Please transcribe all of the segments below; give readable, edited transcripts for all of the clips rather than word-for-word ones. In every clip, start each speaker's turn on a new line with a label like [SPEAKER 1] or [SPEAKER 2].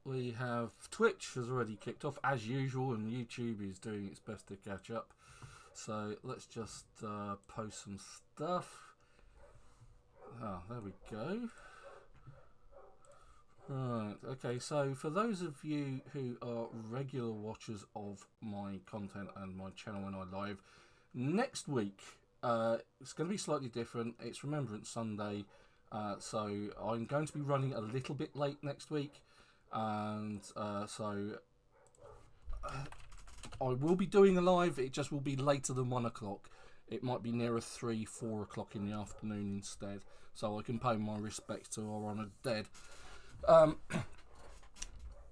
[SPEAKER 1] we have Twitch has already kicked off as usual, and YouTube is doing its best to catch up. So let's just post some stuff. Ah, there we go. Right, okay, so for those of you who are regular watchers of my content and my channel when I live, next week it's going to be slightly different. It's Remembrance Sunday, so I'm going to be running a little bit late next week, and so I will be doing a live. It just will be later than 1 o'clock. It might be nearer 3, 4 o'clock in the afternoon instead, so I can pay my respects to our honoured dead.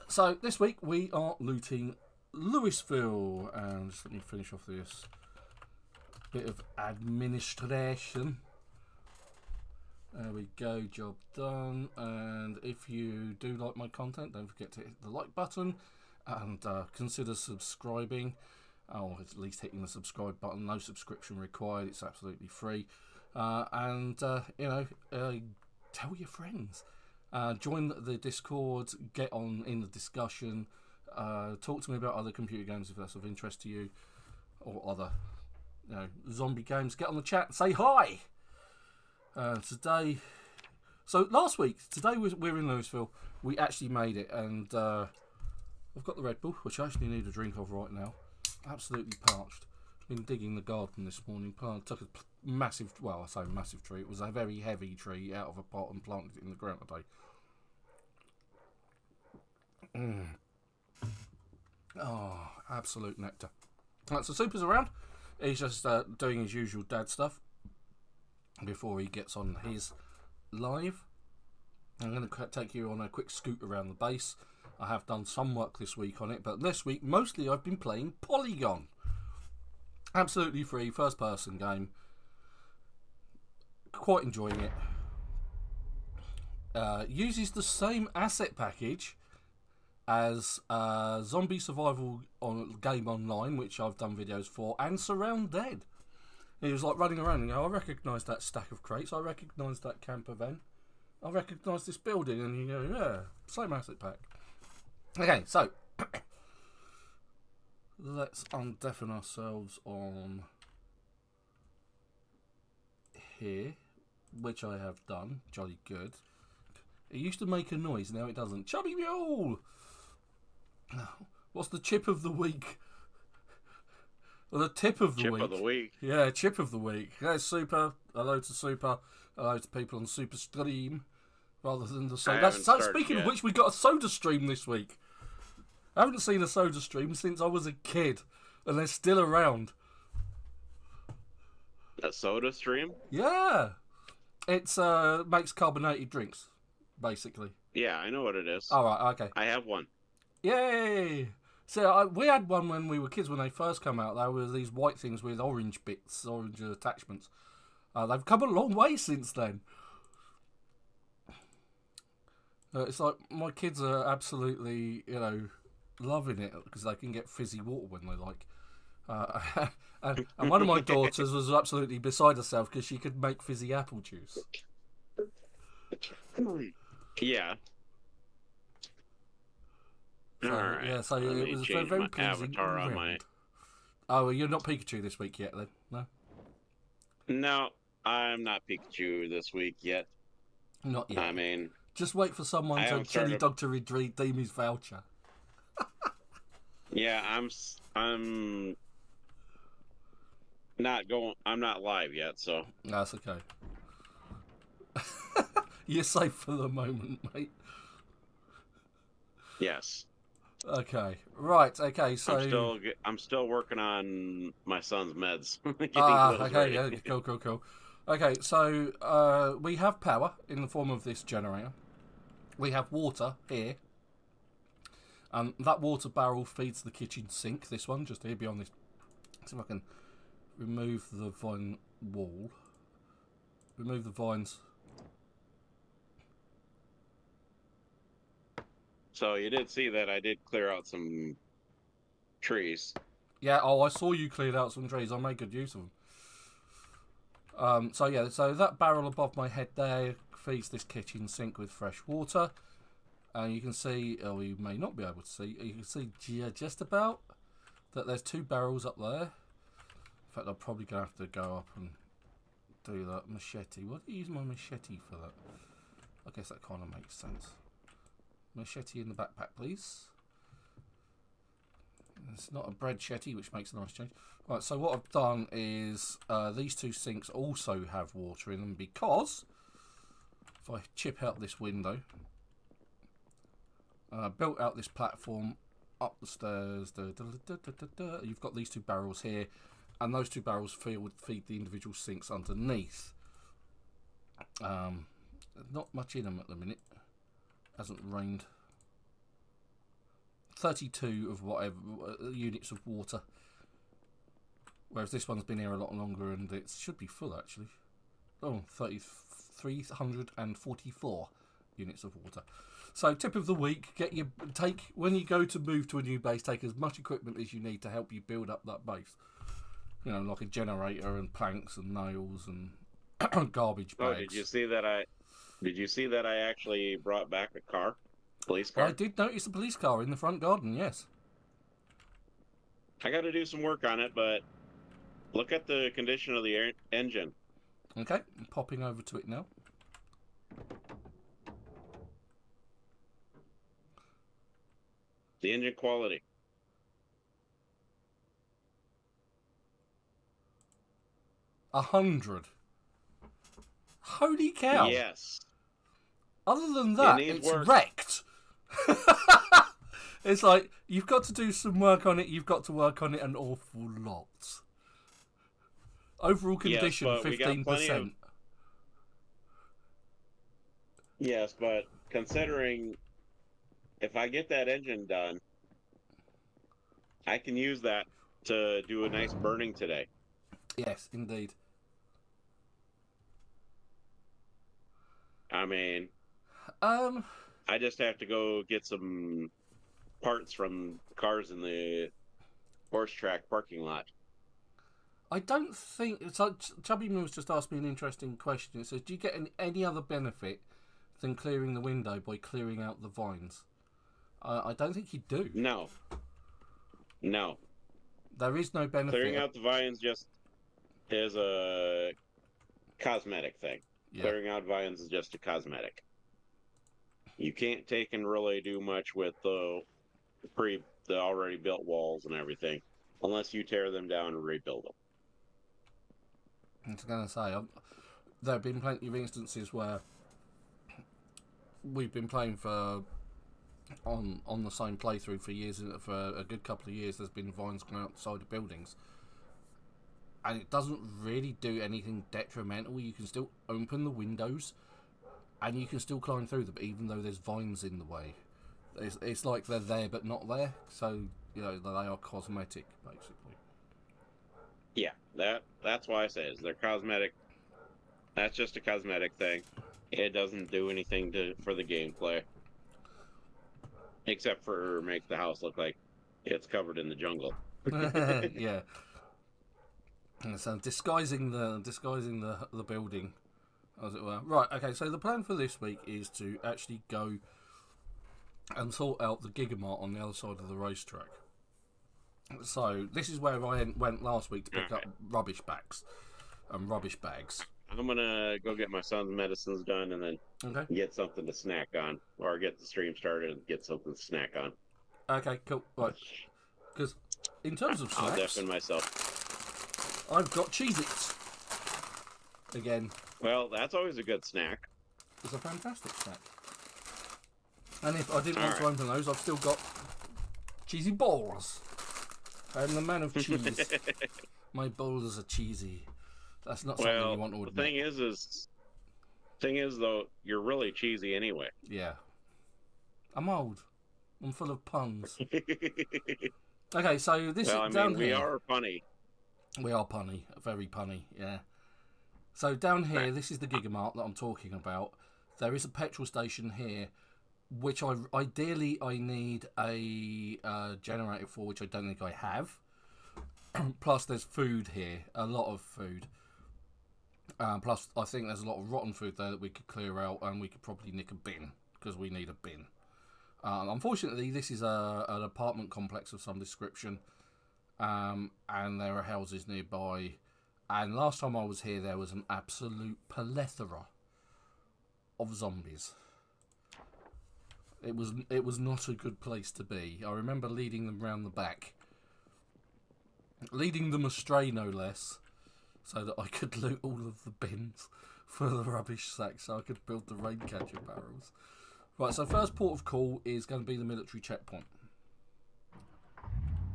[SPEAKER 1] So this week we are looting Louisville, and just let me finish off this bit of administration. There we go, job done. And if you do like my content, don't forget to hit the like button and consider subscribing, or at least hitting the subscribe button. No subscription required, it's absolutely free. And you know, tell your friends. Join the Discord, get on in the discussion, talk to me about other computer games if that's of interest to you, or other, you know, zombie games. Get on the chat and say hi. Today, so last week, today we're in Louisville. We actually made it, and I've got the Red Bull, which I actually need a drink of right now. Absolutely parched. Been digging the garden this morning. Took a massive, well, I say massive tree. It was a very heavy tree out of a pot and planted it in the ground today. Oh, absolute nectar. Right, so Super's around. He's just doing his usual dad stuff before he gets on his live. I'm going to take you on a quick scoot around the base. I have done some work this week on it, but this week mostly I've been playing Polygon. Absolutely free, first person game. Quite enjoying it. Uses the same asset package as Zombie Survival Game Online, which I've done videos for, and Surround Dead. He was like running around and go, I recognise that stack of crates, I recognise that camper van, I recognise this building, and you go, yeah, same asset pack. Okay, so let's undeafen ourselves on here, which I have done. Jolly good. It used to make a noise, now it doesn't. Chubby Mule! What's the chip of the week? Well, the tip of the week.
[SPEAKER 2] Chip of the week.
[SPEAKER 1] Yeah, chip of the week. There's Super. Hello to Super. Hello to people on Super Stream. Rather than the soda. So speaking of which, we got a soda stream this week. I haven't seen a soda stream since I was a kid, and they're still around.
[SPEAKER 2] A soda stream?
[SPEAKER 1] Yeah. It's makes carbonated drinks, basically.
[SPEAKER 2] Yeah, I know what it is.
[SPEAKER 1] All right, okay.
[SPEAKER 2] I have one.
[SPEAKER 1] Yay! So we had one when we were kids when they first came out. There were these white things with orange bits, orange attachments. They've come a long way since then. It's like my kids are absolutely, you know, loving it because they can get fizzy water when they like. And one of my daughters was absolutely beside herself because she could make fizzy apple juice.
[SPEAKER 2] Yeah.
[SPEAKER 1] So,
[SPEAKER 2] Alright.
[SPEAKER 1] yeah, so it was very, very pleasing. Oh, well, you're not Pikachu this week yet, then? No?
[SPEAKER 2] No, I'm not Pikachu this week yet.
[SPEAKER 1] Not yet.
[SPEAKER 2] I mean,
[SPEAKER 1] just wait for someone to Chili Dog to redeem his voucher.
[SPEAKER 2] Yeah, I'm not going. I'm not live yet, so
[SPEAKER 1] that's okay. You're safe for the moment, mate.
[SPEAKER 2] Yes.
[SPEAKER 1] Okay. Right. Okay. So
[SPEAKER 2] I'm still working on my son's meds.
[SPEAKER 1] Okay. Yeah. Cool. Okay. So we have power in the form of this generator. We have water here. That water barrel feeds the kitchen sink. This one, just here beyond this. See if I can remove the vine wall. Remove the vines.
[SPEAKER 2] So you did see that I did clear out some trees.
[SPEAKER 1] Yeah, oh, I saw you cleared out some trees. I made good use of them. So that barrel above my head there feeds this kitchen sink with fresh water. And you can see, or you may not be able to see, you can see just about that there's 2 barrels up there. In fact, I'm probably going to have to go up and do that machete. What do you use my machete for that? I guess that kind of makes sense. Machete in the backpack, please. It's not a bread shetty, which makes a nice change. Right, so what I've done is these 2 sinks also have water in them because if I chip out this window, built out this platform up the stairs, you've got these 2 barrels here, and those 2 barrels feed the individual sinks underneath. Not much in them at the minute. Hasn't rained. 32 of whatever units of water, whereas this one's been here a lot longer and it should be full actually. Oh, 344 units of water. So tip of the week, when you go to move to a new base, take as much equipment as you need to help you build up that base. You know, like a generator and planks and nails and garbage bags.
[SPEAKER 2] Oh, did you see that I actually brought back a car? Police car?
[SPEAKER 1] I did notice a police car in the front garden, yes.
[SPEAKER 2] I got to do some work on it, but look at the condition of the engine.
[SPEAKER 1] Okay, I'm popping over to it now.
[SPEAKER 2] The engine quality.
[SPEAKER 1] $100. Holy cow!
[SPEAKER 2] Yes.
[SPEAKER 1] Other than that, it's wrecked. It's like, you've got to do some work on it, you've got to work on it an awful lot. Overall condition,
[SPEAKER 2] yes,
[SPEAKER 1] 15%.
[SPEAKER 2] Yes, but considering if I get that engine done, I can use that to do a nice burning today.
[SPEAKER 1] Yes, indeed.
[SPEAKER 2] I mean, I just have to go get some parts from cars in the horse track parking lot.
[SPEAKER 1] I don't think... So Chubby Mills just asked me an interesting question. It says, do you get any other benefit than clearing the window by clearing out the vines? I don't think you do.
[SPEAKER 2] No. No.
[SPEAKER 1] There is no benefit.
[SPEAKER 2] Clearing out the vines just is a cosmetic thing. Yeah. Clearing out vines is just a cosmetic. You can't take and really do much with the already built walls and everything, unless you tear them down and rebuild them.
[SPEAKER 1] I was going to say, there have been plenty of instances where we've been playing on the same playthrough for years, for a good couple of years. There's been vines going outside of buildings, and it doesn't really do anything detrimental. You can still open the windows, and you can still climb through them, even though there's vines in the way. It's like they're there but not there. So they are cosmetic, basically.
[SPEAKER 2] Yeah, that's why I say they're cosmetic. That's just a cosmetic thing. It doesn't do anything for the gameplay, except for make the house look like it's covered in the jungle.
[SPEAKER 1] Yeah. And so disguising the building, as it were. Right. Okay. So the plan for this week is to actually go and sort out the Gigamart on the other side of the racetrack. So this is where I went last week to pick up rubbish bags and rubbish bags.
[SPEAKER 2] I'm gonna go get my son's medicines done and then get something to snack on, or get the stream started and get something to snack on.
[SPEAKER 1] Okay, cool. Right, because in terms of snacks,
[SPEAKER 2] I'll deafen myself.
[SPEAKER 1] I've got Cheez-Its again.
[SPEAKER 2] Well, that's always a good snack.
[SPEAKER 1] It's a fantastic snack. And if I didn't want to open those, I've still got cheesy balls. I'm the man of cheese. My balls are cheesy. That's not something you want to admit.
[SPEAKER 2] The thing is though, you're really cheesy anyway.
[SPEAKER 1] Yeah. I'm old. I'm full of puns. Okay, so this is down here.
[SPEAKER 2] We are punny.
[SPEAKER 1] We are punny. Very punny, yeah. So down here, this is the Gigamart that I'm talking about. There is a petrol station here, which ideally I need a generator for, which I don't think I have. Plus, there's food here, a lot of food. Plus, I think there's a lot of rotten food there that we could clear out, and we could probably nick a bin, because we need a bin. Unfortunately, this is an apartment complex of some description, and there are houses nearby. And last time I was here, there was an absolute plethora of zombies. It was not a good place to be. I remember leading them round the back, leading them astray no less, so that I could loot all of the bins for the rubbish sacks, so I could build the rain catcher barrels. Right, so first port of call is going to be the military checkpoint,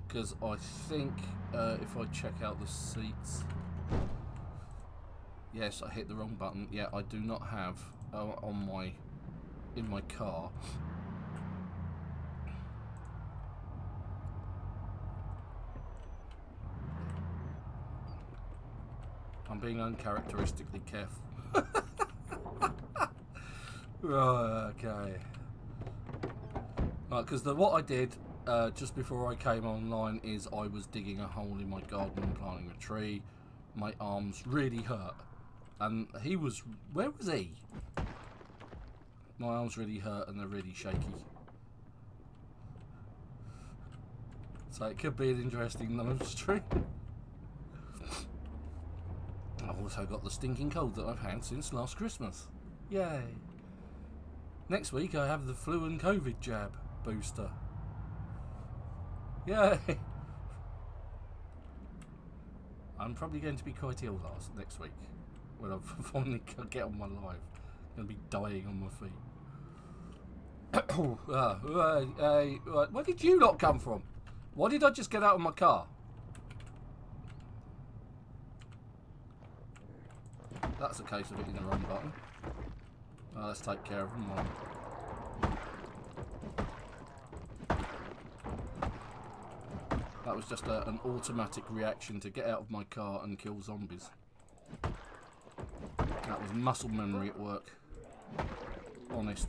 [SPEAKER 1] because I think if I check out the seats, yes, I hit the wrong button. Yeah, I do not have in my car. I'm being uncharacteristically careful. Right, okay. Right, because what I did just before I came online is I was digging a hole in my garden and planting a tree. My arms really hurt. And he was... Where was he? My arms really hurt and they're really shaky. So it could be an interesting live stream. I've also got the stinking cold that I've had since last Christmas. Yay. Next week I have the flu and COVID jab booster. Yay. I'm probably going to be quite ill next week when I finally get on my live. I'm going to be dying on my feet. Where did you lot come from? Why did I just get out of my car? That's a case of hitting the wrong button. Let's take care of them. That was just an automatic reaction to get out of my car and kill zombies. That was muscle memory at work. Honest.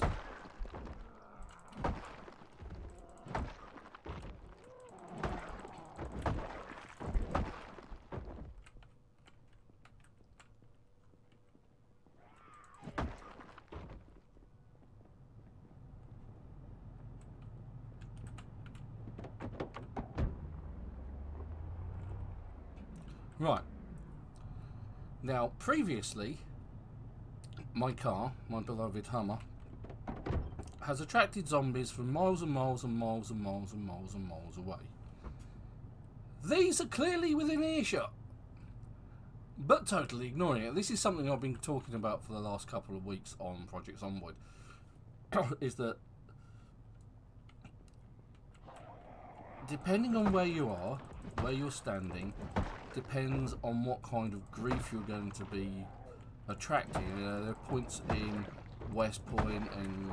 [SPEAKER 1] Right. Now, previously, my car, my beloved Hummer, has attracted zombies from miles and miles and miles and miles and miles and miles away. These are clearly within earshot, but totally ignoring it. This is something I've been talking about for the last couple of weeks on Project Zomboid, is that depending on where you are, where you're standing, depends on what kind of grief you're going to be attracting. There are points in West Point and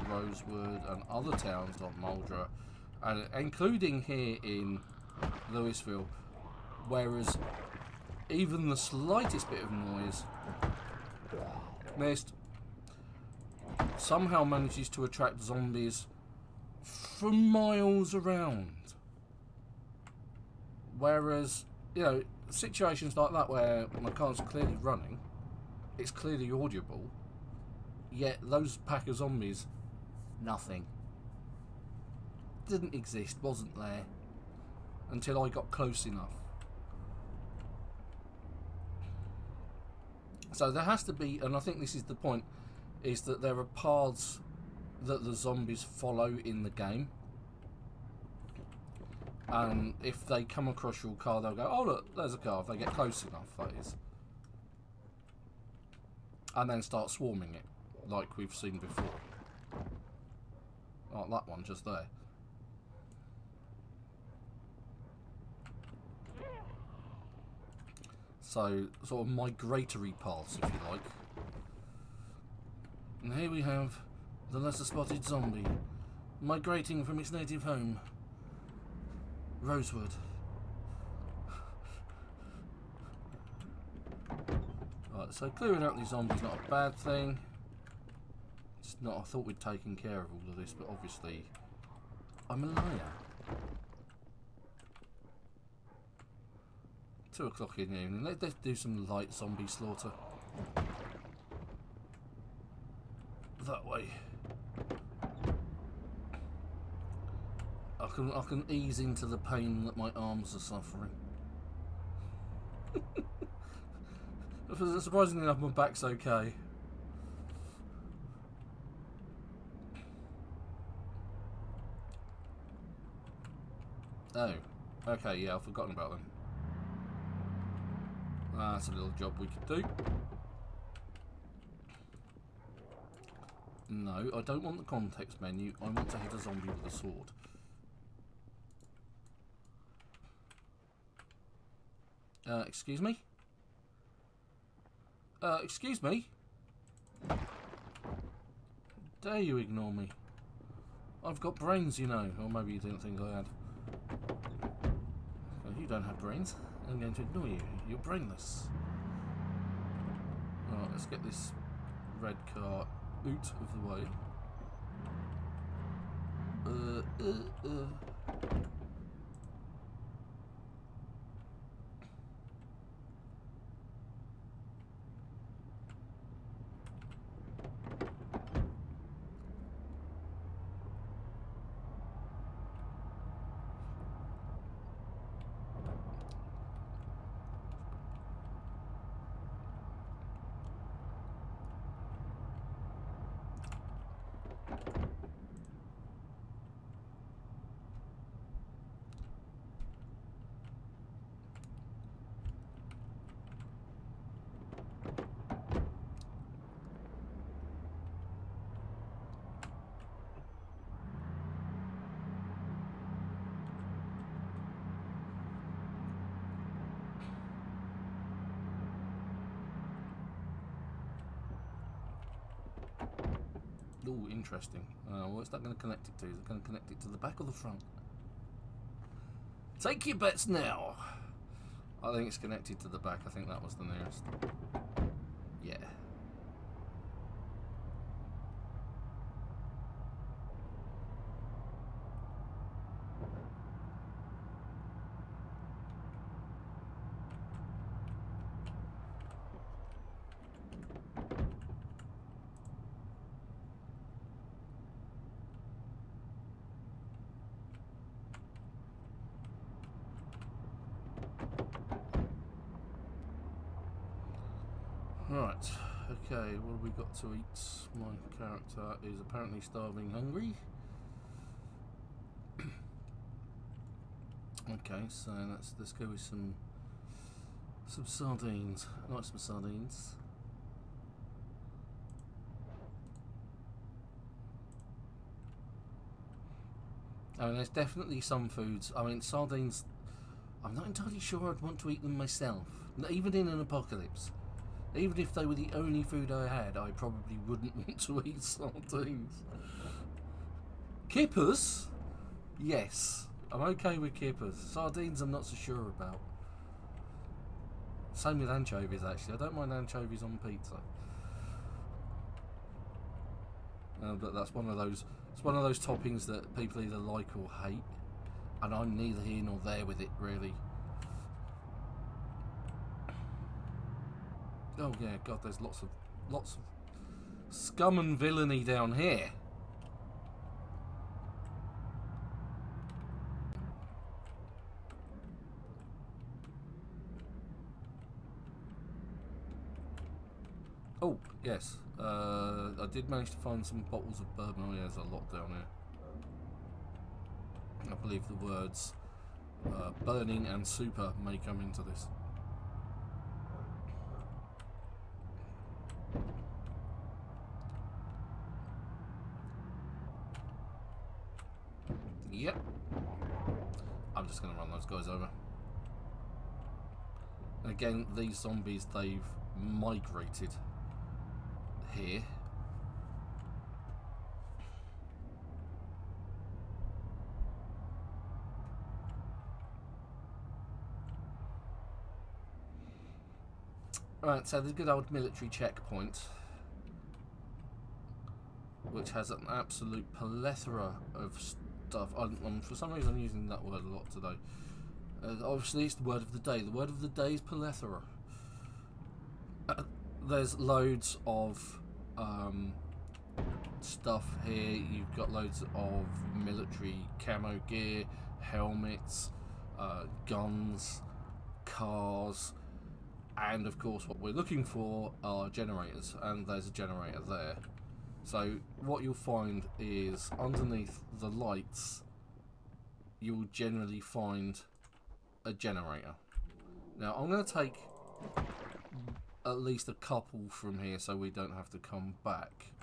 [SPEAKER 1] Rosewood and other towns like Muldra, and including here in Louisville, whereas even the slightest bit of noise somehow manages to attract zombies from miles around. Whereas, you know, situations like that where my car's clearly running, it's clearly audible, yet those pack of zombies, nothing. Didn't exist, wasn't there, until I got close enough. So there has to be, and I think this is the point, is that there are paths that the zombies follow in the game. And if they come across your car, they'll go, oh look, there's a car, if they get close enough, that is. And then start swarming it, like we've seen before. Like that one just there. So, sort of migratory paths, if you like. And here we have the lesser spotted zombie, migrating from its native home, Rosewood. Right, so clearing out these zombies is not a bad thing. It's not, I thought we'd taken care of all of this, but obviously I'm a liar. 2 o'clock in the evening. Let's do some light zombie slaughter. That way. I can ease into the pain that my arms are suffering. Surprisingly enough, my back's okay. Oh, okay, yeah, I've forgotten about them. That's a little job we could do. No, I don't want the context menu. I want to hit a zombie with a sword. Excuse me? Excuse me? Dare you ignore me? I've got brains, you know. Or maybe you didn't think I had. Well, you don't have brains. I'm going to ignore you. You're brainless. Alright, let's get this red car out of the way. Oh, interesting. What's that going to connect it to? Is it going to connect it to the back or the front? Take your bets now. I think it's connected to the back. I think that was the nearest. Yeah. Right, okay, what have we got to eat? My character is apparently starving hungry. Okay, so let's go with some sardines. I like some sardines. I mean, there's definitely some foods. I mean, sardines, I'm not entirely sure I'd want to eat them myself. Even in an apocalypse. Even if they were the only food I had, I probably wouldn't want to eat sardines. Kippers? Yes. I'm okay with kippers. Sardines I'm not so sure about. Same with anchovies, actually. I don't mind anchovies on pizza. But that's one of those. It's one of those toppings that people either like or hate, and I'm neither here nor there with it, really. Oh yeah, God, there's lots of scum and villainy down here. Oh, yes. I did manage to find some bottles of bourbon. Oh yeah, there's a lot down here. I believe the words burning and super may come into this. Yep. I'm just going to run those guys over. And again, these zombies, they've migrated here. Right, so there's a good old military checkpoint, which has an absolute plethora of stuff. For some reason I'm using that word a lot today. Obviously it's the word of the day. The word of the day is plethora. There's loads of stuff here. You've got loads of military camo gear, helmets, guns, cars, and of course what we're looking for are generators, and there's a generator there. So what you'll find is underneath the lights you'll generally find a generator. Now I'm going to take at least a couple from here so we don't have to come back.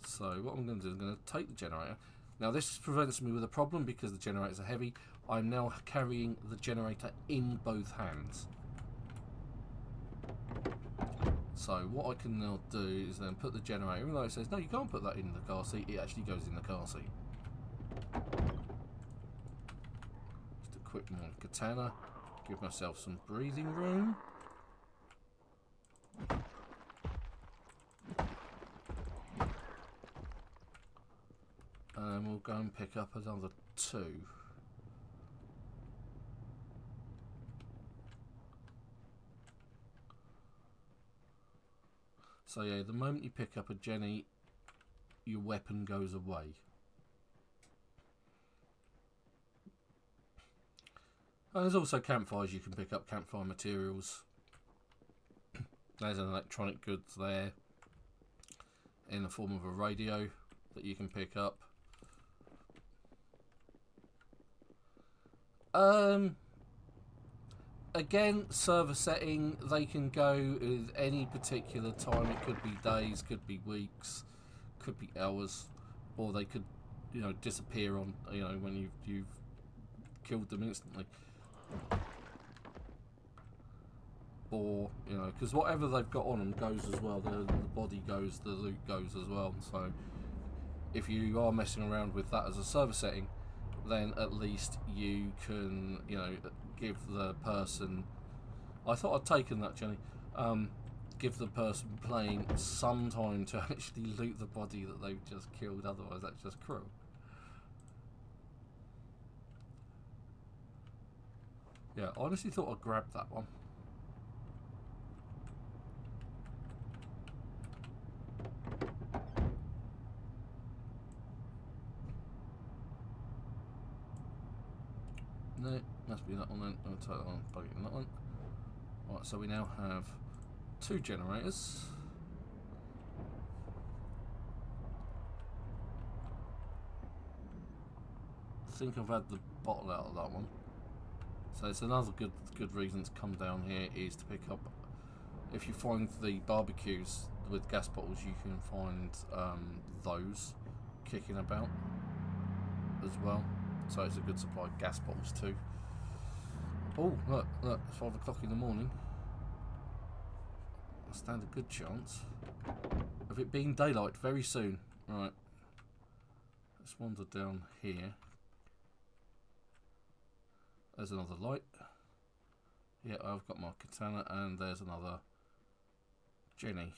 [SPEAKER 1] So what I'm going to do is I'm going to take the generator. Now this prevents me with a problem because the generators are heavy. I'm now carrying the generator in both hands. So what I can now do is then put the generator, even though it says no you can't put that in the car seat, it actually goes in the car seat. Just equip my katana, give myself some breathing room. And we'll go and pick up another 2. So yeah, the moment you pick up a Jenny, your weapon goes away. And there's also campfires you can pick up, campfire materials. There's an electronic goods there in the form of a radio that you can pick up. Again, server setting, they can go with any particular time. It could be days, could be weeks, could be hours, or they could, you know, disappear on, you know, when you've killed them instantly. Or, you know, because whatever they've got on them goes as well. The body goes, the loot goes as well. So if you are messing around with that as a server setting, then at least you can, you know, give the person, I thought I'd taken that, Jenny, give the person playing some time to actually loot the body that they've just killed, otherwise that's just cruel. Yeah, I honestly thought I'd grab that one. No, must be that one then. I'll take that one, plug it in that one. Right, so we now have 2 generators. I think I've had the bottle out of that one. So it's another good reason to come down here is to pick up, if you find the barbecues with gas bottles, you can find those kicking about as well. So it's a good supply of gas bottles too. Oh, look, it's 5 o'clock in the morning. I stand a good chance of it being daylight very soon. Right, let's wander down here. There's another light. Yeah, I've got my katana, and there's another Jenny.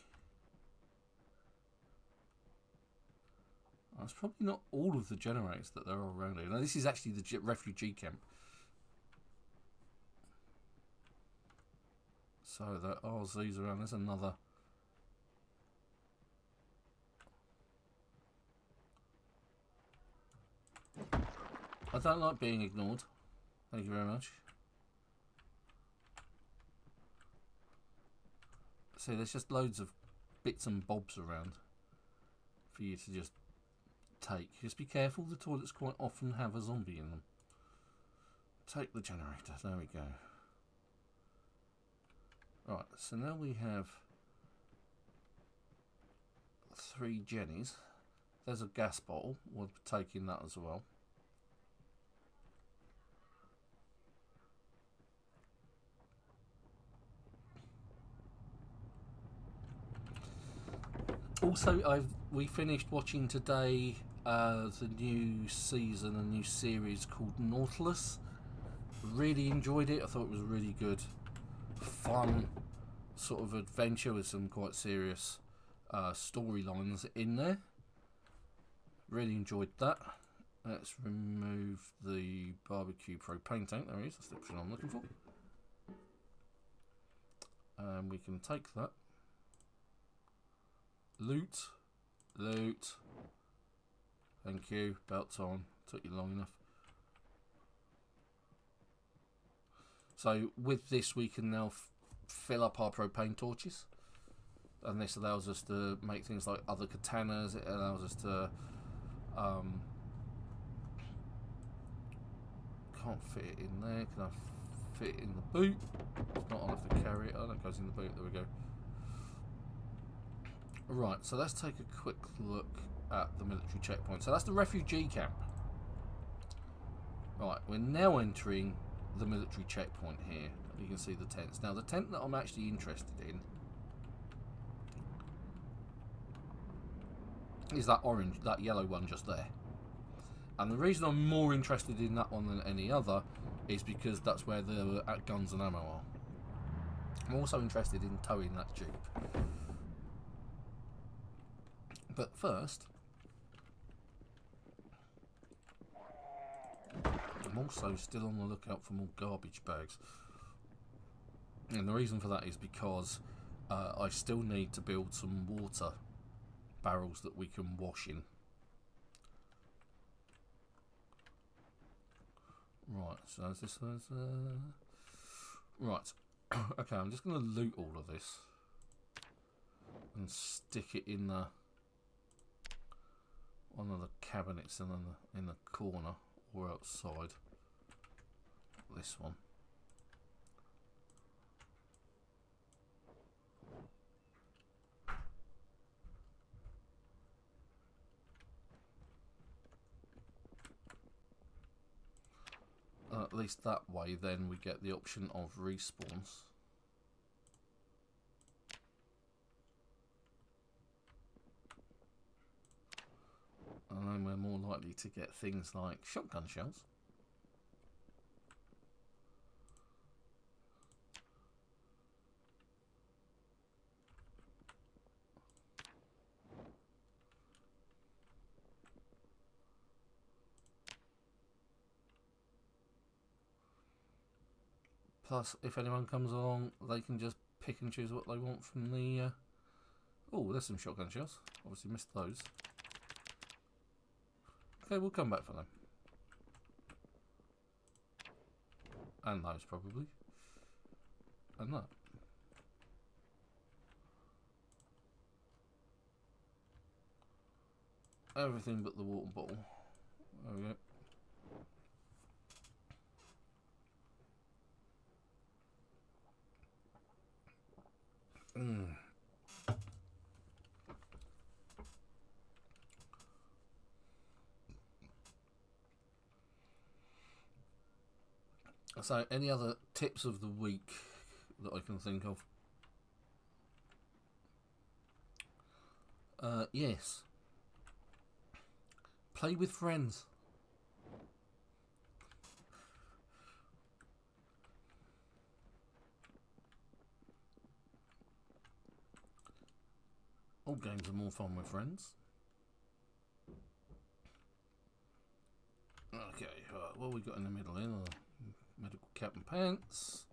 [SPEAKER 1] That's probably not all of the generators that there are around here. Now, this is actually the refugee camp. So there are Z's around. There's another. I don't like being ignored. Thank you very much. See, there's just loads of bits and bobs around for you to just take. Just be careful, the toilets quite often have a zombie in them. Take the generator, there we go. Right, so now we have 3 Jennies. There's a gas bottle, we'll take in that as well. Also, we finished watching today the new season, a new series called Nautilus. Really enjoyed it. I thought it was really good, fun sort of adventure with some quite serious storylines in there. Really enjoyed that. Let's remove the barbecue propane tank. There it is. That's the option I'm looking for. And we can take that. Loot. Loot. Thank you. About time. Took you long enough. So with this we can now fill up our propane torches. And this allows us to make things like other katanas. It allows us to... can't fit it in there. Can I fit it in the boot? If not, I'll have to carry it. Oh, that goes in the boot. There we go. Right, so let's take a quick look at the military checkpoint. So that's the refugee camp. Right, we're now entering the military checkpoint here. You can see the tents. Now, the tent that I'm actually interested in is that orange, that yellow one just there. And the reason I'm more interested in that one than any other is because that's where the guns and ammo are. I'm also interested in towing that Jeep. But first, I'm also still on the lookout for more garbage bags. And the reason for that is because I still need to build some water barrels that we can wash in. Right, so this was... Right, okay, I'm just going to loot all of this and stick it in the... one of the cabinets in the corner or outside. This one. At least that way then we get the option of respawns. And then we're more likely to get things like shotgun shells. Plus, if anyone comes along, they can just pick and choose what they want from the... Oh, there's some shotgun shells. Obviously missed those. Okay, we'll come back for them. And those, probably. And that. Everything but the water bottle. There we go. So, any other tips of the week that I can think of? Yes. Play with friends. All games are more fun with friends. Okay, what have we got in the middle here? Medical cap and pants.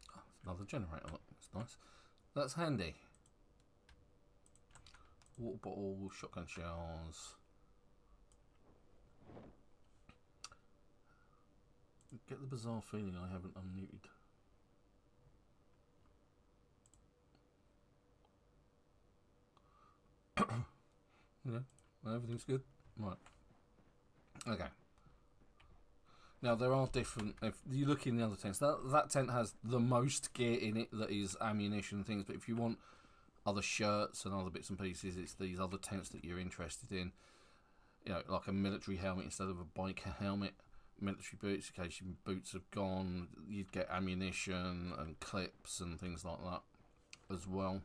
[SPEAKER 1] Oh, another generator. That's nice. That's handy. Water bottle, shotgun shells. Get the bizarre feeling I haven't unmuted. Yeah, everything's good. Right. Okay. Now there are different. If you look in the other tents, that tent has the most gear in it that is ammunition and things. But if you want other shirts and other bits and pieces, it's these other tents that you're interested in. You know, like a military helmet instead of a biker helmet. Military boots in case your boots have gone. You'd get ammunition and clips and things like that as well.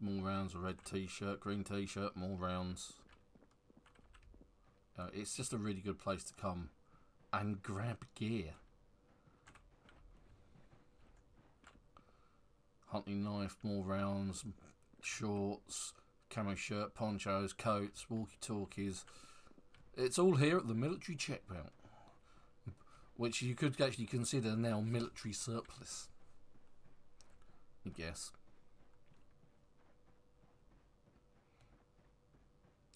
[SPEAKER 1] More rounds, a red t-shirt, green t-shirt, more rounds. It's just a really good place to come and grab gear. Hunting knife, more rounds, shorts, camo shirt, ponchos, coats, walkie-talkies. It's all here at the military checkpoint, which you could actually consider now military surplus, I guess.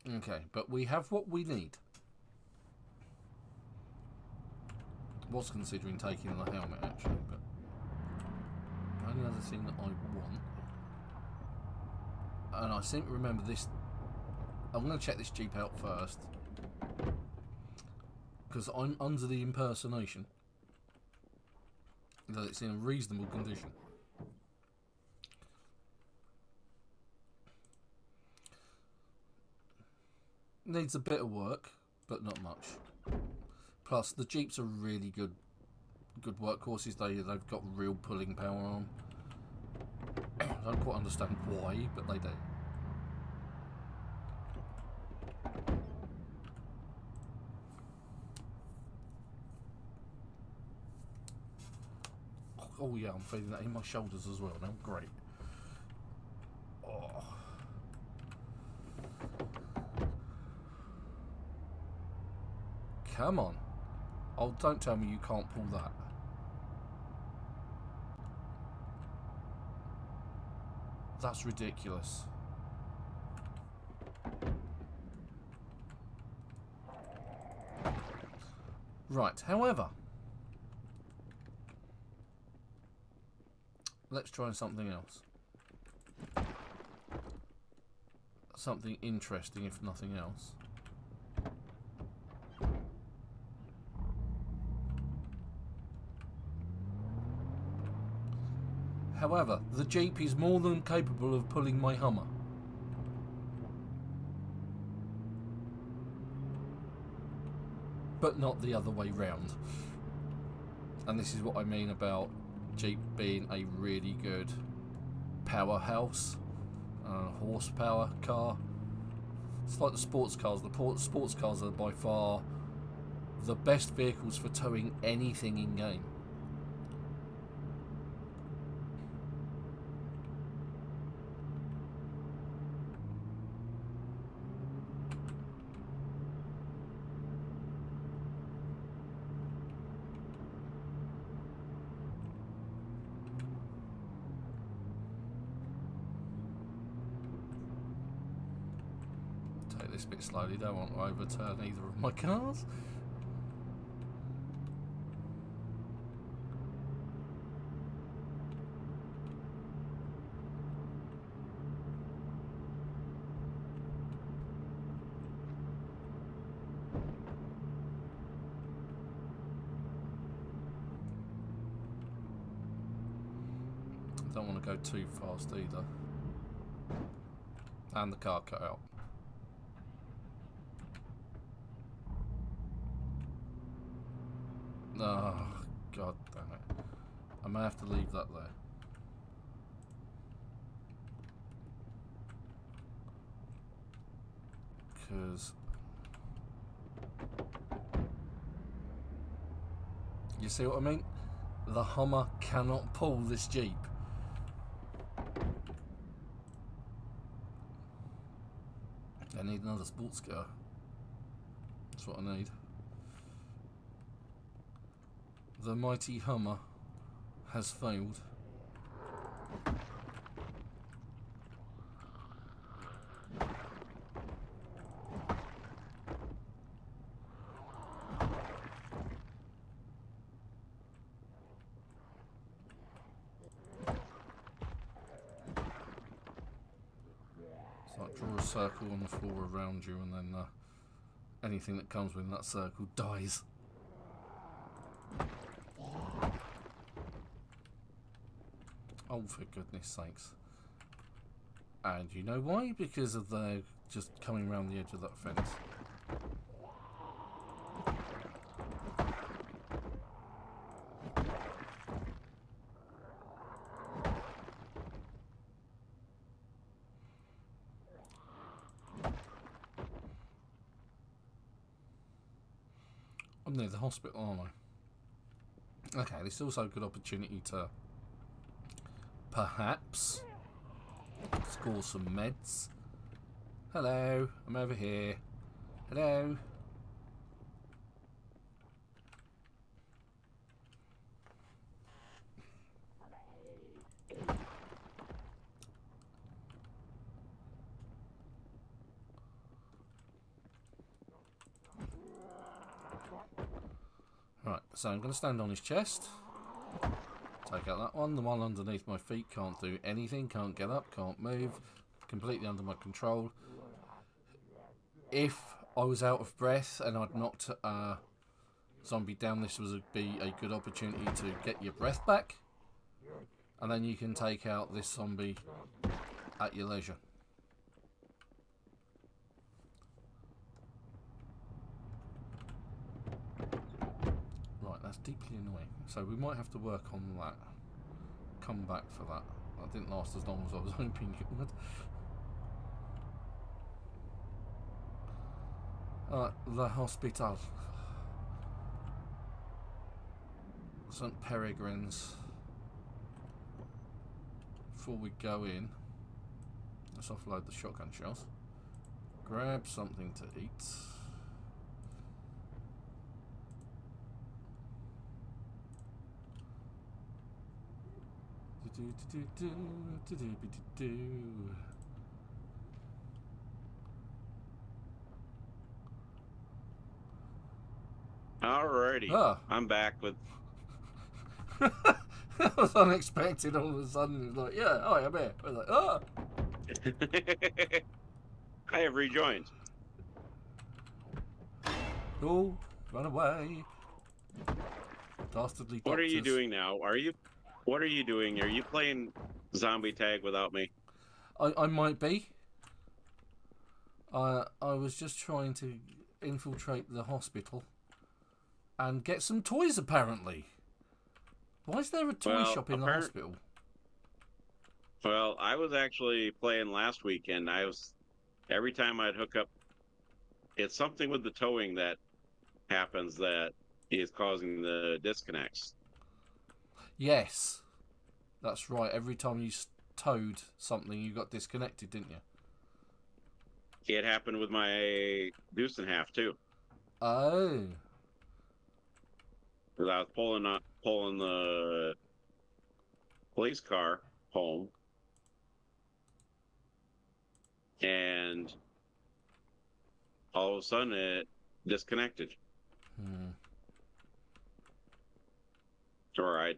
[SPEAKER 1] Okay, but we have what we need. Was considering taking the helmet actually, but the only other thing that I want, and I seem to remember this, I'm going to check this Jeep out first, because I'm under the impersonation that it's in a reasonable condition. Needs a bit of work, but not much. Plus, the Jeeps are really good workhorses. They've got real pulling power on. I don't quite understand why, but they do. Oh yeah, I'm feeling that in my shoulders as well now. Great. Oh. Come on. Oh, don't tell me you can't pull that. That's ridiculous. Right, however, let's try something else. Something interesting, if nothing else. However, the Jeep is more than capable of pulling my Hummer. But not the other way round. And this is what I mean about Jeep being a really good powerhouse, horsepower car. It's like the sports cars. The sports cars are by far the best vehicles for towing anything in game. This bit slowly, don't want to overturn either of my cars. Don't want to go too fast either. And the car cut out. Oh, god damn it. I may have to leave that there. Because you see what I mean? The Hummer cannot pull this Jeep. I need another sports car. That's what I need. The mighty Hummer has failed. It's like draw a circle on the floor around you, and then anything that comes within that circle dies. Oh, for goodness sakes. And you know why? Because of the just coming around the edge of that fence. I'm near the hospital, aren't I? Okay, this is also a good opportunity to perhaps score some meds. Hello, I'm over here. Hello. Right, so I'm going to stand on his chest. Take out that one. The one underneath my feet can't do anything. Can't get up, can't move. Completely under my control. If I was out of breath and I'd knocked a zombie down, this would be a good opportunity to get your breath back. And then you can take out this zombie at your leisure. Right, that's deeply annoying. So we might have to work on that. Come back for that. That didn't last as long as I was hoping it would. The hospital. St. Peregrine's. Before we go in, let's offload the shotgun shells. Grab something to eat.
[SPEAKER 2] Alrighty.
[SPEAKER 1] Ah.
[SPEAKER 2] I'm back with...
[SPEAKER 1] That was unexpected all of a sudden. It was like, yeah, oh, I'm here. I was like, oh.
[SPEAKER 2] I have rejoined.
[SPEAKER 1] Oh, run away. Dastardly doctors.
[SPEAKER 2] What are you doing now? What are you doing? Are you playing zombie tag without me?
[SPEAKER 1] I might be. I was just trying to infiltrate the hospital and get some toys, apparently. Why is there a toy shop in the hospital?
[SPEAKER 2] Well, I was actually playing last weekend. Every time I'd hook up, it's something with the towing that happens that is causing the disconnects.
[SPEAKER 1] Yes, that's right. Every time you towed something, you got disconnected, didn't you?
[SPEAKER 2] It happened with my Deuce and Half too.
[SPEAKER 1] Oh.
[SPEAKER 2] Because I was pulling the police car home, and all of a sudden it disconnected. Or I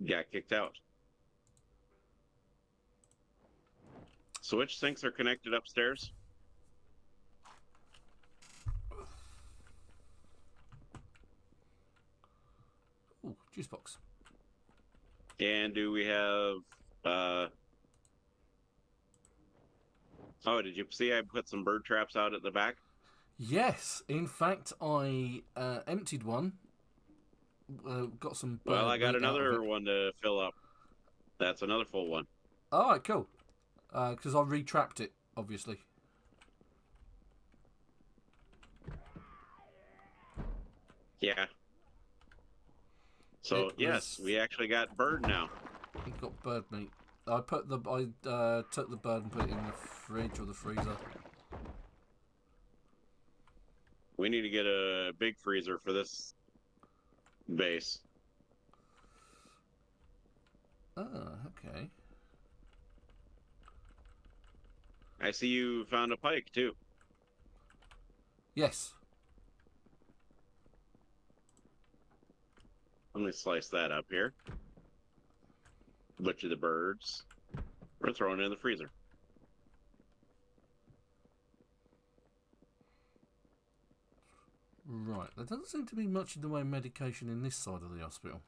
[SPEAKER 2] got kicked out. So which sinks are connected upstairs?
[SPEAKER 1] Ooh, juice box.
[SPEAKER 2] And do we have... Oh, did you see I put some bird traps out at the back?
[SPEAKER 1] Yes. In fact, I emptied one. Got some bird
[SPEAKER 2] Well, I got
[SPEAKER 1] meat out of
[SPEAKER 2] another
[SPEAKER 1] it.
[SPEAKER 2] one to fill up. That's another full one.
[SPEAKER 1] All right, cool. Because I retrapped it, obviously.
[SPEAKER 2] Yeah. So yes, we actually got bird now.
[SPEAKER 1] We've got bird meat. I took the bird and put it in the fridge or the freezer.
[SPEAKER 2] We need to get a big freezer for this base.
[SPEAKER 1] Oh, okay.
[SPEAKER 2] I see you found a pike too.
[SPEAKER 1] Yes.
[SPEAKER 2] Let me slice that up here. Butcher the birds. We're throwing it in the freezer.
[SPEAKER 1] Right. There doesn't seem to be much in the way of medication in this side of the hospital.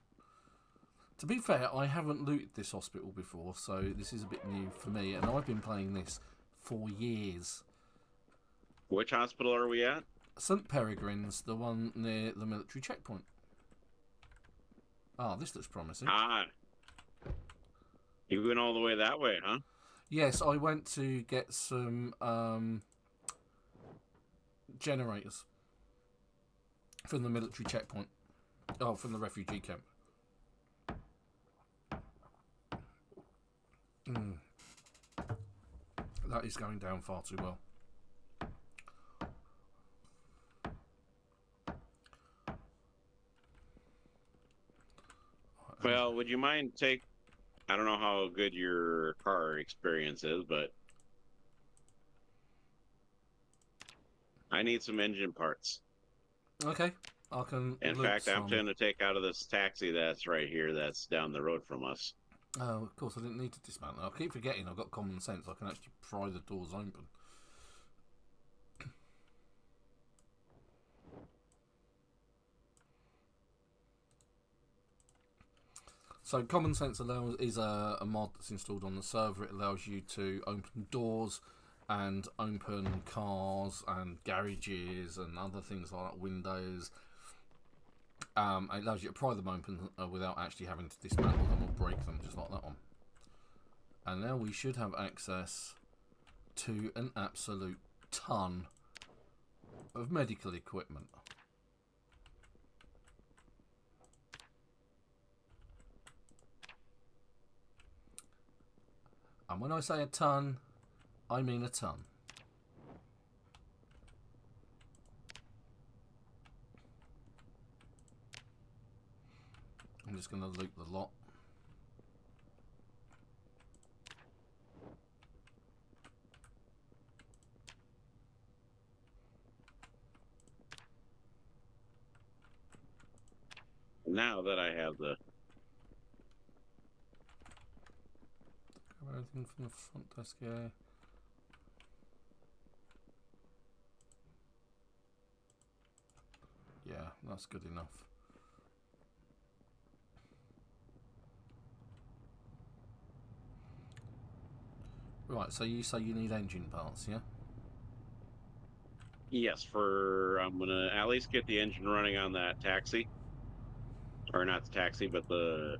[SPEAKER 1] To be fair, I haven't looted this hospital before, so this is a bit new for me, and I've been playing this for years.
[SPEAKER 2] Which hospital are we at?
[SPEAKER 1] St. Peregrine's, the one near the military checkpoint. Ah, this looks promising.
[SPEAKER 2] Ah. You went all the way that way, huh?
[SPEAKER 1] Yes, I went to get some generators. From the military checkpoint. Oh, from the refugee camp. That is going down far too well.
[SPEAKER 2] Well, would you mind I don't know how good your car experience is, but I need some engine parts.
[SPEAKER 1] Okay, I can.
[SPEAKER 2] In fact, I'm trying to take out of this taxi that's right here, that's down the road from us.
[SPEAKER 1] Oh, of course, I didn't need to dismantle. I keep forgetting I've got common sense. I can actually pry the doors open. So, common sense is a mod that's installed on the server. It allows you to open doors and open cars and garages and other things like that, windows. It allows you to pry them open without actually having to dismantle them or break them, just like that one. And now we should have access to an absolute ton of medical equipment. And when I say a ton, I mean a ton. I'm just going to loot the lot.
[SPEAKER 2] Now that I have the...
[SPEAKER 1] Anything from the front desk here? Yeah, that's good enough. Right, so you say you need engine parts, yeah?
[SPEAKER 2] Yes, I'm going to at least get the engine running on that taxi. Or not the taxi, but the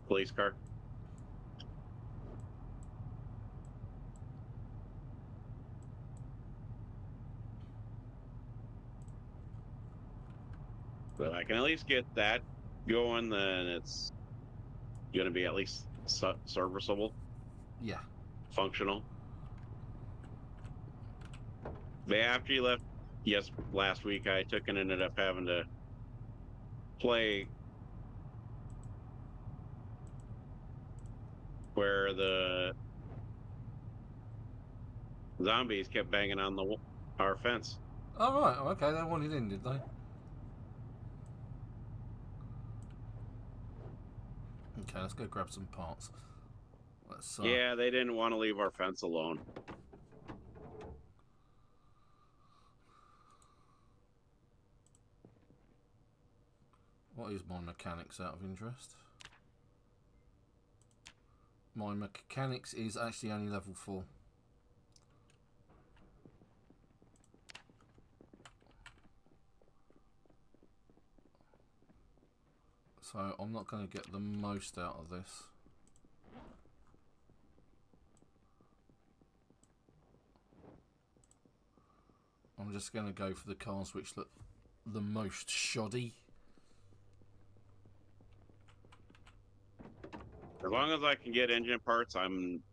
[SPEAKER 2] police car. But I can at least get that going, then it's going to be at least serviceable.
[SPEAKER 1] Yeah.
[SPEAKER 2] Functional. But after you left, last week, I took and ended up having to play where the zombies kept banging on our fence.
[SPEAKER 1] Oh, right. Okay, they wanted in, did they? Okay, let's go grab some parts.
[SPEAKER 2] Yeah, they didn't want to leave our fence alone.
[SPEAKER 1] What is my mechanics out of interest? My mechanics is actually only level 4. So I'm not going to get the most out of this. I'm just going to go for the cars which look the most shoddy.
[SPEAKER 2] As long as I can get engine parts, I'm...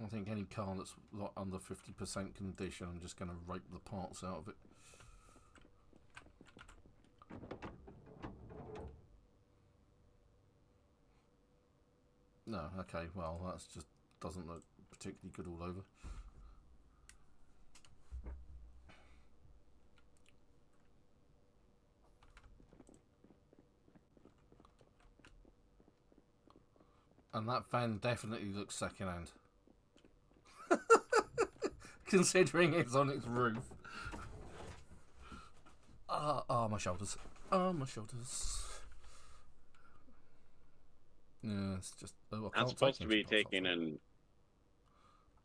[SPEAKER 1] I think any car that's like under 50% condition, I'm just going to rape the parts out of it. No, okay, well, that's just doesn't look particularly good all over. And that van definitely looks second-hand. Considering it's on its roof. My shoulders. My shoulders. Yeah, it's just... Oh,
[SPEAKER 2] I'm supposed to be taking in...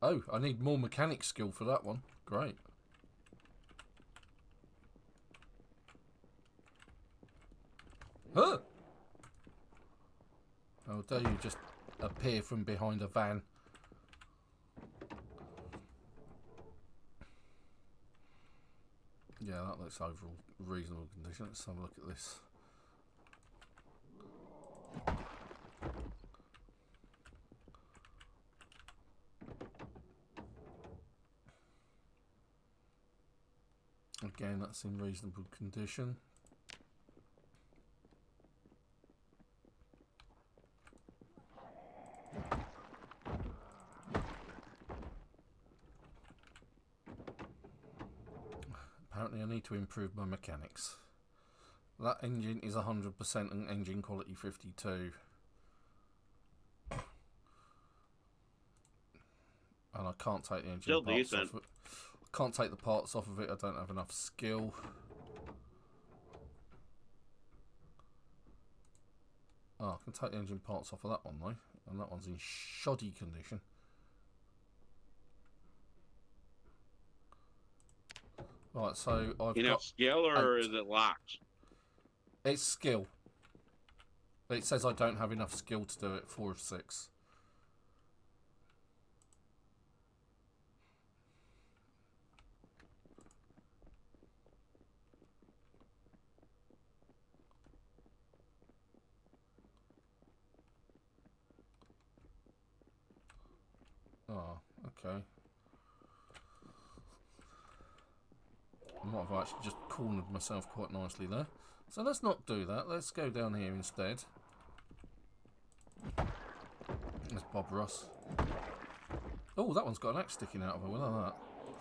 [SPEAKER 1] Oh, I need more mechanic skill for that one. Great. Huh! How dare you just appear from behind a van. Yeah, that looks overall reasonable condition. Let's have a look at this. Again, that's in reasonable condition. Apparently I need to improve my mechanics. That engine is 100% and engine quality 52. And I can't take the engine
[SPEAKER 2] Still
[SPEAKER 1] parts
[SPEAKER 2] decent.
[SPEAKER 1] off of it. I can't take the parts off of it, I don't have enough skill. Oh, I can take the engine parts off of that one though. And that one's in shoddy condition. Right, so I've got
[SPEAKER 2] skill, or is it locked?
[SPEAKER 1] It's skill. It says I don't have enough skill to do it. 4 of 6. Oh, okay. I might have actually just cornered myself quite nicely there. So let's not do that. Let's go down here instead. There's Bob Ross. Oh, that one's got an axe sticking out of her. Look at that.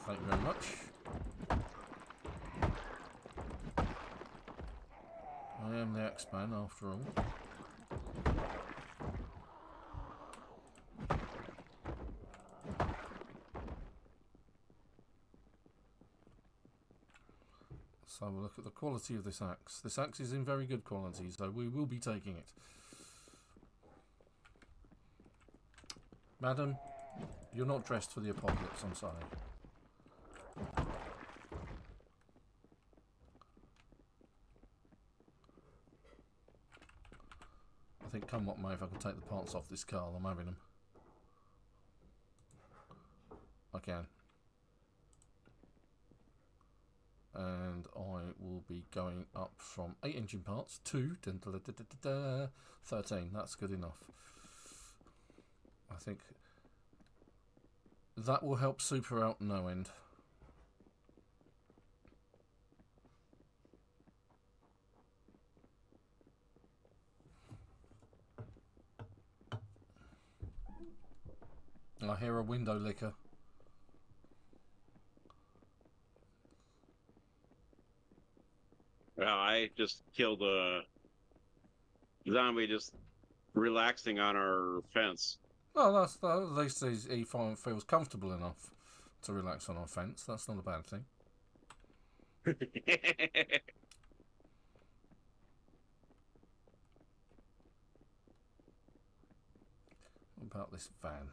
[SPEAKER 1] Thank you very much. I am the axe man after all. So we'll look at the quality of this axe. This axe is in very good quality, so we will be taking it. Madam, you're not dressed for the apocalypse, I'm sorry. I think come what may, if I can take the parts off this car, I'm having them. I can. And I will be going up from 8 engine parts to 13. That's good enough. I think that will help Super out no end. I hear a window licker.
[SPEAKER 2] Well, I just killed a zombie just relaxing on our fence.
[SPEAKER 1] Well, at least he feels comfortable enough to relax on our fence. That's not a bad thing. What about this van?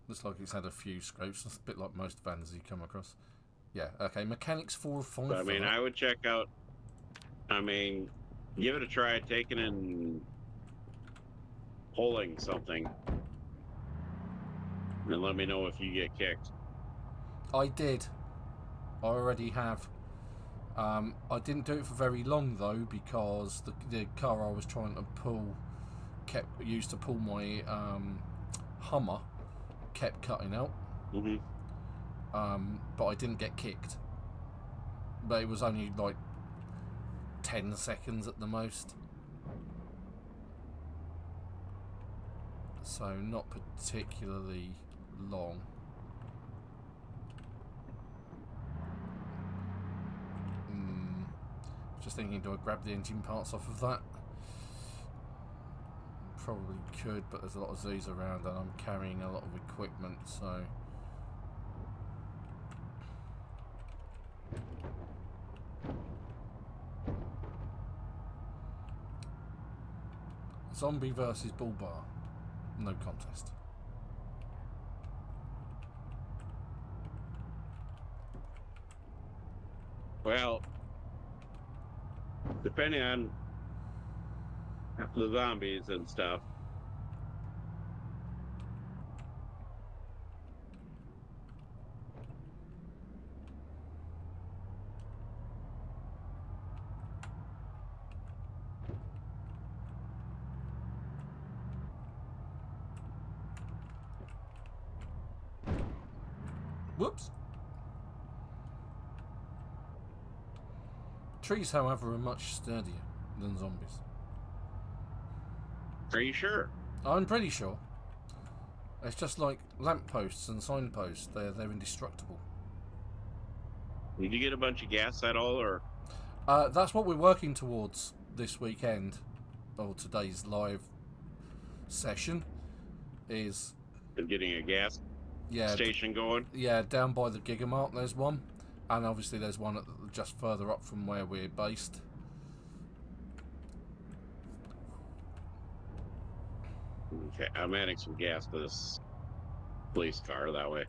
[SPEAKER 1] Looks like it's had a few scrapes. That's a bit like most vans you come across. Yeah, okay. Mechanics 4 or 5.
[SPEAKER 2] So, I mean, I would check out. I mean, give it a try taking and pulling something. And let me know if you get kicked.
[SPEAKER 1] I did. I already have. I didn't do it for very long though, because the car I was trying to pull used to pull my Hummer kept cutting out.
[SPEAKER 2] Mm-hmm.
[SPEAKER 1] But I didn't get kicked. But it was only like 10 seconds at the most. So not particularly long. Just thinking, do I grab the engine parts off of that? Probably could, but there's a lot of Z's around and I'm carrying a lot of equipment, so... Zombie versus Bull Bar. No contest.
[SPEAKER 2] Well, depending on the zombies and stuff.
[SPEAKER 1] Whoops. Trees, however, are much sturdier than zombies.
[SPEAKER 2] Are you sure?
[SPEAKER 1] I'm pretty sure. It's just like lampposts and signposts. They're indestructible.
[SPEAKER 2] Did you get a bunch of gas at all, or?
[SPEAKER 1] That's what we're working towards this weekend, or today's live session, is
[SPEAKER 2] Getting a gas station going?
[SPEAKER 1] Yeah, down by the Gigamark there's one. And obviously there's one just further up from where we're based.
[SPEAKER 2] Okay, I'm adding some gas to this police car that way.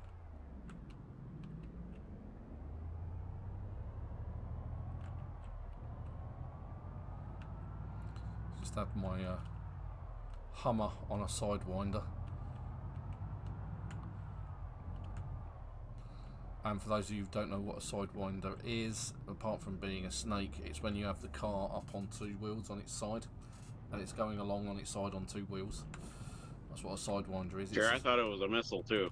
[SPEAKER 1] Just had my Hummer on a sidewinder. And for those of you who don't know what a sidewinder is, apart from being a snake, it's when you have the car up on two wheels on its side, and it's going along on its side on two wheels. That's what a sidewinder is.
[SPEAKER 2] Sure, I thought it was a missile too.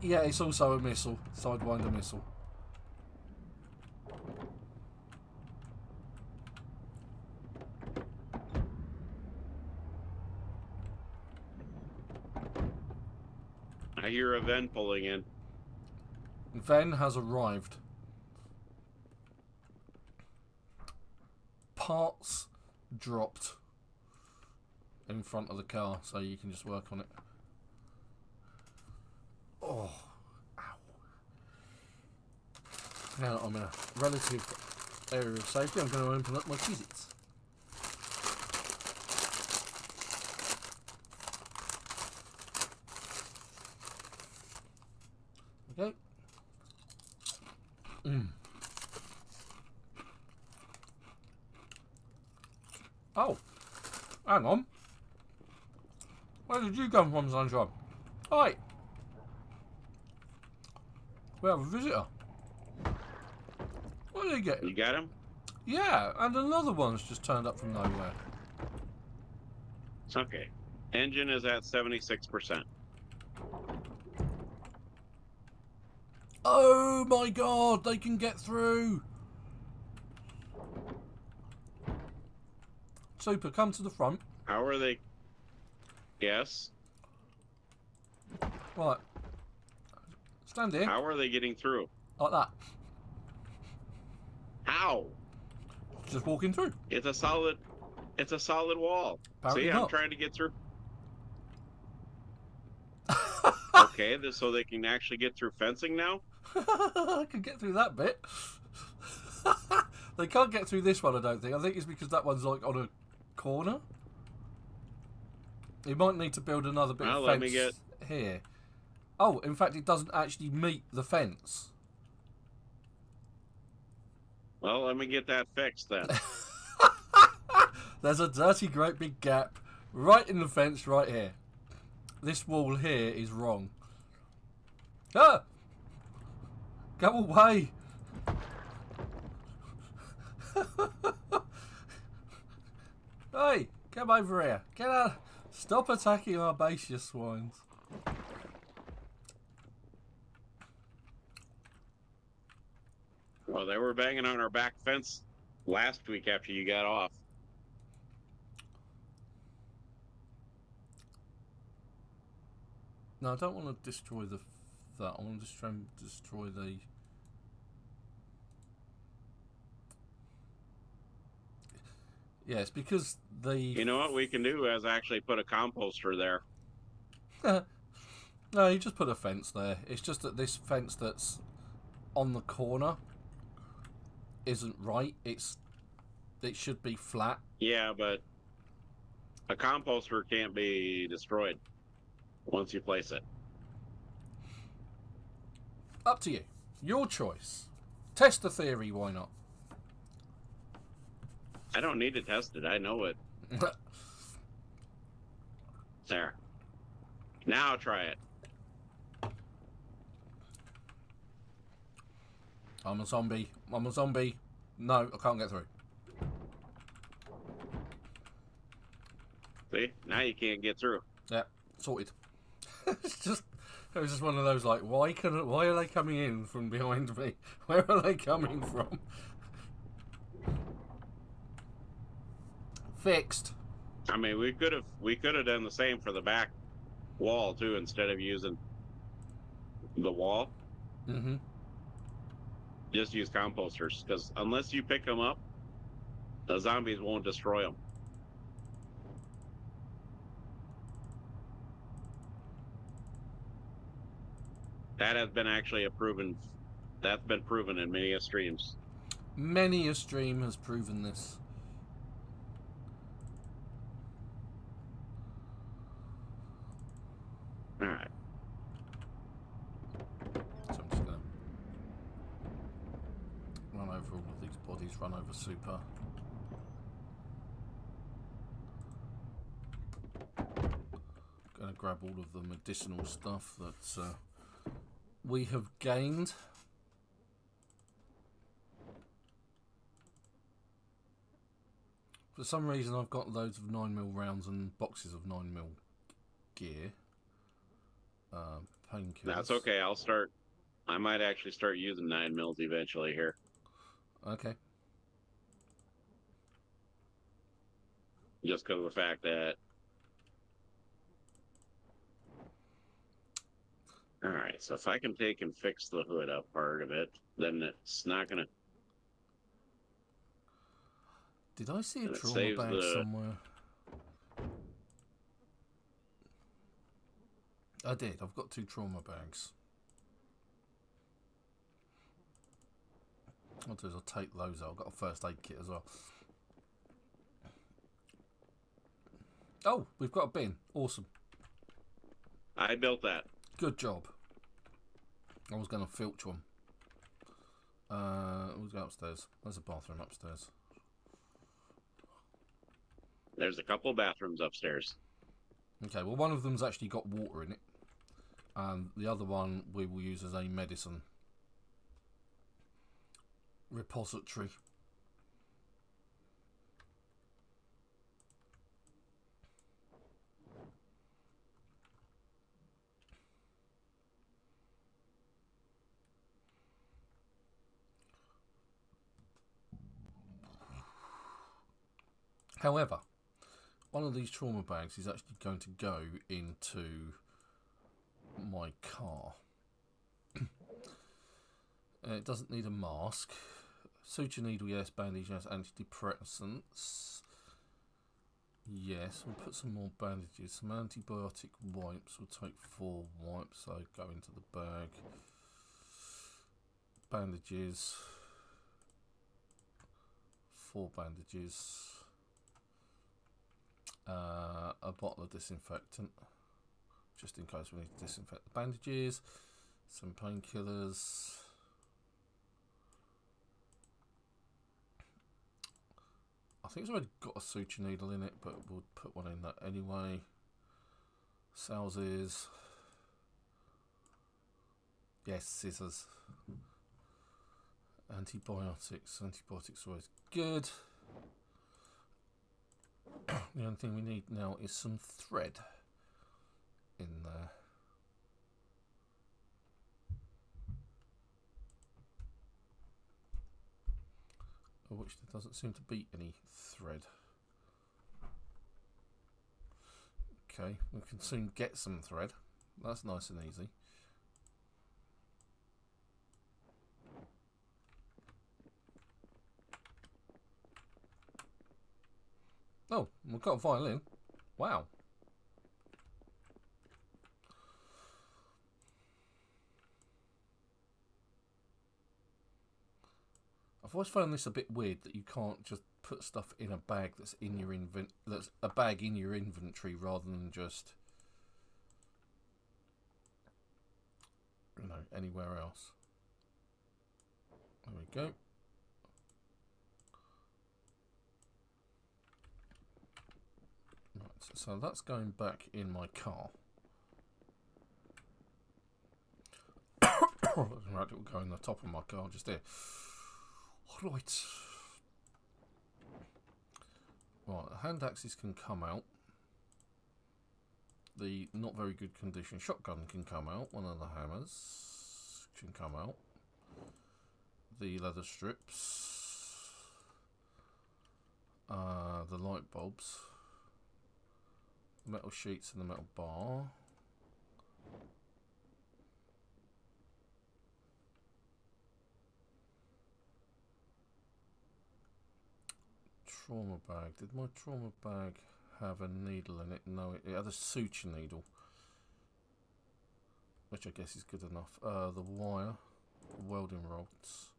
[SPEAKER 1] Yeah, it's also a missile, sidewinder missile.
[SPEAKER 2] I hear a Ven pulling in.
[SPEAKER 1] Ven has arrived. Parts dropped in front of the car, so you can just work on it. Oh, ow. Now I'm in a relative area of safety. I'm going to open up my Gadgetz. Okay. Oh, hang on. Where did you come from, Sunshine? Hi. We have a visitor. What did he get?
[SPEAKER 2] You got him?
[SPEAKER 1] Yeah, and another one's just turned up from nowhere.
[SPEAKER 2] Okay. Engine is at 76%.
[SPEAKER 1] Oh my god, they can get through. Super, come to the front.
[SPEAKER 2] How are they? Yes.
[SPEAKER 1] Right. Stand here.
[SPEAKER 2] How are they getting through?
[SPEAKER 1] Like that.
[SPEAKER 2] How?
[SPEAKER 1] Just walking through.
[SPEAKER 2] It's a solid wall.
[SPEAKER 1] Apparently
[SPEAKER 2] See,
[SPEAKER 1] not.
[SPEAKER 2] I'm trying to get through. Okay, so they can actually get through fencing now?
[SPEAKER 1] I can get through that bit. They can't get through this one, I don't think. I think it's because that one's like on a corner. You might need to build another bit of fence here. Oh, in fact, it doesn't actually meet the fence.
[SPEAKER 2] Well, let me get that fixed then.
[SPEAKER 1] There's a dirty, great big gap right in the fence right here. This wall here is wrong. Ah! Go away! Hey, come over here. Get out. Stop attacking our base, you swines.
[SPEAKER 2] Well, they were banging on our back fence last week after you got off.
[SPEAKER 1] No, I don't want to destroy that. I want to just try and destroy the... Yeah, it's because the...
[SPEAKER 2] You know what we can do is actually put a composter there.
[SPEAKER 1] No, you just put a fence there. It's just that this fence that's on the corner isn't right. It should be flat.
[SPEAKER 2] Yeah, but a composter can't be destroyed once you place it.
[SPEAKER 1] Up to you. Your choice. Test the theory, why not?
[SPEAKER 2] I don't need to test it. I know it. There. Now try it.
[SPEAKER 1] I'm a zombie. I'm a zombie. No, I can't get through.
[SPEAKER 2] See? Now you can't get through.
[SPEAKER 1] Yeah, sorted. It was just one of those like, why are they coming in from behind me? Where are they coming from? Fixed.
[SPEAKER 2] I mean, we could have done the same for the back wall too, instead of using the wall.
[SPEAKER 1] Mm-hmm.
[SPEAKER 2] Just use composters, because unless you pick them up, the zombies won't destroy them. That has been actually that's been proven in many streams.
[SPEAKER 1] Many a stream has proven this.
[SPEAKER 2] All right.
[SPEAKER 1] So I'm just gonna run over all of these bodies, run over super. Gonna grab all of the medicinal stuff that we have gained. For some reason I've got loads of 9mm rounds and boxes of 9mm gear. Painkillers.
[SPEAKER 2] That's okay. I might actually start using 9mm eventually here.
[SPEAKER 1] Okay.
[SPEAKER 2] Just because of the fact that... Alright, so if I can take and fix the hood up part of it, then it's not going to...
[SPEAKER 1] Did I see a trauma bag somewhere? I did. I've got 2 trauma bags. What I'll do is I'll take those out. I've got a first aid kit as well. Oh, we've got a bin. Awesome.
[SPEAKER 2] I built that.
[SPEAKER 1] Good job. I was going to filch one. We'll go upstairs. There's a bathroom upstairs.
[SPEAKER 2] There's a couple of bathrooms upstairs.
[SPEAKER 1] Okay, well, one of them's actually got water in it. And the other one we will use as a medicine repository. However, one of these trauma bags is actually going to go into my car. It doesn't need a mask. Suture needle, yes. Bandage, yes. Antidepressants, yes. We'll put some more bandages. Some antibiotic wipes. We'll take 4 wipes. So go into the bag. Bandages. 4 bandages. A bottle of disinfectant, just in case we need to disinfect the bandages. Some painkillers. I think it's already got a suture needle in it, but we'll put one in that anyway. Salses. Yes, scissors. Antibiotics. Antibiotics are always good. The only thing we need now is some thread in there. Of which there doesn't seem to be any thread. Okay, we can soon get some thread. That's nice and easy. Oh, we've got a violin. Wow. I've always found this a bit weird that you can't just put stuff in a bag that's in your that's a bag in your inventory rather than just, you know, anywhere else. There we go. so that's going back in my car. Right, it will go in the top of my car just there. Right. Right, the hand axes can come out. The not very good condition shotgun can come out. One of the hammers can come out. The leather strips. The light bulbs. Metal sheets and the metal bar. Trauma bag. Did my trauma bag have a needle in it? No, it had a suture needle, which I guess is good enough. The wire, the welding rods,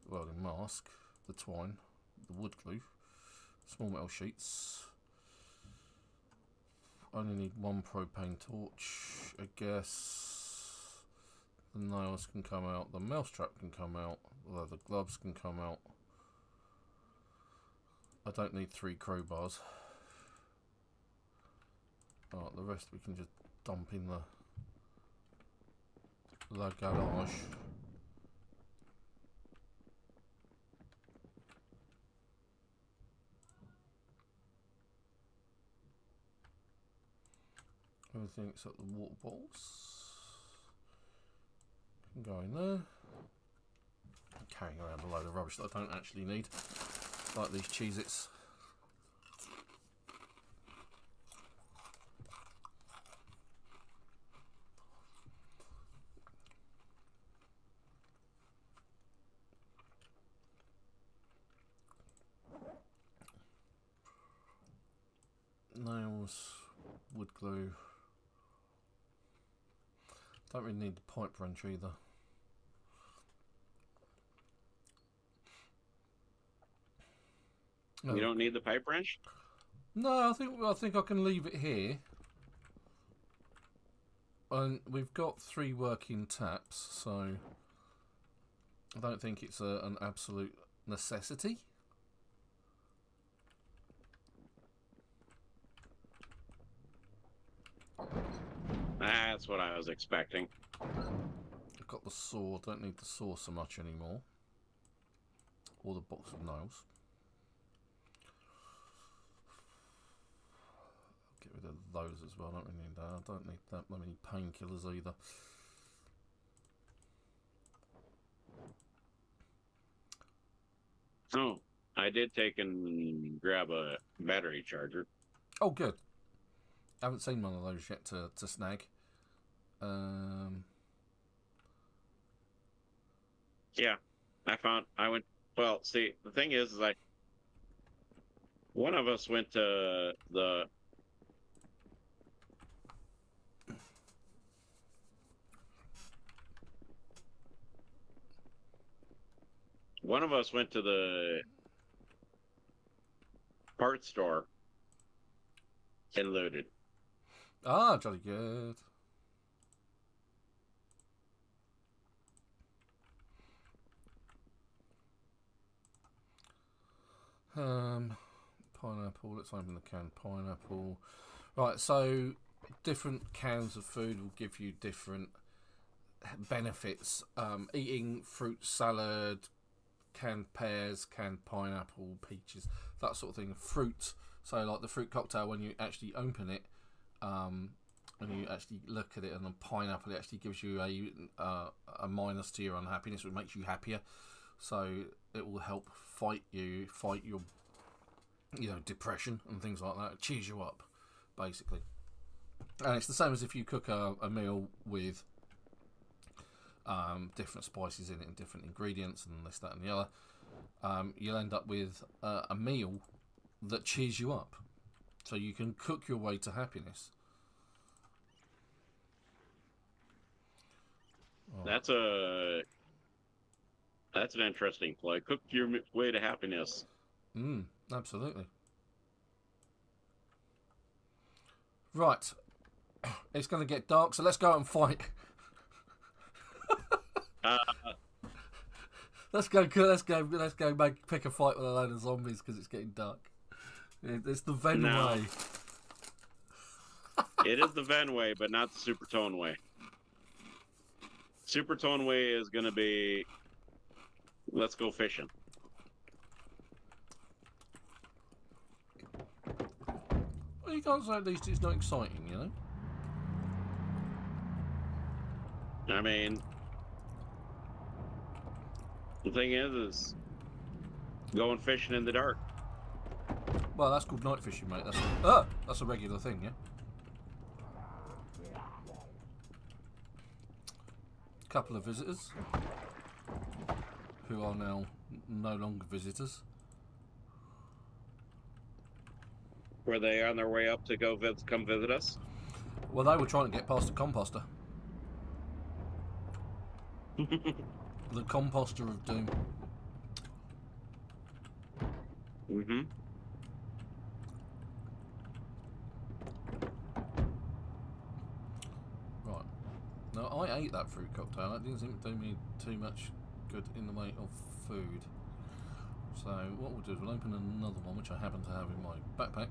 [SPEAKER 1] the welding mask, the twine, the wood glue, small metal sheets. Only need one propane torch, I guess. The nails can come out, the mousetrap can come out, the leather gloves can come out. I don't need 3 crowbars. Right, the rest we can just dump in the La Garage. Everything except the water bottles can go in there. I'm carrying around a load of rubbish that I don't actually need, like these Cheez-Its. Nails, wood glue. Don't really need the pipe wrench either. No.
[SPEAKER 2] You don't need the pipe wrench?
[SPEAKER 1] No, I think I can leave it here. And we've got 3 working taps, so I don't think it's an absolute necessity.
[SPEAKER 2] That's what I was expecting.
[SPEAKER 1] I've got the saw, don't need the saw so much anymore. Or the box of nails. Get rid of those as well, I don't really need that. I don't need that many painkillers either.
[SPEAKER 2] Oh, I did take and grab a battery charger.
[SPEAKER 1] Oh, good. I haven't seen one of those yet to snag.
[SPEAKER 2] Yeah, well, see, the thing is like, one of us went to the parts store and looted.
[SPEAKER 1] Ah, jolly good. Pineapple, let's open the can. Pineapple. Right, so different cans of food will give you different benefits. Eating fruit salad, canned pears, canned pineapple, peaches, that sort of thing. Fruit, so like the fruit cocktail, when you actually open it, when you actually look at it, and the pineapple, it actually gives you a minus to your unhappiness, which makes you happier. So it will help fight your depression and things like that. It cheers you up, basically. And it's the same as if you cook a meal with different spices in it and different ingredients and this, that and the other. You'll end up with a meal that cheers you up. So you can cook your way to happiness. Oh.
[SPEAKER 2] That's an interesting play. Cook your way to happiness.
[SPEAKER 1] Absolutely. Right. It's going to get dark, so let's go out and fight. Let's go pick a fight with a load of zombies because it's getting dark. It's the Ven way.
[SPEAKER 2] It is the Ven way, but not the Supertone way. Supertone way is going to be, let's go fishing.
[SPEAKER 1] Well, you can't say at least it's not exciting, you know?
[SPEAKER 2] I mean, the thing is going fishing in the dark.
[SPEAKER 1] Well, that's called night fishing, mate. That's a regular thing, yeah? Couple of visitors who are now no longer visitors.
[SPEAKER 2] Were they on their way up to go come visit us?
[SPEAKER 1] Well, they were trying to get past the composter. The composter of doom.
[SPEAKER 2] Mm-hmm.
[SPEAKER 1] Right. Now, I ate that fruit cocktail. That didn't seem to do me too much good in the way of food. So what we'll do is we'll open another one, which I happen to have in my backpack.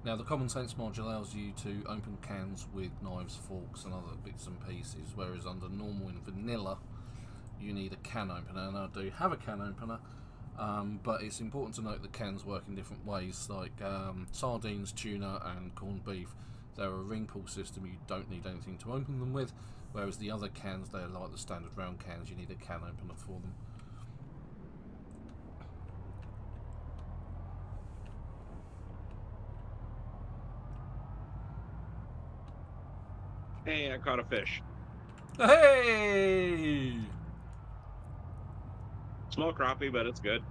[SPEAKER 1] Now, the common sense mod allows you to open cans with knives, forks and other bits and pieces, whereas under normal and vanilla you need a can opener, and I do have a can opener, but it's important to note that cans work in different ways. Like sardines, tuna and corned beef, they're a ring pull system, you don't need anything to open them with, whereas the other cans, they're like the standard round cans, you need a can opener for them.
[SPEAKER 2] Hey, I caught a fish.
[SPEAKER 1] Hey!
[SPEAKER 2] Small crappie, but it's good.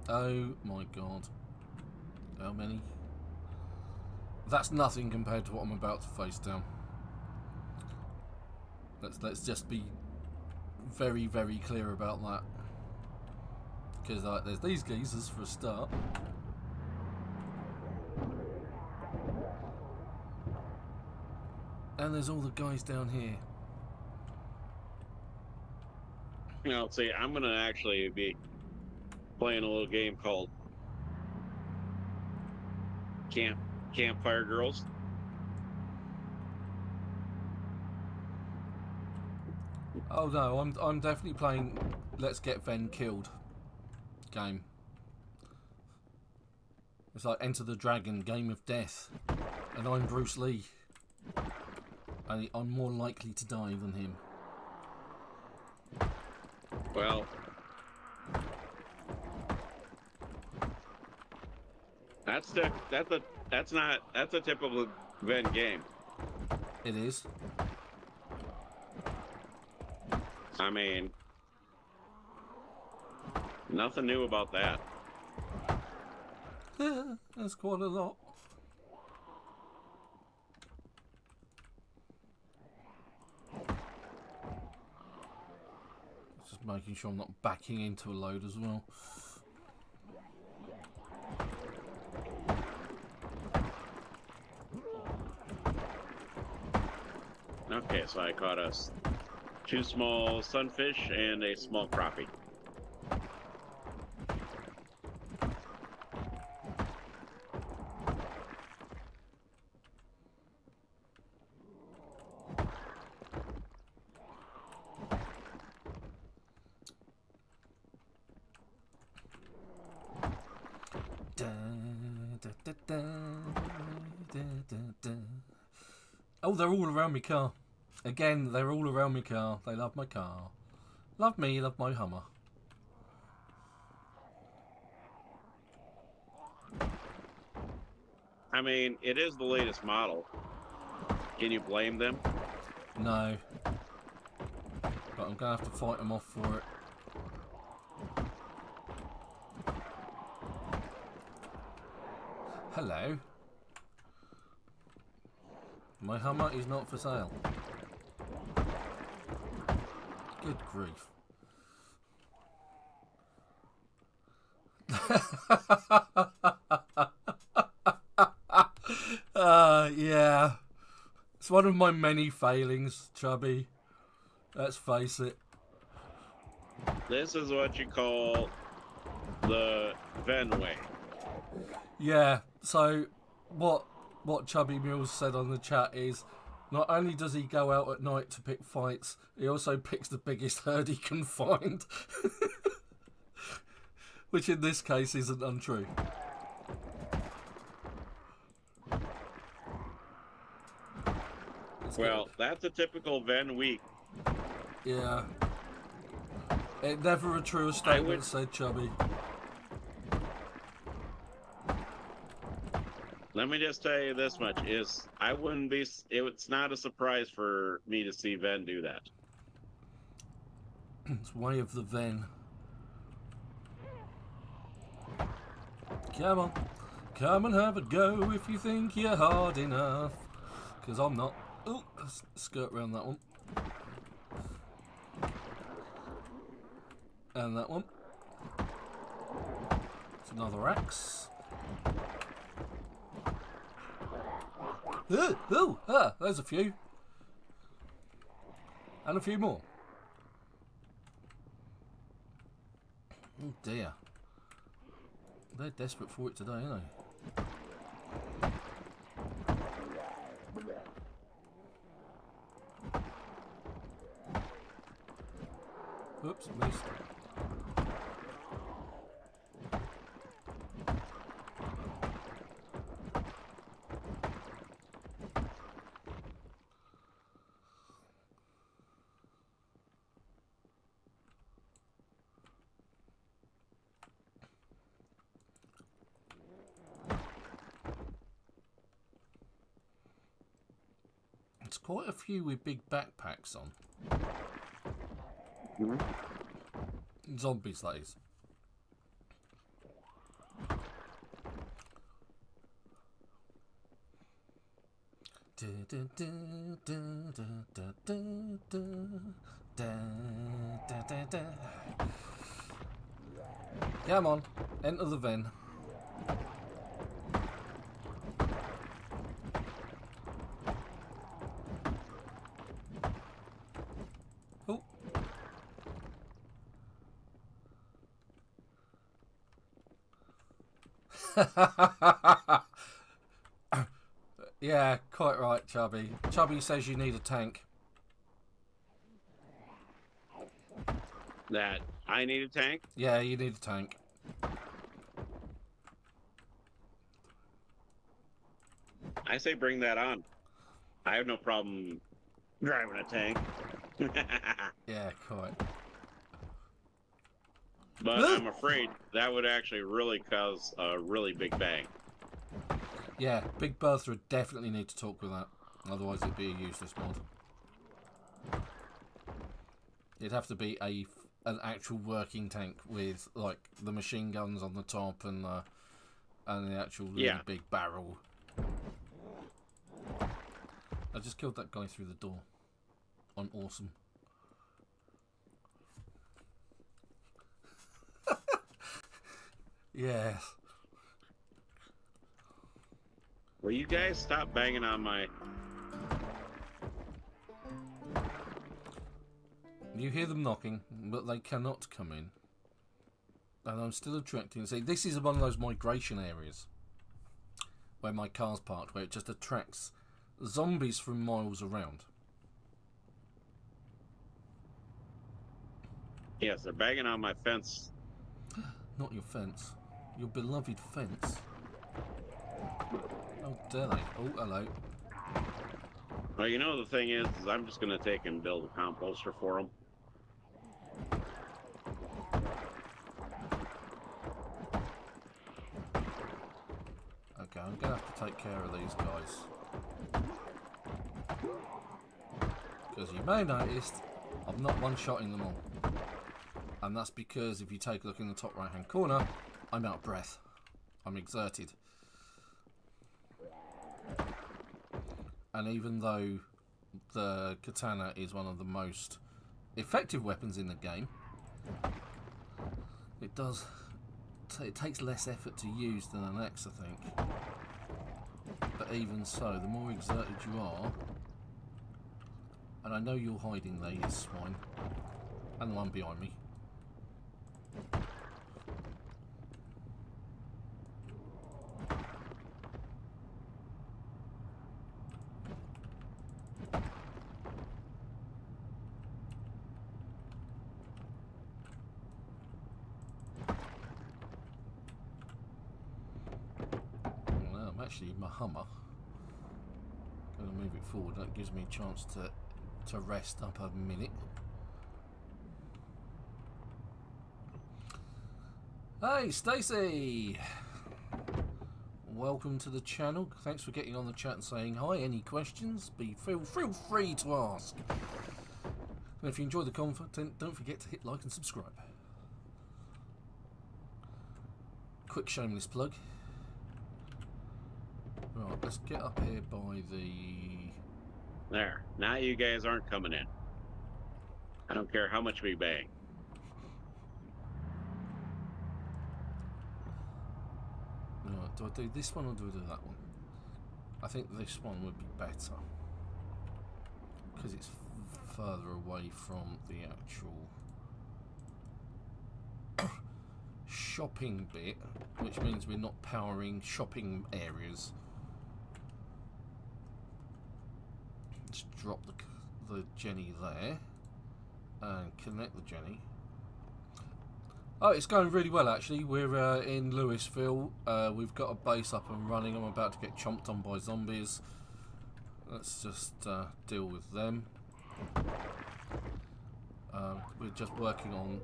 [SPEAKER 1] Oh my god. How many? That's nothing compared to what I'm about to face down. Let's just be very, very clear about that. Because there's these geezers for a start. And there's all the guys down here.
[SPEAKER 2] Now, see, I'm going to actually be playing a little game called Campfire Girls.
[SPEAKER 1] Oh no, I'm definitely playing Let's Get Ven Killed game. It's like Enter the Dragon, Game of Death, and I'm Bruce Lee. And I'm more likely to die than him.
[SPEAKER 2] Well, that's a typical Ven game.
[SPEAKER 1] It is.
[SPEAKER 2] I mean, nothing new about that.
[SPEAKER 1] That's quite a lot. Just making sure I'm not backing into a load as well.
[SPEAKER 2] Okay, so I caught us 2 small sunfish and a small crappie.
[SPEAKER 1] Oh, they're all around my car. Again, they're all around my car. They love my car. Love me, love my Hummer.
[SPEAKER 2] I mean, it is the latest model. Can you blame them?
[SPEAKER 1] No. But I'm going to have to fight them off for it. Hello. My Hummer is not for sale. Good grief. Yeah. It's one of my many failings, Chubby. Let's face it.
[SPEAKER 2] This is what you call the Venway.
[SPEAKER 1] Yeah, so what Chubby Mills said on the chat is, not only does he go out at night to pick fights, he also picks the biggest herd he can find. Which in this case isn't untrue.
[SPEAKER 2] Well, that's a typical Ven week.
[SPEAKER 1] Yeah. It never a truer statement, said Chubby.
[SPEAKER 2] Let me just tell you this much: it's not a surprise for me to see Ven do that.
[SPEAKER 1] It's way of the Ven. Come on. Come and have a go if you think you're hard enough. Because I'm not. Oh, skirt around that one. And that one. It's another axe. There's a few. And a few more. Oh dear. They're desperate for it today, aren't they? Oops, missed. It's quite a few with big backpacks on. Zombies, that is. Come on, enter the Ven. Oh. Yeah, quite right, Chubby. Chubby says you need a tank.
[SPEAKER 2] That I need a tank?
[SPEAKER 1] Yeah, you need a tank.
[SPEAKER 2] I say bring that on. I have no problem driving a tank.
[SPEAKER 1] Yeah, quite.
[SPEAKER 2] But I'm afraid that would actually really cause a really big bang.
[SPEAKER 1] Yeah, Big Bertha would definitely need to talk with that. Otherwise it'd be a useless mod. It'd have to be an actual working tank with like the machine guns on the top and the actual really big barrel. I just killed that guy through the door. I'm awesome. Yes.
[SPEAKER 2] Will you guys stop banging on my...
[SPEAKER 1] You hear them knocking, but they cannot come in. And I'm still attracting... See, this is one of those migration areas where my car's parked, where it just attracts zombies from miles around.
[SPEAKER 2] Yes, they're banging on my fence.
[SPEAKER 1] Not your fence. Your beloved fence. Oh, dare they? Oh, hello.
[SPEAKER 2] Well, you know, the thing is I'm just going to take and build a composter for them.
[SPEAKER 1] Okay, I'm going to have to take care of these guys. Because you may have noticed, I'm not one-shotting them all. And that's because if you take a look in the top right-hand corner, I'm out of breath. I'm exerted. And even though the katana is one of the most effective weapons in the game, it takes less effort to use than an axe, I think. But even so, the more exerted you are, And I know you're hiding there, you swine. And the one behind me. Well, I'm actually in my Hummer. Going to move it forward. That gives me a chance to rest up a minute. Hey, Stacey! Welcome to the channel. Thanks for getting on the chat and saying hi. Any questions? Feel free to ask. And if you enjoy the content, don't forget to hit like and subscribe. Quick shameless plug. Right, let's get up here by the...
[SPEAKER 2] There. Now you guys aren't coming in. I don't care how much we bang.
[SPEAKER 1] Right, do I do this one or do I do that one? I think this one would be better. Because it's further away from the actual shopping bit, which means we're not powering shopping areas. Let's drop the Jenny there and connect the Jenny. Oh, it's going really well actually. We're in Louisville. We've got a base up and running. I'm about to get chomped on by zombies. Let's just deal with them. We're just working on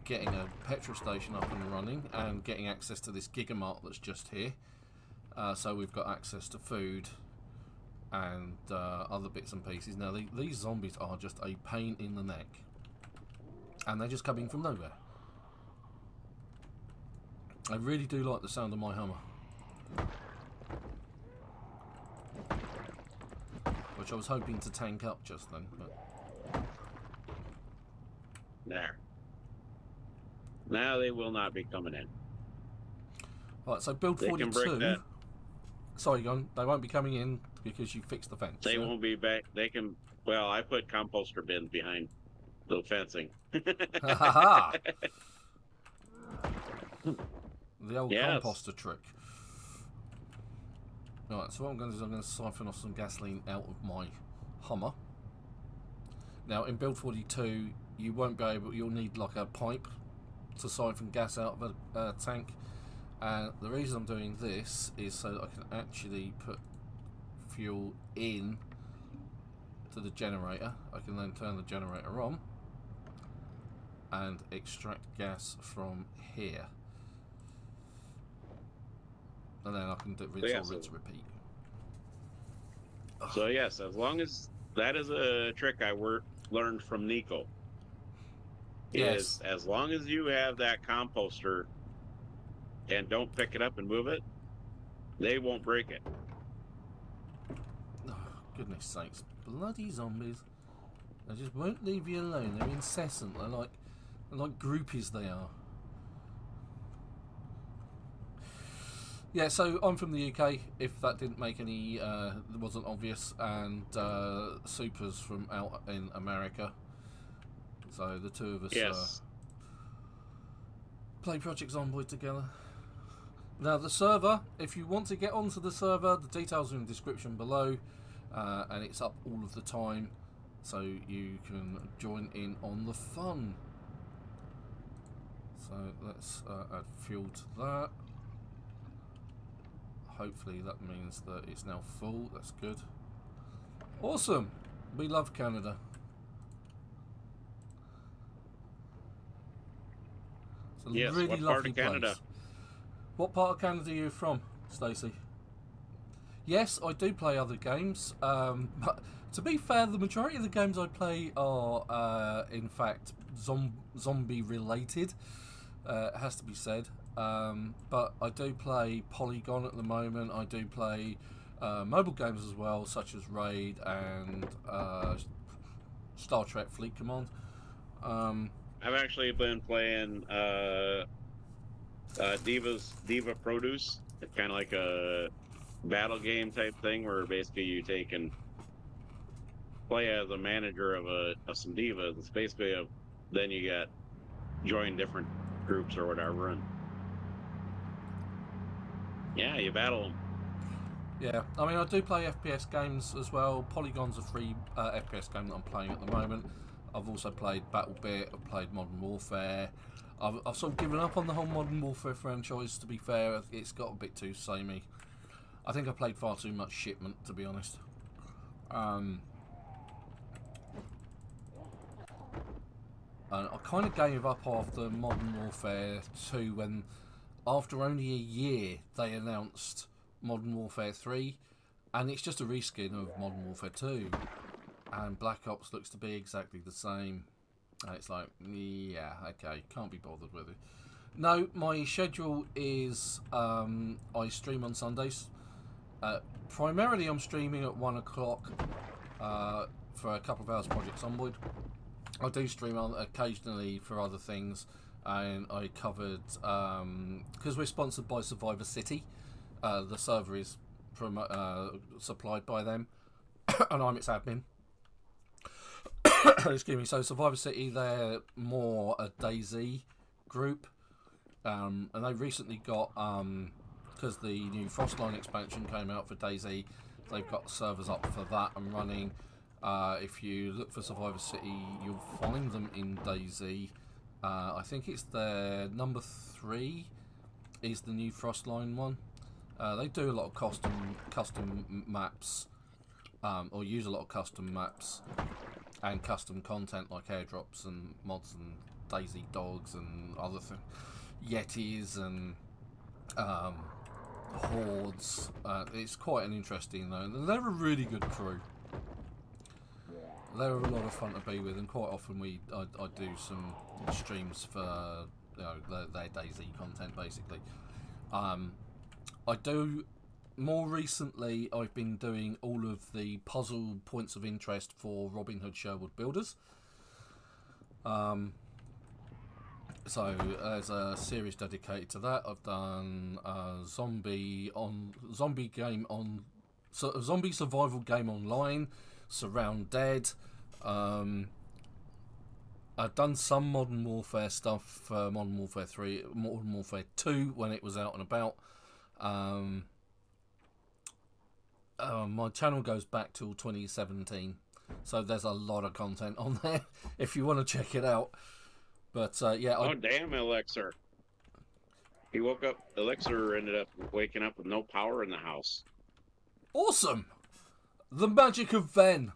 [SPEAKER 1] getting a petrol station up and running and getting access to this Gigamart that's just here. So we've got access to food and other bits and pieces. Now these zombies are just a pain in the neck. And they're just coming from nowhere. I really do like the sound of my Hummer. Which I was hoping to tank up just then, but...
[SPEAKER 2] There. Now they will not be coming in.
[SPEAKER 1] Right, so build 42... Sorry, Gon, they won't be coming in because you fixed the fence.
[SPEAKER 2] They won't be back. They can... Well, I put composter bins behind the fencing.
[SPEAKER 1] Ha ha ha! The old composter trick. Right, so what I'm going to do is I'm going to siphon off some gasoline out of my Hummer. Now, in build 42, you won't be able... You'll need like a pipe to siphon gas out of a tank. And the reason I'm doing this is so that I can actually put fuel in to the generator. I can then turn the generator on and extract gas from here, and then I can do rinse repeat.
[SPEAKER 2] So yes, as long as that is a trick I learned from Nico.
[SPEAKER 1] Yes.
[SPEAKER 2] As long as you have that composter and don't pick it up and move it, they won't break it.
[SPEAKER 1] Oh, goodness sakes, bloody zombies! They just won't leave you alone. They're incessant. They're like groupies they are. Yeah, so I'm from the UK, if that didn't make any, wasn't obvious, and Super's from out in America. So the two of us play Project Zomboid together. Now the server, if you want to get onto the server, the details are in the description below, and it's up all of the time, so you can join in on the fun. So let's add fuel to that. Hopefully that means that it's now full. That's good. Awesome. We love Canada. It's a really
[SPEAKER 2] what
[SPEAKER 1] lovely
[SPEAKER 2] part of Canada?
[SPEAKER 1] place. What part of Canada are you from, Stacey? Yes, I do play other games, but to be fair, the majority of the games I play are, in fact, zombie related. It has to be said. But I do play Polygon at the moment. I do play mobile games as well, such as Raid and Star Trek Fleet Command.
[SPEAKER 2] I've actually been playing Diva Produce. It's kind of like a battle game type thing where basically you take and play as a manager of some divas. It's basically then you got join different groups or whatever, and yeah, you battle them.
[SPEAKER 1] Yeah, I mean, I do play FPS games as well. Polygon's a free FPS game that I'm playing at the moment. I've also played BattleBit, I've played Modern Warfare. I've sort of given up on the whole Modern Warfare franchise, to be fair. It's got a bit too samey. I think I played far too much Shipment, to be honest. And I kind of gave up after Modern Warfare 2 when, after only a year, they announced Modern Warfare 3, and it's just a reskin of Modern Warfare 2, and Black Ops looks to be exactly the same. And it's like, yeah, okay, can't be bothered with it. No, my schedule is I stream on Sundays. Primarily I'm streaming at 1 o'clock for a couple of hours Project Zomboid. I do stream on occasionally for other things, and I covered, because we're sponsored by SurvivorCity, the server is supplied by them, and I'm its admin. Excuse me. So SurvivorCity, they're more a DayZ group, and they recently got, because the new Frostline expansion came out for DayZ, they've got servers up for that and running. If you look for SurvivorCity, you'll find them in DayZ. I think it's their number 3 is the new Frostline one. They do a lot of custom maps, or use a lot of custom maps and custom content like airdrops and mods and DayZ dogs and other things, Yetis and hordes. It's quite an interesting though. They're a really good crew. They're a lot of fun to be with, and quite often I do some streams for their DayZ content basically. I do. More recently, I've been doing all of the puzzle points of interest for Robin Hood Sherwood Builders. So there's a series dedicated to that. I've done a zombie survival game online, Surround Dead. I've done some Modern Warfare stuff for Modern Warfare 3, Modern Warfare 2 when it was out and about. My channel goes back till 2017, so there's a lot of content on there if you want to check it out. But yeah.
[SPEAKER 2] Oh damn, Elixir! He woke up. Elixir ended up waking up with no power in the house.
[SPEAKER 1] Awesome! The magic of Ven.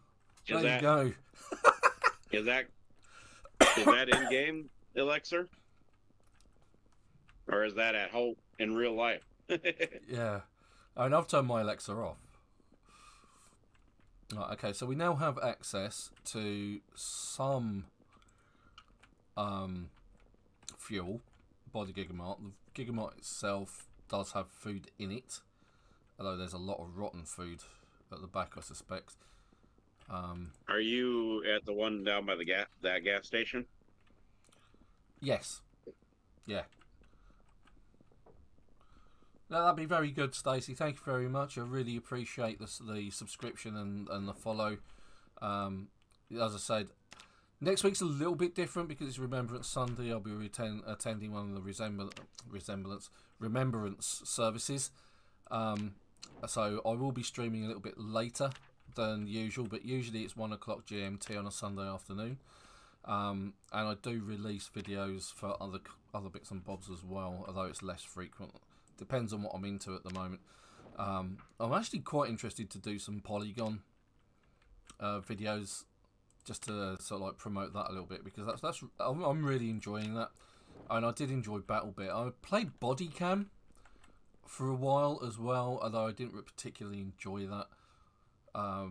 [SPEAKER 1] There you go.
[SPEAKER 2] Is that in game Elixir, or is that at home in real life?
[SPEAKER 1] Yeah, and I've turned my Alexa off. Right, okay, so we now have access to some fuel by the Gigamart. The Gigamart itself does have food in it, although there's a lot of rotten food at the back, I suspect.
[SPEAKER 2] Are you at the one down by that gas station?
[SPEAKER 1] Yes. Yeah. No, that'd be very good, Stacey. Thank you very much. I really appreciate the subscription and the follow. As I said, next week's a little bit different because it's Remembrance Sunday. I'll be attending one of the Remembrance services. So I will be streaming a little bit later than usual, but usually it's 1 o'clock GMT on a Sunday afternoon. And I do release videos for other bits and bobs as well, although it's less frequent. Depends on what I'm into at the moment. I'm actually quite interested to do some Polygon videos, just to sort of like promote that a little bit, because I'm really enjoying that, and I did enjoy BattleBit. I played Bodycam for a while as well, although I didn't particularly enjoy that. I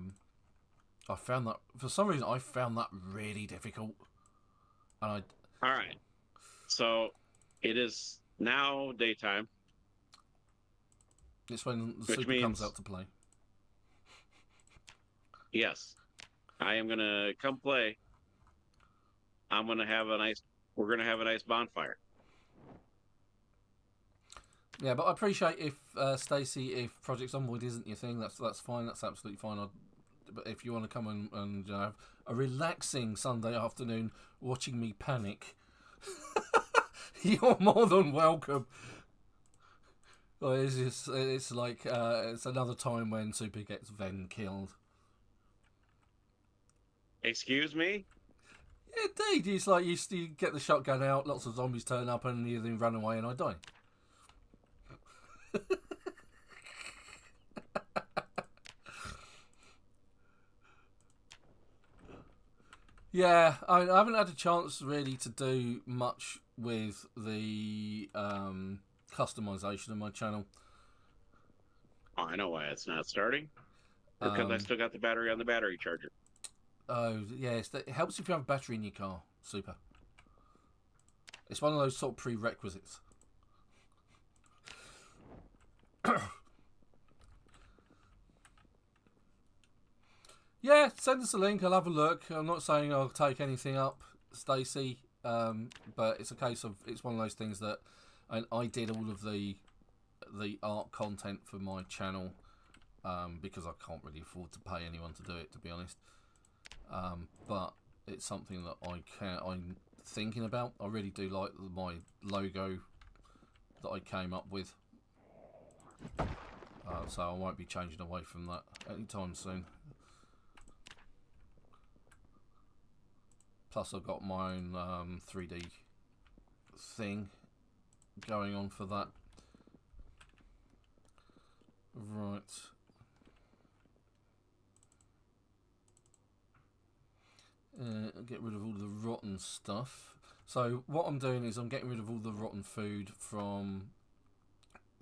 [SPEAKER 1] found that for some reason I found that really difficult. And
[SPEAKER 2] all right, so it is now daytime.
[SPEAKER 1] It's when the Super comes out to play.
[SPEAKER 2] Yes, I am gonna come play. We're gonna have a nice bonfire.
[SPEAKER 1] Yeah, but I appreciate if Stacey, if Project Zomboid isn't your thing, that's fine. That's absolutely fine. But if you want to come and have a relaxing Sunday afternoon watching me panic, you're more than welcome. Well, it's like it's another time when Super gets Ven killed.
[SPEAKER 2] Excuse me?
[SPEAKER 1] Yeah, indeed. It's like you get the shotgun out, lots of zombies turn up, and you then run away, and I die. Yeah, I haven't had a chance really to do much with the customization of my channel.
[SPEAKER 2] Oh, I know why it's not starting. Because I still got the battery on the battery charger.
[SPEAKER 1] Oh, yes. It helps if you have a battery in your car. Super. It's one of those sort of prerequisites. Yeah, send us a link. I'll have a look. I'm not saying I'll take anything up, Stacey, but it's a case of it's one of those things that I did all of the art content for my channel because I can't really afford to pay anyone to do it, to be honest. But it's something that I'm thinking about. I really do like my logo that I came up with, so I won't be changing away from that anytime soon. Plus I've got my own 3D thing going on for that. Right. Get rid of all the rotten stuff. So what I'm doing is I'm getting rid of all the rotten food from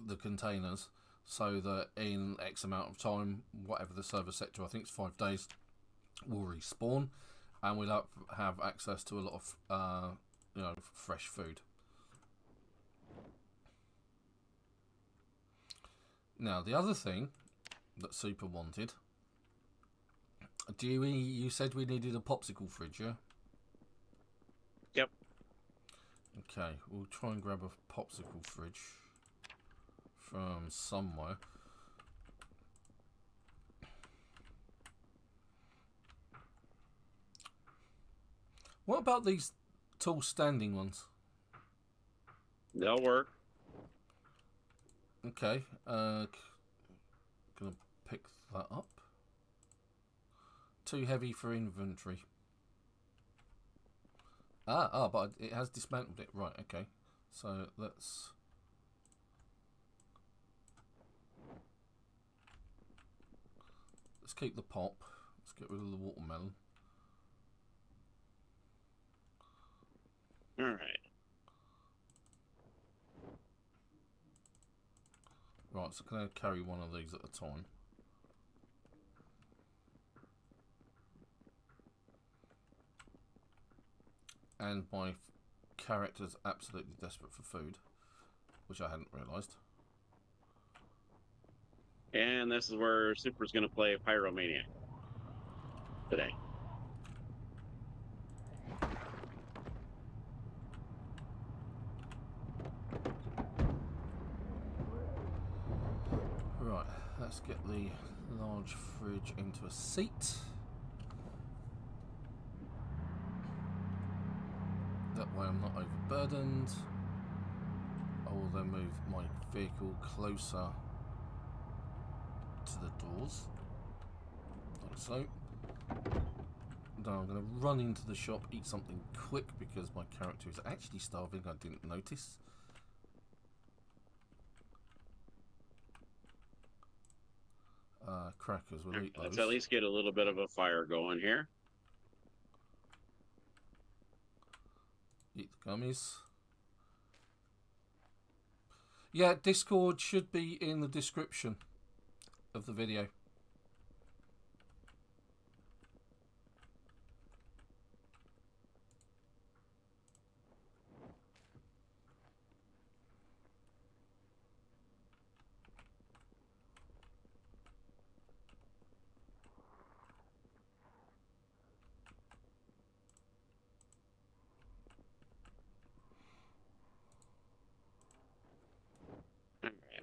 [SPEAKER 1] the containers so that in X amount of time, whatever the server set to, I think it's 5 days, will respawn. And we'll have access to a lot of, fresh food. Now, the other thing that Super wanted, you said we needed a popsicle fridge, yeah?
[SPEAKER 2] Yep.
[SPEAKER 1] Okay, we'll try and grab a popsicle fridge from somewhere. What about these tall standing ones?
[SPEAKER 2] They'll work.
[SPEAKER 1] Okay, gonna pick that up. Too heavy for inventory. But it has dismantled it. Right, okay. So let's keep the pop. Let's get rid of the watermelon.
[SPEAKER 2] All right.
[SPEAKER 1] Right, so can I carry one of these at a time? And my character's absolutely desperate for food, which I hadn't realised.
[SPEAKER 2] And this is where Super's going to play Pyromaniac today.
[SPEAKER 1] Right, let's get the large fridge into a seat. That way I'm not overburdened. I will then move my vehicle closer to the doors, like so. Now I'm going to run into the shop, eat something quick because my character is actually starving. I didn't notice. Crackers, we'll eat those.
[SPEAKER 2] Let's at least get a little bit of a fire going here.
[SPEAKER 1] Eat the gummies. Yeah, Discord should be in the description of the video.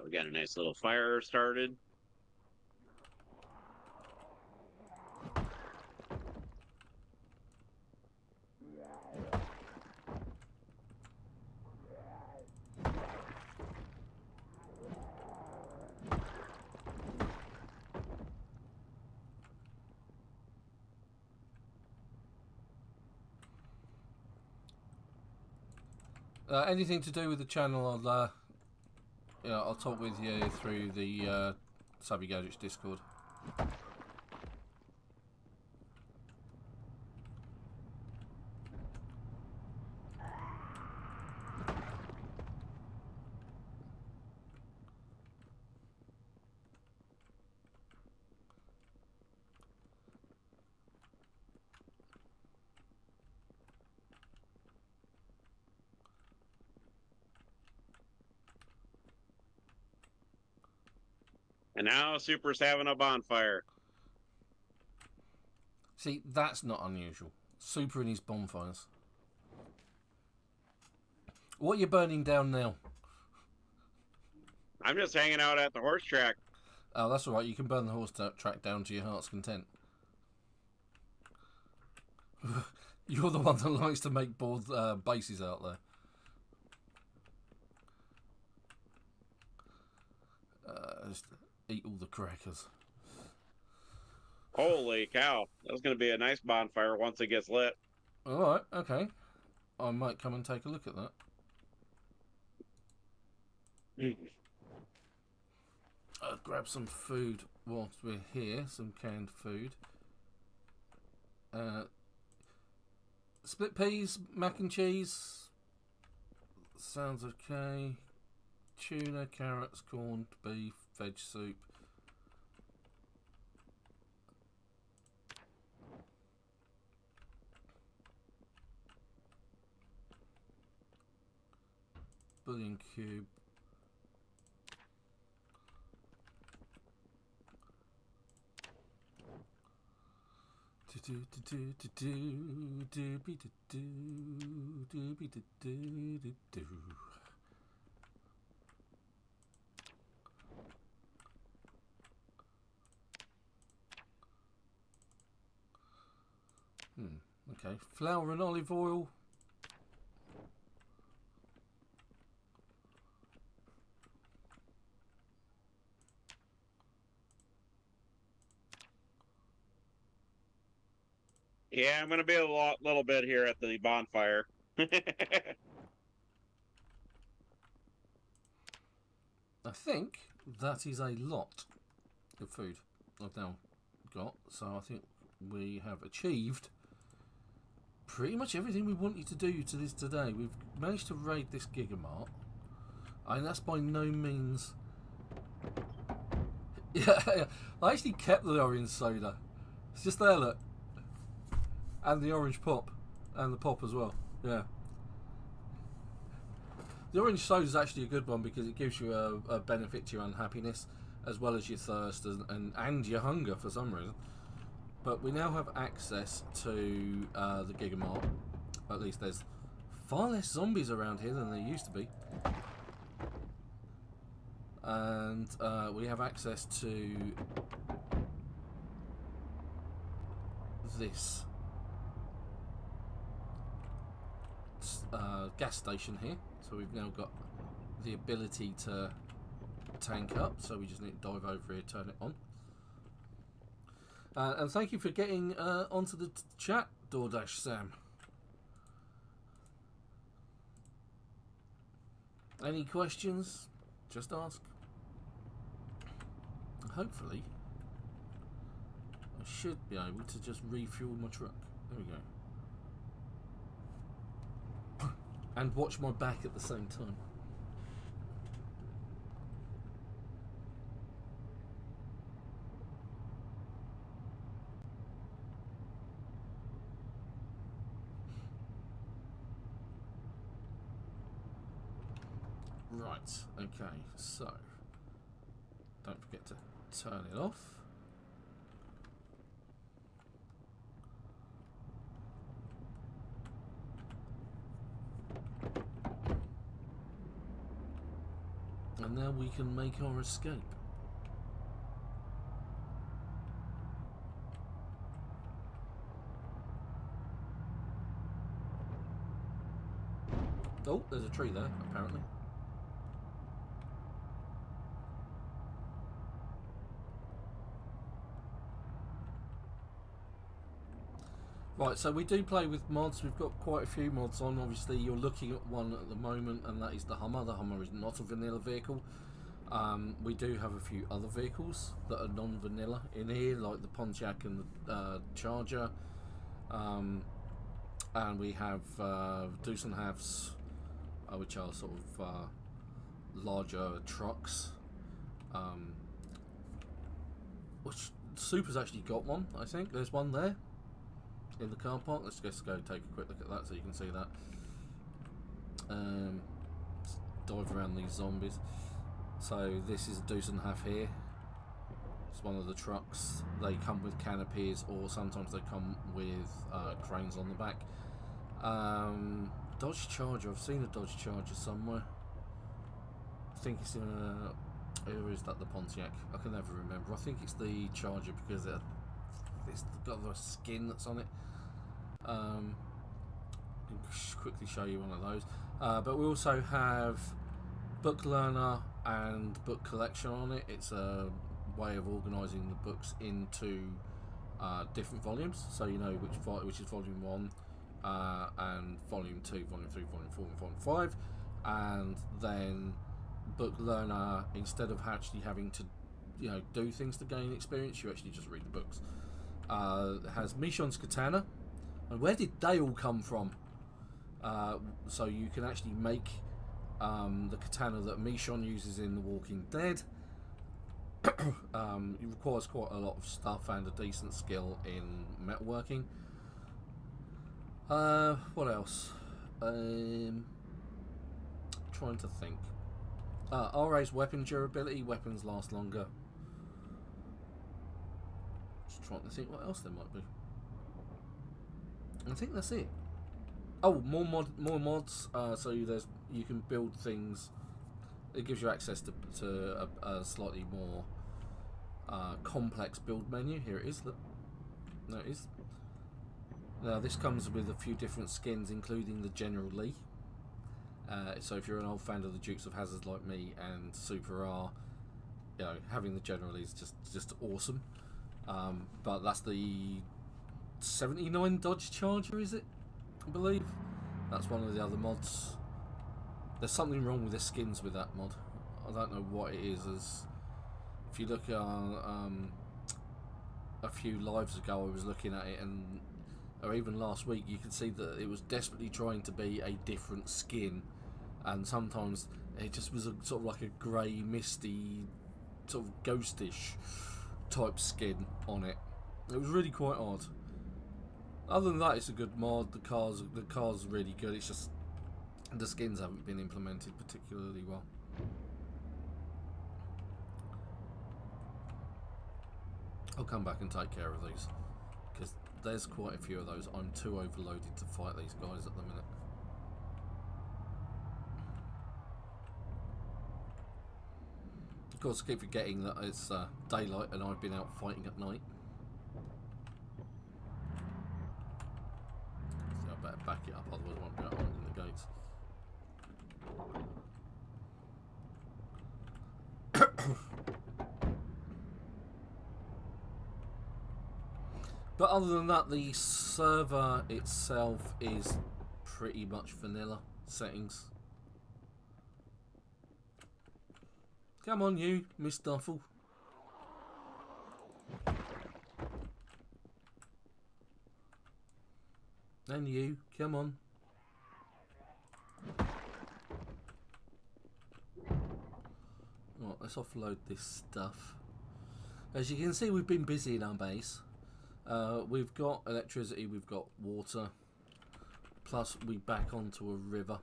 [SPEAKER 2] We got a nice little fire started.
[SPEAKER 1] Anything to do with the channel, I'll talk with you through the Savvy Gadgetz Discord.
[SPEAKER 2] And now Super's having a bonfire.
[SPEAKER 1] See, that's not unusual. Super and his bonfires. What are you burning down now?
[SPEAKER 2] I'm just hanging out at the horse track.
[SPEAKER 1] Oh, that's alright. You can burn the horse track down to your heart's content. You're the one that likes to make board bases out there. Just eat all the crackers.
[SPEAKER 2] Holy cow. That's going to be a nice bonfire once it gets lit.
[SPEAKER 1] Alright, okay. I might come and take a look at that. Grab some food whilst we're here. Some canned food. Split peas, mac and cheese. Sounds okay. Tuna, carrots, corned beef, veg soup. Bouillon cube. Okay, flour and olive oil.
[SPEAKER 2] Yeah, I'm going to be a little bit here at the bonfire.
[SPEAKER 1] I think that is a lot of food I've now got, so I think we have achieved pretty much everything we wanted to do to this today. We've managed to raid this Gigamart, and that's by no means... Yeah, I actually kept the orange soda. It's just there, look. And the orange pop. And the pop as well. Yeah. The orange soda is actually a good one because it gives you a benefit to your unhappiness as well as your thirst and your hunger for some reason. But we now have access to the Gigamart. At least there's far less zombies around here than there used to be. And we have access to this gas station here, so we've now got the ability to tank up, so we just need to dive over here, turn it on. And thank you for getting onto the chat, DoorDash Sam. Any questions? Just ask. Hopefully I should be able to just refuel my truck. There we go. And watch my back at the same time. Right, okay, so don't forget to turn it off. And now we can make our escape. Oh, there's a tree there, apparently. Right, so we do play with mods. We've got quite a few mods on. Obviously, you're looking at one at the moment, and that is the Hummer. The Hummer is not a vanilla vehicle. We do have a few other vehicles that are non-vanilla in here, like the Pontiac and the Charger. And we have Deuce and Halves, which are sort of larger trucks. Which Super's actually got one, I think. There's one there in the car park. Let's just go take a quick look at that so you can see that. Let's dive around these zombies. So this is a Deuce and Half here. It's one of the trucks. They come with canopies, or sometimes they come with cranes on the back. Dodge Charger. I've seen a Dodge Charger somewhere. I think it's in a... Or is that the Pontiac? I can never remember. I think it's the Charger because it's got the skin that's on it. I can quickly show you one of those. But we also have Book Learner and Book Collection on it. It's a way of organising the books into different volumes, so you know which is volume 1 and volume 2, volume 3, volume 4 and volume 5. And then Book Learner, instead of actually having to do things to gain experience, you actually just read the books. It has Michonne's katana, and where did they all come from? So you can actually make the katana that Michonne uses in The Walking Dead. It requires quite a lot of stuff and a decent skill in metalworking. What else? Trying to think. RA's weapon durability. Weapons last longer. Just trying to think what else there might be. I think that's it. Oh, more mods. So you can build things. It gives you access to a slightly more complex build menu. Here it is. Look. There it is. Now this comes with a few different skins, including the General Lee. So if you're an old fan of the Dukes of Hazzard like me and Super R, having the General Lee is just awesome. But that's the 79 Dodge Charger, is it? I believe that's one of the other mods. There's something wrong with the skins with that mod. I don't know what it is. If you look at a few lives ago, I was looking at it, or even last week, you could see that it was desperately trying to be a different skin, and sometimes it just was sort of like a grey, misty, sort of ghostish type skin on it. It was really quite odd. Other than that, it's a good mod. The car's really good. It's just the skins haven't been implemented particularly well. I'll come back and take care of these, because there's quite a few of those. I'm too overloaded to fight these guys at the minute. Of course, I keep forgetting that it's daylight and I've been out fighting at night. So I better back it up, otherwise I won't be out hunting the gates. But other than that, the server itself is pretty much vanilla settings. Come on, you, Miss Duffel. And you, come on. Right, let's offload this stuff. As you can see, we've been busy in our base. We've got electricity, we've got water, plus we back onto a river,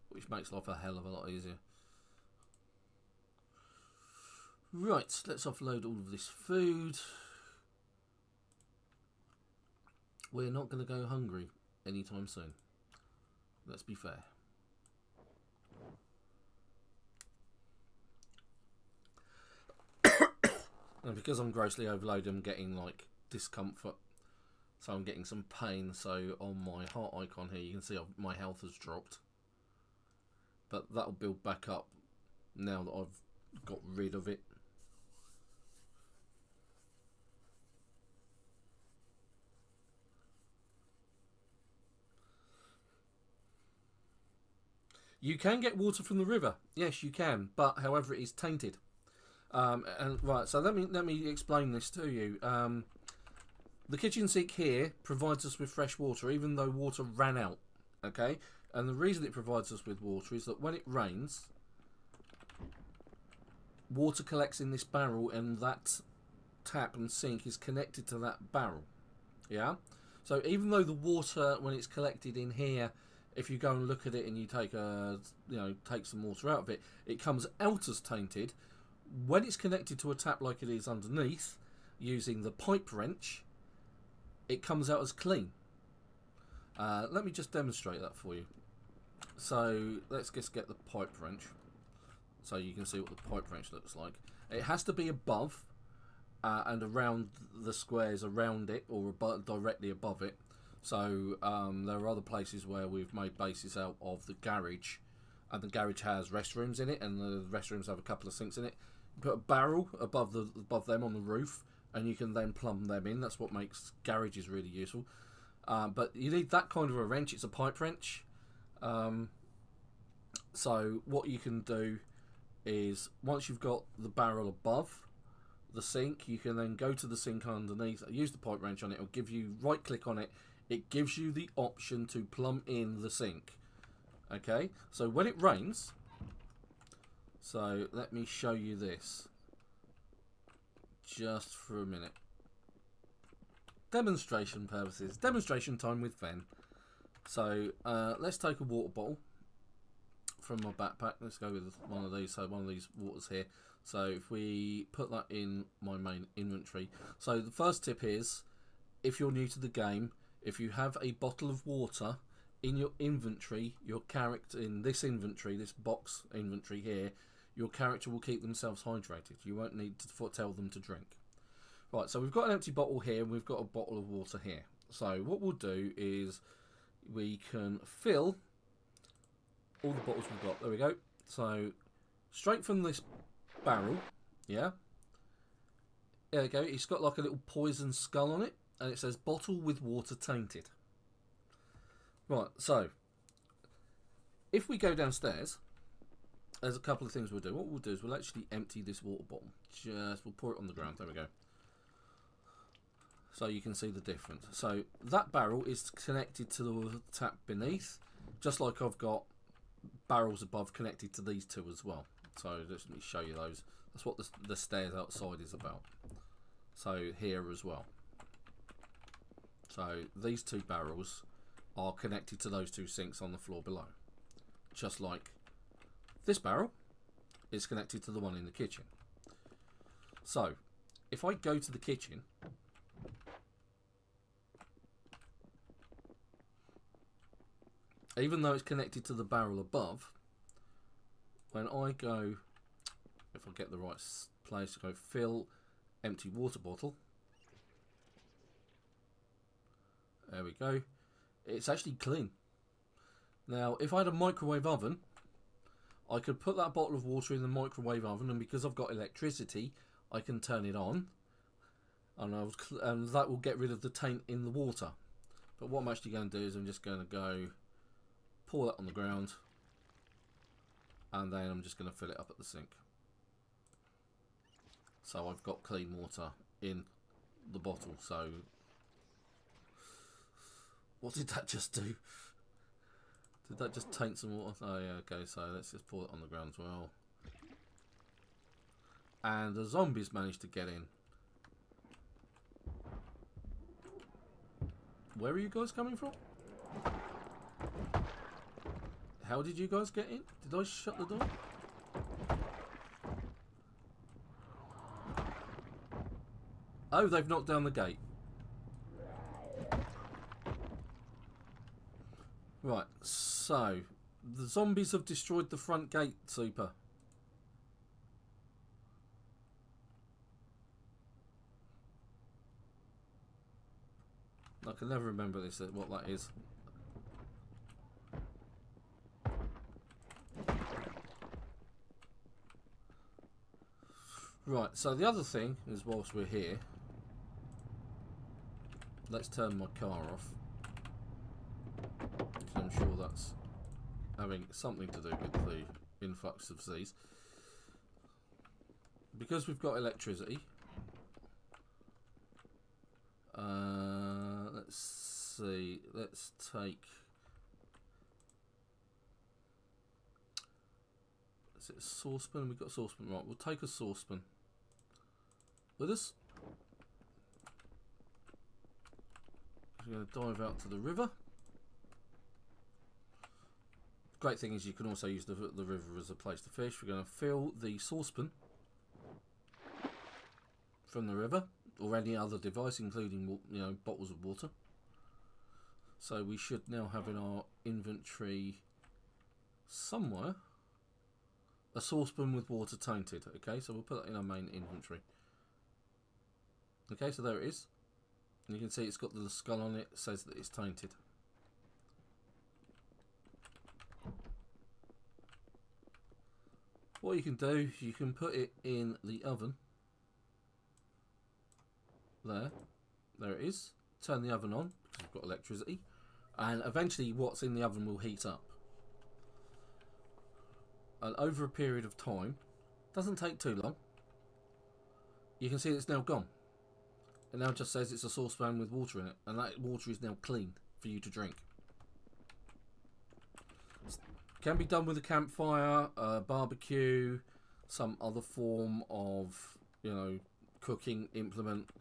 [SPEAKER 1] which makes life a hell of a lot easier. Right, let's offload all of this food. We're not going to go hungry anytime soon. Let's be fair. And because I'm grossly overloaded, I'm getting like discomfort, so I'm getting some pain. So on my heart icon here you can see my health has dropped, but that'll build back up now that I've got rid of it. You can get water from the river. Yes, you can, but however, it is tainted. And right, so let me explain this to you. The kitchen sink here provides us with fresh water, even though water ran out. Okay, and the reason it provides us with water is that when it rains, water collects in this barrel, and that tap and sink is connected to that barrel. Yeah. So even though the water, when it's collected in here, if you go and look at it and you take take some water out of it, it comes out as tainted. When it's connected to a tap like it is underneath, using the pipe wrench, it comes out as clean. Let me just demonstrate that for you. So let's just get the pipe wrench, so you can see what the pipe wrench looks like. It has to be above and around the squares around it, or directly above it. So there are other places where we've made bases out of the garage, and the garage has restrooms in it, and the restrooms have a couple of sinks in it. You put a barrel above them on the roof, and you can then plumb them in. That's what makes garages really useful. But you need that kind of a wrench. It's a pipe wrench. So what you can do is, once you've got the barrel above the sink, you can then go to the sink underneath, use the pipe wrench on it. It'll give you, right click on it, it gives you the option to plumb in the sink. Okay, so when it rains, so let me show you this just for a minute. Demonstration purposes, demonstration time with Ven. So let's take a water bottle from my backpack. Let's go with one of these. So one of these waters here. So if we put that in my main inventory. So the first tip is, if you're new to the game, if you have a bottle of water in your inventory, your character, in this inventory, this box inventory here, your character will keep themselves hydrated. You won't need to tell them to drink. Right, so we've got an empty bottle here, and we've got a bottle of water here. So what we'll do is we can fill all the bottles we've got. There we go. So straight from this barrel, yeah. There we go. It's got like a little poison skull on it, and it says bottle with water tainted. Right, so if we go downstairs, there's a couple of things we'll do. What we'll do is we'll actually empty this water bottle. We'll pour it on the ground. There we go. So you can see the difference. So that barrel is connected to the tap beneath, just like I've got barrels above connected to these two as well. So just let me show you those. That's what the stairs outside is about. So here as well. So these two barrels are connected to those two sinks on the floor below. Just like this barrel is connected to the one in the kitchen. So if I go to the kitchen, even though it's connected to the barrel above, when I go, if I get the right place to go, fill empty water bottle, there we go, it's actually clean. Now if I had a microwave oven, I could put that bottle of water in the microwave oven, and because I've got electricity, I can turn it on, and that will get rid of the taint in the water. But what I'm actually going to do is I'm just going to go pour that on the ground, and then I'm just going to fill it up at the sink. So I've got clean water in the bottle. So what did that just do? Did that just taint some water? Oh yeah, okay, so let's just pour it on the ground as well. And the zombies managed to get in. Where are you guys coming from? How did you guys get in? Did I shut the door? Oh, they've knocked down the gate. Right, so the zombies have destroyed the front gate, super. I can never remember this, what that is. Right, so the other thing is, whilst we're here, let's turn my car off. I'm sure that's having something to do with the influx of these. Because we've got electricity, let's see, let's take, is it a saucepan? We've got a saucepan, right, we'll take a saucepan with us. We're going to dive out to the river. Great thing is you can also use the river as a place to fish. We're going to fill the saucepan from the river or any other device, including, you know, bottles of water. So we should now have in our inventory somewhere a saucepan with water tainted. Okay, so we'll put that in our main inventory. Okay, so there it is. And you can see it's got the skull on it. It says that it's tainted. What you can do, you can put it in the oven. There it is. Turn the oven on because we've got electricity, and eventually what's in the oven will heat up. And over a period of time, doesn't take too long, you can see it's now gone. It now just says it's a saucepan with water in it, and that water is now clean for you to drink. Can be done with a campfire, barbecue, some other form of, you know, cooking implement.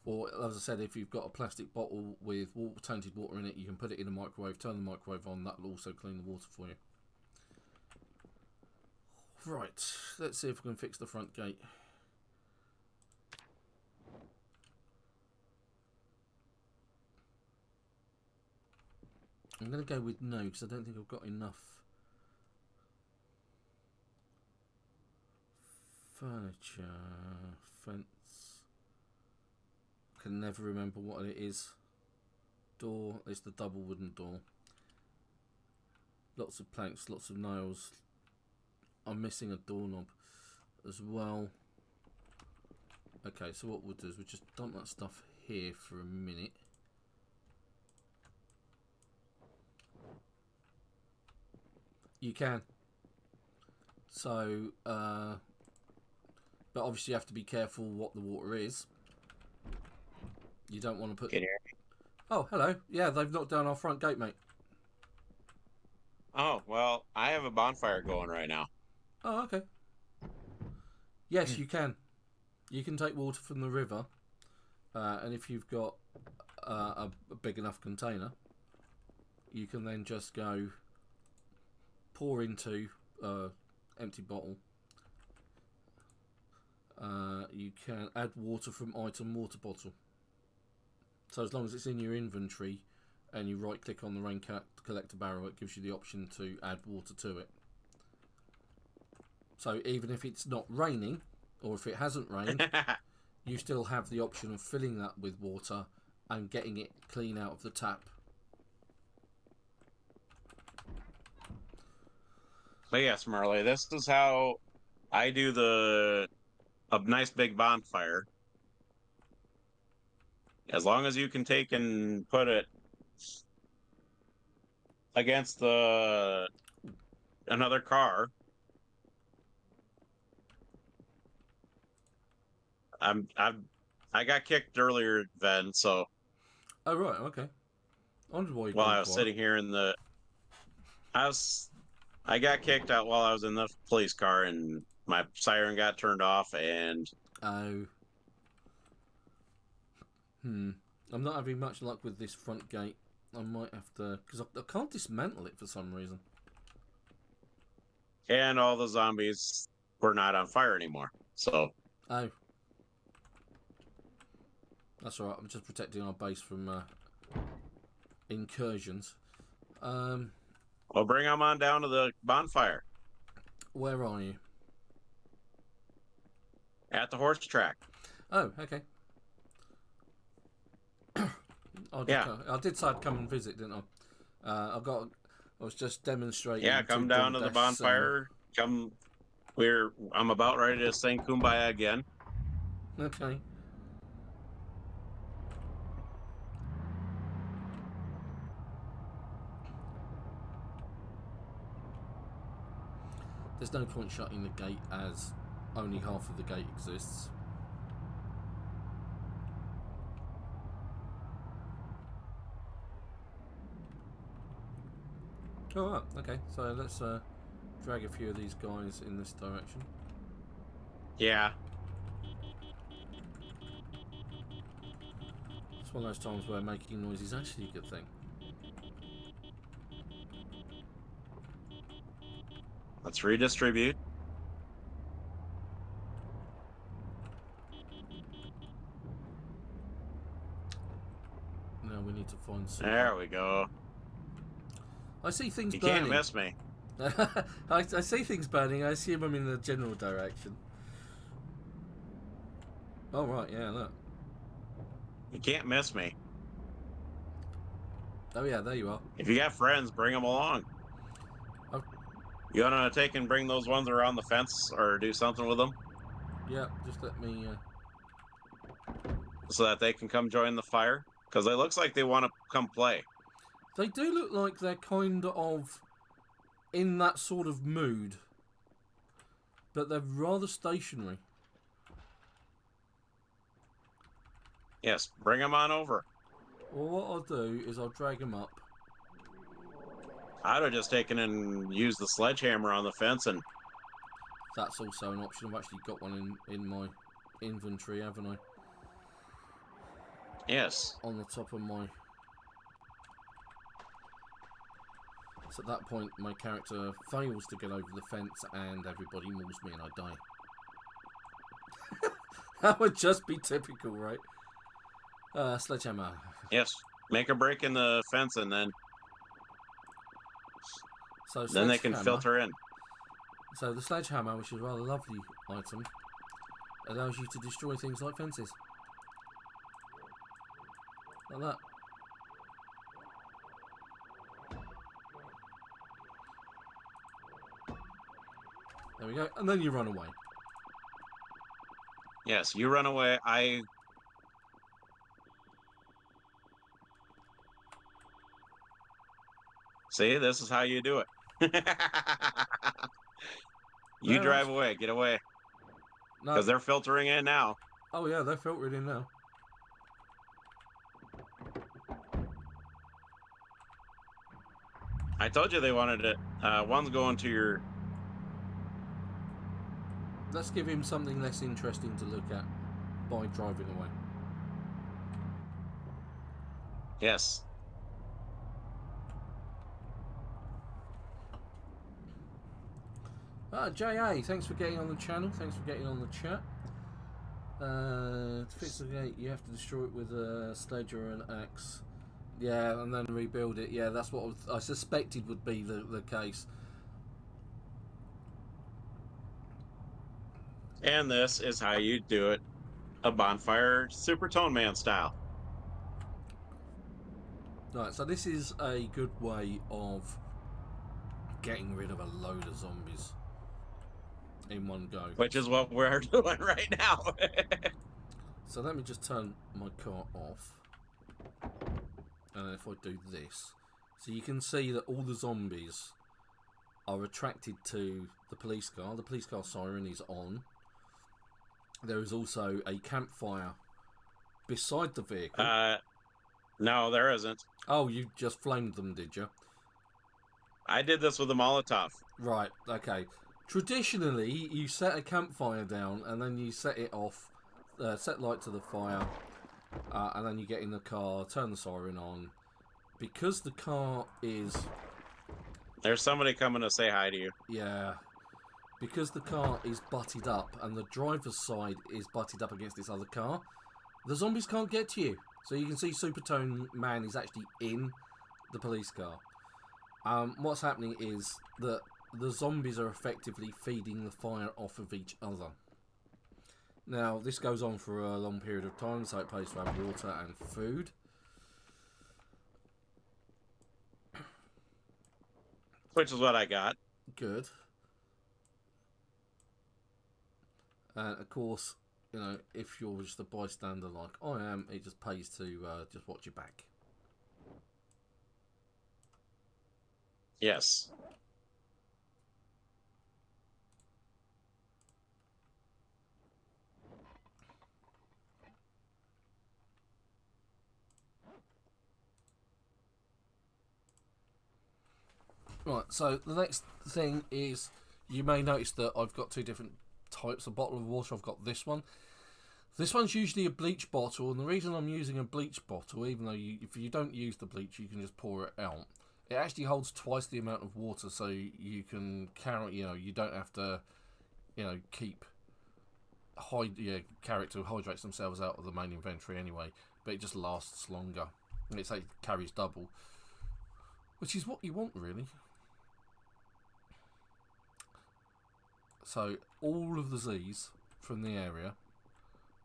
[SPEAKER 1] Or, as I said, if you've got a plastic bottle with tainted water in it, you can put it in a microwave, turn the microwave on, that will also clean the water for you. Right, let's see if we can fix the front gate. I'm going to go with no, because I don't think I've got enough furniture, fence. Can never remember what it is. Door, it's the double wooden door. Lots of planks, lots of nails. I'm missing a doorknob as well. Okay, so what we'll do is we'll just dump that stuff here for a minute. You can. So, but obviously you have to be careful what the water is. You don't want to put...
[SPEAKER 2] Can you hear me?
[SPEAKER 1] Oh, hello. Yeah, they've knocked down our front gate, mate.
[SPEAKER 2] Oh, well, I have a bonfire going right now.
[SPEAKER 1] Oh, okay. Yes, you can. You can take water from the river, and if you've got a big enough container, you can then just go pour into empty bottle. You can add water from item water bottle. So as long as it's in your inventory and you right click on the rain collector barrel, it gives you the option to add water to it. So even if it's not raining, or if it hasn't rained, you still have the option of filling that with water and getting it clean out of the tap.
[SPEAKER 2] But yes, Marley, this is how I do a nice big bonfire. As long as you can take and put it against another car. I got kicked earlier then, so.
[SPEAKER 1] Oh right, okay. I wondered why you
[SPEAKER 2] while I was sitting here in the, I got kicked out while I was in the police car, and my siren got turned off, and.
[SPEAKER 1] Oh. I'm not having much luck with this front gate. I might have to, because I can't dismantle it for some reason.
[SPEAKER 2] And all the zombies were not on fire anymore. So.
[SPEAKER 1] Oh. That's alright. I'm just protecting our base from incursions.
[SPEAKER 2] Well, bring them on down to the bonfire.
[SPEAKER 1] Where are you?
[SPEAKER 2] At the horse track.
[SPEAKER 1] Oh, okay. I did say I'd come and visit, didn't I? I was just demonstrating.
[SPEAKER 2] Yeah, come down to the bonfire. I'm about ready to sing Kumbaya again.
[SPEAKER 1] Okay. There's no point shutting the gate as only half of the gate exists. Alright, okay, so let's drag a few of these guys in this direction.
[SPEAKER 2] Yeah.
[SPEAKER 1] It's one of those times where making noise is actually a good thing.
[SPEAKER 2] Let's redistribute.
[SPEAKER 1] Now we need to find some.
[SPEAKER 2] There we go.
[SPEAKER 1] I see things
[SPEAKER 2] You
[SPEAKER 1] burning.
[SPEAKER 2] can't miss me.
[SPEAKER 1] I see things burning. I assume I'm in the general direction. Oh, right, yeah, look.
[SPEAKER 2] You can't miss me.
[SPEAKER 1] Oh, yeah, there you are.
[SPEAKER 2] If you got friends, bring them along.
[SPEAKER 1] Oh.
[SPEAKER 2] You want to take and bring those ones around the fence or do something with them?
[SPEAKER 1] Yeah, just let me...
[SPEAKER 2] So that they can come join the fire? Because it looks like they want to come play.
[SPEAKER 1] They do look like they're kind of in that sort of mood. But they're rather stationary.
[SPEAKER 2] Yes, bring them on over.
[SPEAKER 1] Well, what I'll do is I'll drag them up.
[SPEAKER 2] I'd have just taken and used the sledgehammer on the fence and...
[SPEAKER 1] That's also an option. I've actually got one in my inventory, haven't I?
[SPEAKER 2] Yes.
[SPEAKER 1] On the top of my... So at that point, my character fails to get over the fence and everybody mauls me and I die. That would just be typical, right? Sledgehammer.
[SPEAKER 2] Yes. Make a break in the fence and then...
[SPEAKER 1] So
[SPEAKER 2] then they can filter in.
[SPEAKER 1] So the sledgehammer, which is a rather lovely item, allows you to destroy things like fences. Like that. There we go. And then you run away.
[SPEAKER 2] Yes, you run away. See, this is how you do it. You drive away. Get away. Because they're filtering in now.
[SPEAKER 1] Oh, yeah, they're filtering in now.
[SPEAKER 2] I told you they wanted it. One's going to your...
[SPEAKER 1] Let's give him something less interesting to look at by driving away.
[SPEAKER 2] Yes.
[SPEAKER 1] J.A., thanks for getting on the channel. Thanks for getting on the chat. To fix the gate, you have to destroy it with a sledge or an axe. Yeah, and then rebuild it. Yeah, that's what I suspected would be the case.
[SPEAKER 2] And this is how you do it. A bonfire Super Tone Man style.
[SPEAKER 1] Right, so this is a good way of getting rid of a load of zombies in one go.
[SPEAKER 2] Which is what we're doing right now.
[SPEAKER 1] So let me just turn my car off. And if I do this, so you can see that all the zombies are attracted to the police car. The police car siren is on. There is also a campfire beside the vehicle.
[SPEAKER 2] No, there isn't.
[SPEAKER 1] Oh, you just flamed them, did you?
[SPEAKER 2] I did this with a Molotov.
[SPEAKER 1] Right, okay. Traditionally, you set a campfire down and then you set it off, set light to the fire, and then you get in the car, turn the siren on. Because the car is...
[SPEAKER 2] There's somebody coming to say hi to you.
[SPEAKER 1] Yeah. Because the car is butted up and the driver's side is butted up against this other car, the zombies can't get to you. So you can see Supertone Man is actually in the police car. What's happening is that the zombies are effectively feeding the fire off of each other. Now, this goes on for a long period of time, so it pays to have water and food.
[SPEAKER 2] Which is what I got.
[SPEAKER 1] Good. And of course, you know, if you're just a bystander like I am, it just pays to just watch your back.
[SPEAKER 2] Yes.
[SPEAKER 1] Right, so the next thing is, you may notice that I've got two different types of bottle of water. I've got this one. This one's usually a bleach bottle, and the reason I'm using a bleach bottle, even though if you don't use the bleach, you can just pour it out. It actually holds twice the amount of water, so you can carry, you don't have to, keep character hydrates themselves out of the main inventory anyway, but it just lasts longer. And it carries double, which is what you want, really. So all of the Z's from the area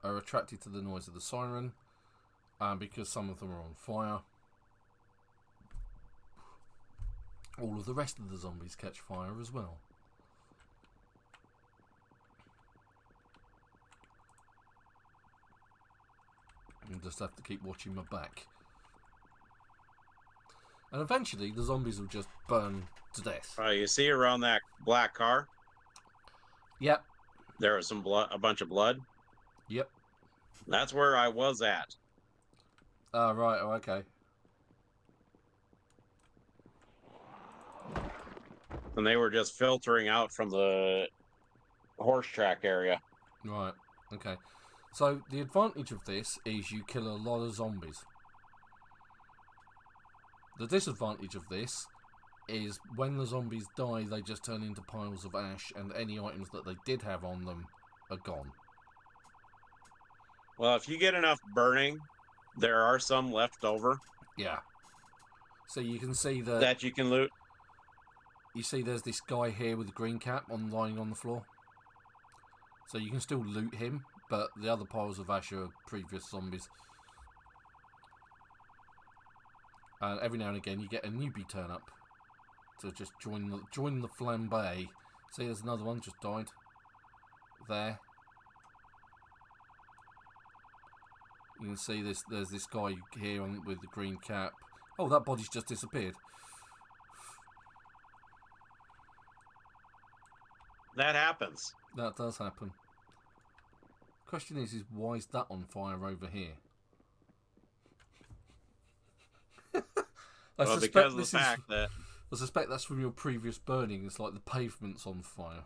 [SPEAKER 1] are attracted to the noise of the siren, because some of them are on fire. All of the rest of the zombies catch fire as well. You just have to keep watching my back. And eventually the zombies will just burn to death.
[SPEAKER 2] You see around that black car?
[SPEAKER 1] Yep.
[SPEAKER 2] There was some blood, a bunch of blood.
[SPEAKER 1] Yep.
[SPEAKER 2] That's where I was at.
[SPEAKER 1] Oh, right. Oh, okay.
[SPEAKER 2] And they were just filtering out from the horse track area.
[SPEAKER 1] Right. Okay. So the advantage of this is you kill a lot of zombies. The disadvantage of this is when the zombies die, they just turn into piles of ash, and any items that they did have on them are gone.
[SPEAKER 2] Well, if you get enough burning, there are some left over.
[SPEAKER 1] Yeah. So you can see
[SPEAKER 2] that you can loot.
[SPEAKER 1] You see there's this guy here with the green cap lying on the floor. So you can still loot him, but the other piles of ash are previous zombies. And every now and again you get a newbie turn up to just join the flambe. See, there's another one just died. There. You can see there's this guy here with the green cap. Oh, that body's just disappeared.
[SPEAKER 2] That happens.
[SPEAKER 1] That does happen. Question is why is that on fire over here? I suspect that's from your previous burning. It's like the pavement's on fire.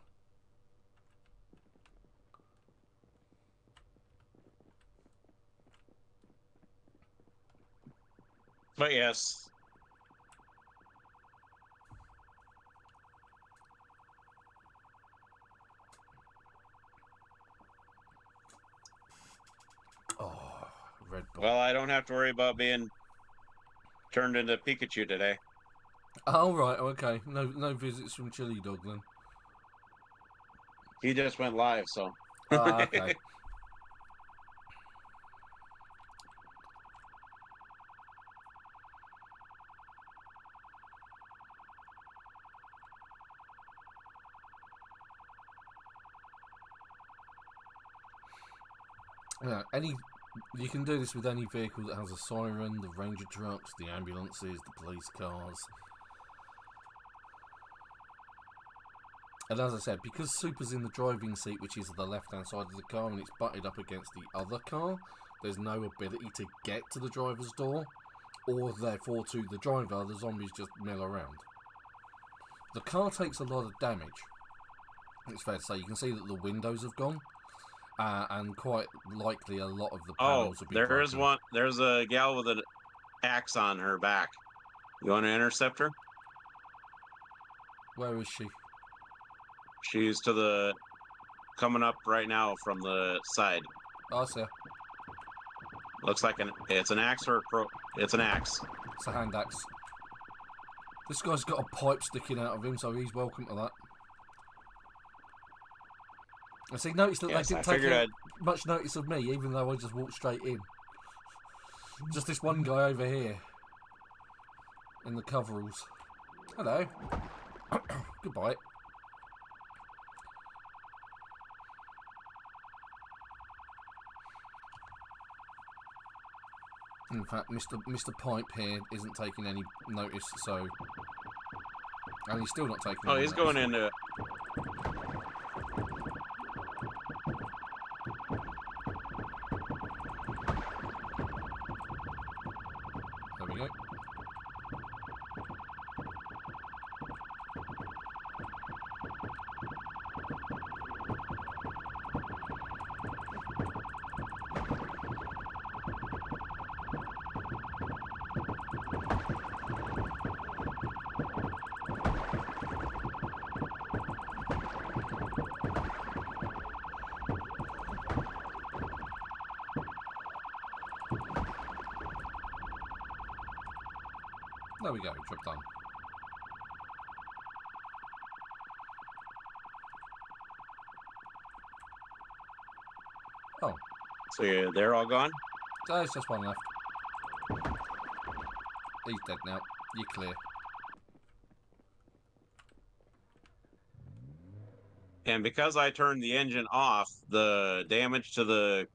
[SPEAKER 2] But yes.
[SPEAKER 1] Oh, red ball.
[SPEAKER 2] Well, I don't have to worry about being turned into Pikachu today.
[SPEAKER 1] Oh, right, okay. No visits from Chili Dog then.
[SPEAKER 2] He just went live, so.
[SPEAKER 1] Okay. Yeah, you can do this with any vehicle that has a siren, the ranger trucks, the ambulances, the police cars. And as I said, because Super's in the driving seat, which is the left-hand side of the car, and it's butted up against the other car, there's no ability to get to the driver's door, or therefore to the driver. The zombies just mill around. The car takes a lot of damage. It's fair to say. You can see that the windows have gone. And quite likely a lot of the panels will be broken.
[SPEAKER 2] Is one. There's a gal with an axe on her back. You want to intercept her?
[SPEAKER 1] Where is she?
[SPEAKER 2] She's coming up right now from the side.
[SPEAKER 1] Oh, I see her.
[SPEAKER 2] Looks like it's an axe or it's an axe.
[SPEAKER 1] It's a hand axe. This guy's got a pipe sticking out of him, so he's welcome to that. I see. Notice that they didn't take much notice of me, even though I just walked straight in. Just this one guy over here in the coveralls. Hello. Goodbye. In fact, Mr. Pipe here isn't taking any notice, so... And he's still not taking any notice.
[SPEAKER 2] Oh, he's going into...
[SPEAKER 1] There we go. There we go, job done. Oh.
[SPEAKER 2] So they're all gone?
[SPEAKER 1] There's just one left. He's dead now. You're clear.
[SPEAKER 2] And because I turned the engine off, the damage to the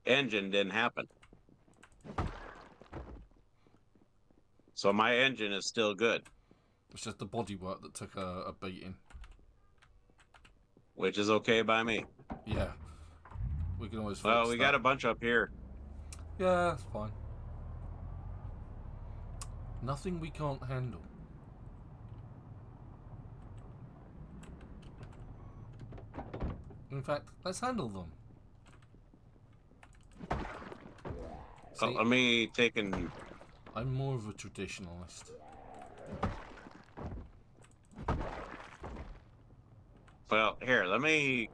[SPEAKER 2] engine didn't happen. So my engine is still good.
[SPEAKER 1] It's just the bodywork that took a beating.
[SPEAKER 2] Which is okay by me.
[SPEAKER 1] Yeah. We can always fix
[SPEAKER 2] Well, we
[SPEAKER 1] that.
[SPEAKER 2] got a bunch up here.
[SPEAKER 1] Yeah, that's fine. Nothing we can't handle. In fact, let's handle them. See,
[SPEAKER 2] Let me take an...
[SPEAKER 1] I'm more of a traditionalist.
[SPEAKER 2] Well, here, let me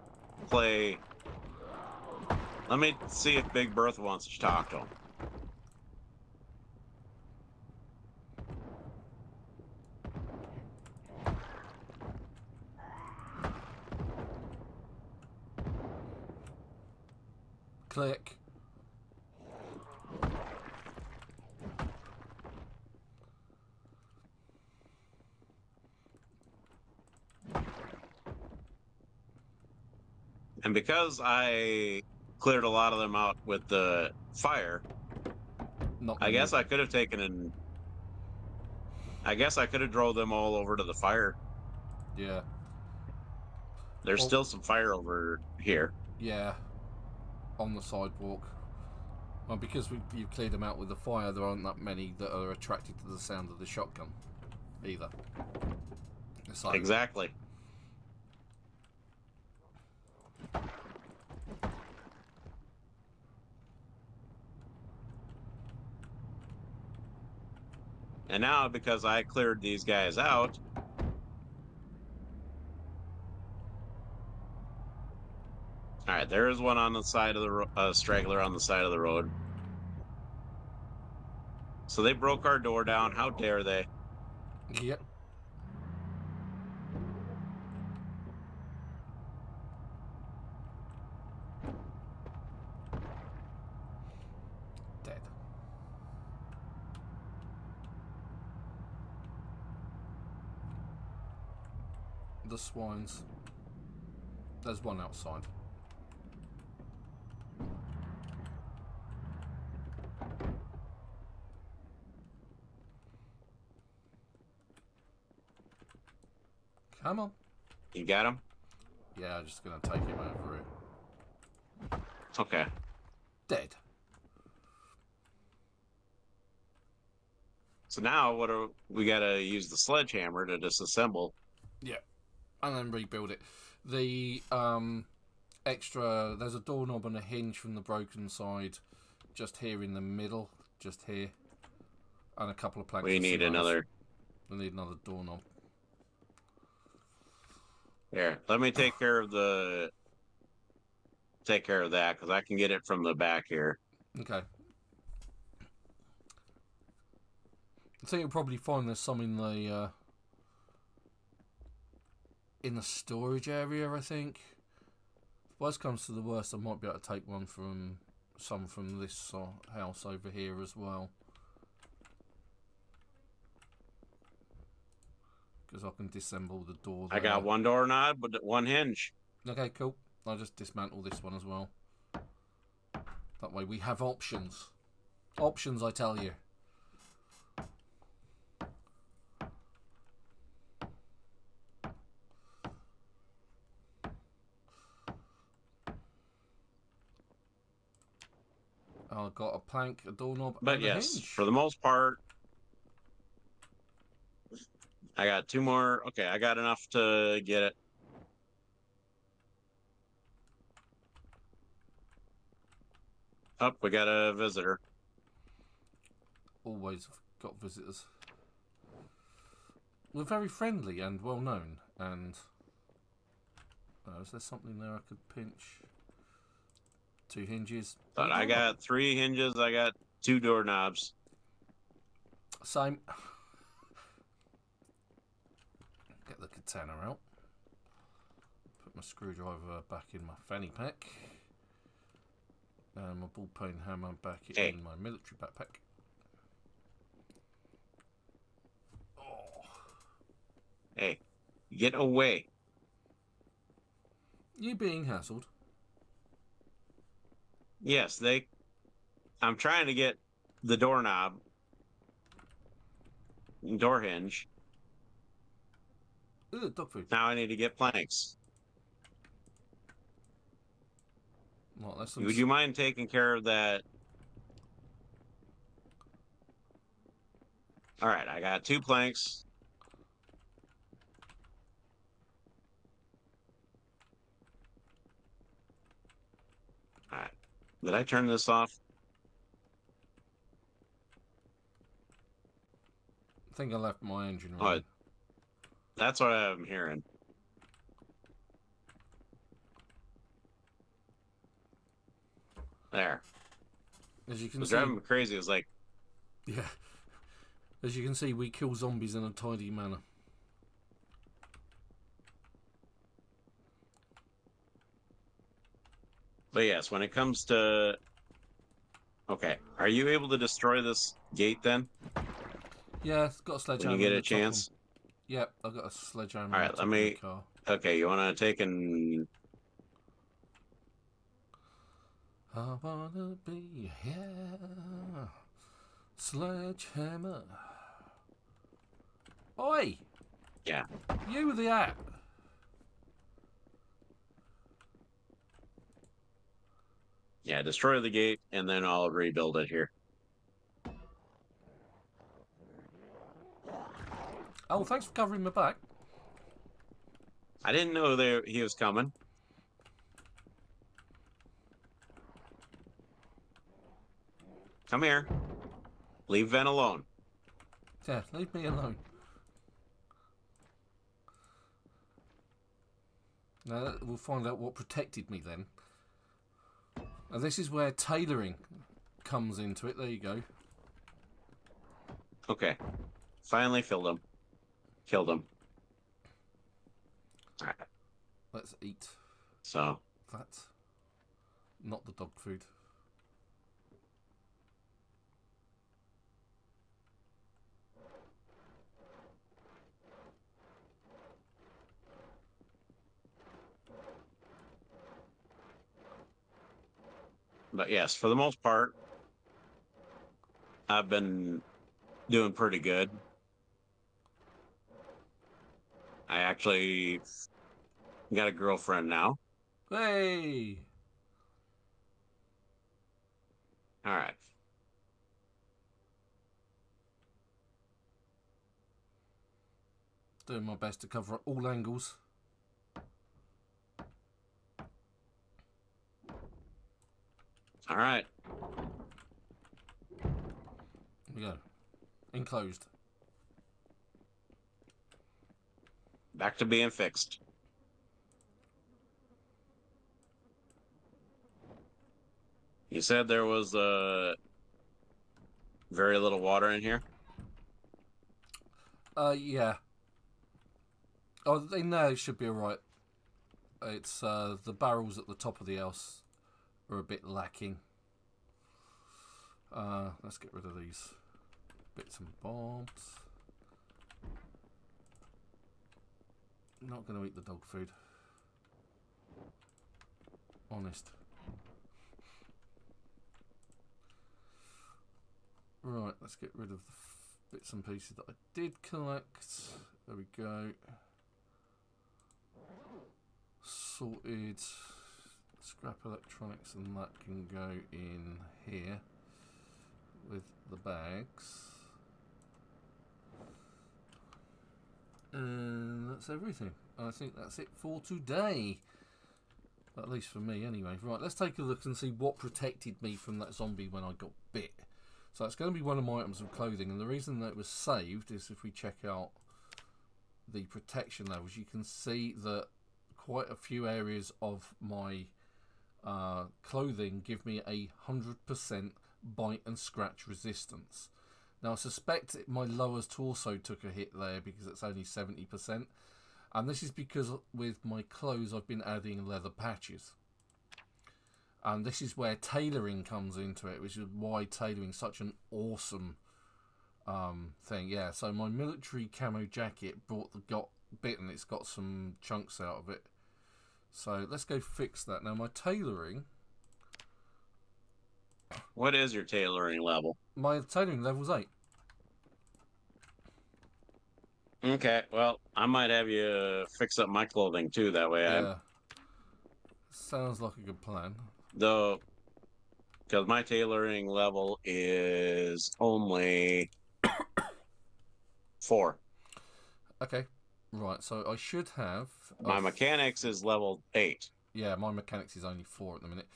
[SPEAKER 2] play... Let me see if Big Bertha wants to talk to him.
[SPEAKER 1] Click.
[SPEAKER 2] And because I cleared a lot of them out with the fire, I guess I could have taken and... I guess I could have drove them all over to the fire.
[SPEAKER 1] Yeah.
[SPEAKER 2] There's still some fire over here.
[SPEAKER 1] Yeah. On the sidewalk. Well, because you cleared them out with the fire, there aren't that many that are attracted to the sound of the shotgun, either. It's like,
[SPEAKER 2] Exactly. And now, because I cleared these guys out, all right, there is one on the side of the straggler on the side of the road. So they broke our door down. How dare they?
[SPEAKER 1] Yep. Dead. The swines. There's one outside. Come on.
[SPEAKER 2] You got him?
[SPEAKER 1] Yeah, I'm just gonna take him over it.
[SPEAKER 2] Okay.
[SPEAKER 1] Dead.
[SPEAKER 2] So now we gotta use the sledgehammer to disassemble.
[SPEAKER 1] Yeah. And then rebuild it. The extra, there's a doorknob and a hinge from the broken side just here in the middle, just here. And a couple of planks.
[SPEAKER 2] We need another.
[SPEAKER 1] We need another doorknob.
[SPEAKER 2] Here, let me take care of that because I can get it from the back here.
[SPEAKER 1] Okay. I think you'll probably find there's some in the storage area, I think. If worst comes to the worst, I might be able to take some from this house over here as well. Because I can disassemble the door there.
[SPEAKER 2] I got one doorknob with one hinge.
[SPEAKER 1] Okay, cool. I'll just dismantle this one as well. That way we have options. Options, I tell you. I've got a plank, a doorknob,
[SPEAKER 2] But
[SPEAKER 1] and a
[SPEAKER 2] yes,
[SPEAKER 1] hinge.
[SPEAKER 2] for the most part, I got two more. Okay, I got enough to get it. Up, we got a visitor.
[SPEAKER 1] Always got visitors. We're very friendly and well known. And is there something there I could pinch? 2 hinges.
[SPEAKER 2] But I got 3 hinges. I got 2 doorknobs.
[SPEAKER 1] Same. katana out. Put my screwdriver back in my fanny pack. And my ball-peen hammer back in my military backpack. Oh.
[SPEAKER 2] Hey, get away.
[SPEAKER 1] You being hassled?
[SPEAKER 2] Yes, I'm trying to get the doorknob, door hinge.
[SPEAKER 1] Ugh, dog food.
[SPEAKER 2] Now I need to get planks.
[SPEAKER 1] Well,
[SPEAKER 2] Would you mind taking care of that? All right, I got 2 planks. All right. Did I turn this off?
[SPEAKER 1] I think I left my engine running.
[SPEAKER 2] That's what I'm hearing. There.
[SPEAKER 1] As you can
[SPEAKER 2] What's
[SPEAKER 1] see,
[SPEAKER 2] driving me crazy is like...
[SPEAKER 1] Yeah. As you can see, we kill zombies in a tidy manner.
[SPEAKER 2] But yes, when it comes to... Okay, are you able to destroy this gate then?
[SPEAKER 1] Yeah, it's got a sledgehammer.
[SPEAKER 2] When you get a chance?
[SPEAKER 1] Yep, I've got a sledgehammer.
[SPEAKER 2] All right, let me... Okay, you want to take and...
[SPEAKER 1] I wanna be here. Sledgehammer. Oi!
[SPEAKER 2] Yeah.
[SPEAKER 1] You the app.
[SPEAKER 2] Yeah, destroy the gate, and then I'll rebuild it here.
[SPEAKER 1] Oh, thanks for covering my back.
[SPEAKER 2] I didn't know he was coming. Come here. Leave Ven alone.
[SPEAKER 1] Yeah, leave me alone. Now, we'll find out what protected me then. And this is where tailoring comes into it. There you go.
[SPEAKER 2] Okay. Finally filled him. Killed him. All right.
[SPEAKER 1] Let's eat.
[SPEAKER 2] So.
[SPEAKER 1] That. Not the dog food.
[SPEAKER 2] But yes, for the most part, I've been doing pretty good. I actually got a girlfriend now.
[SPEAKER 1] Hey!
[SPEAKER 2] All right.
[SPEAKER 1] Doing my best to cover all angles.
[SPEAKER 2] All right.
[SPEAKER 1] Here we go. Enclosed.
[SPEAKER 2] Back to being fixed. You said there was very little water in here?
[SPEAKER 1] Yeah. Oh, in there it should be alright. It's the barrels at the top of the house are a bit lacking. Let's get rid of these bits and bobs. Not going to eat the dog food. Honest. Right, let's get rid of the bits and pieces that I did collect. There we go. Sorted. Scrap electronics, and that can go in here with the bags. And that's everything. I think that's it for today. At least for me anyway. Right, let's take a look and see what protected me from that zombie when I got bit. So it's going to be one of my items of clothing, and the reason that it was saved is if we check out the protection levels, you can see that quite a few areas of my clothing give me 100% bite and scratch resistance. Now I suspect my lowers torso took a hit there because it's only 70%, And this is because with my clothes I've been adding leather patches. And this is where tailoring comes into it, which is why tailoring is such an awesome thing. Yeah, so my military camo jacket got bitten. It's got some chunks out of it. So let's go fix that. Now my tailoring...
[SPEAKER 2] What is your tailoring level?
[SPEAKER 1] My tailoring level's 8.
[SPEAKER 2] Okay, well, I might have you fix up my clothing too. That way,
[SPEAKER 1] Yeah. Sounds like a good plan.
[SPEAKER 2] Though, because my tailoring level is only 4.
[SPEAKER 1] Okay. Right, so I should have...
[SPEAKER 2] My mechanics is level 8.
[SPEAKER 1] Yeah, my mechanics is only 4 at the minute.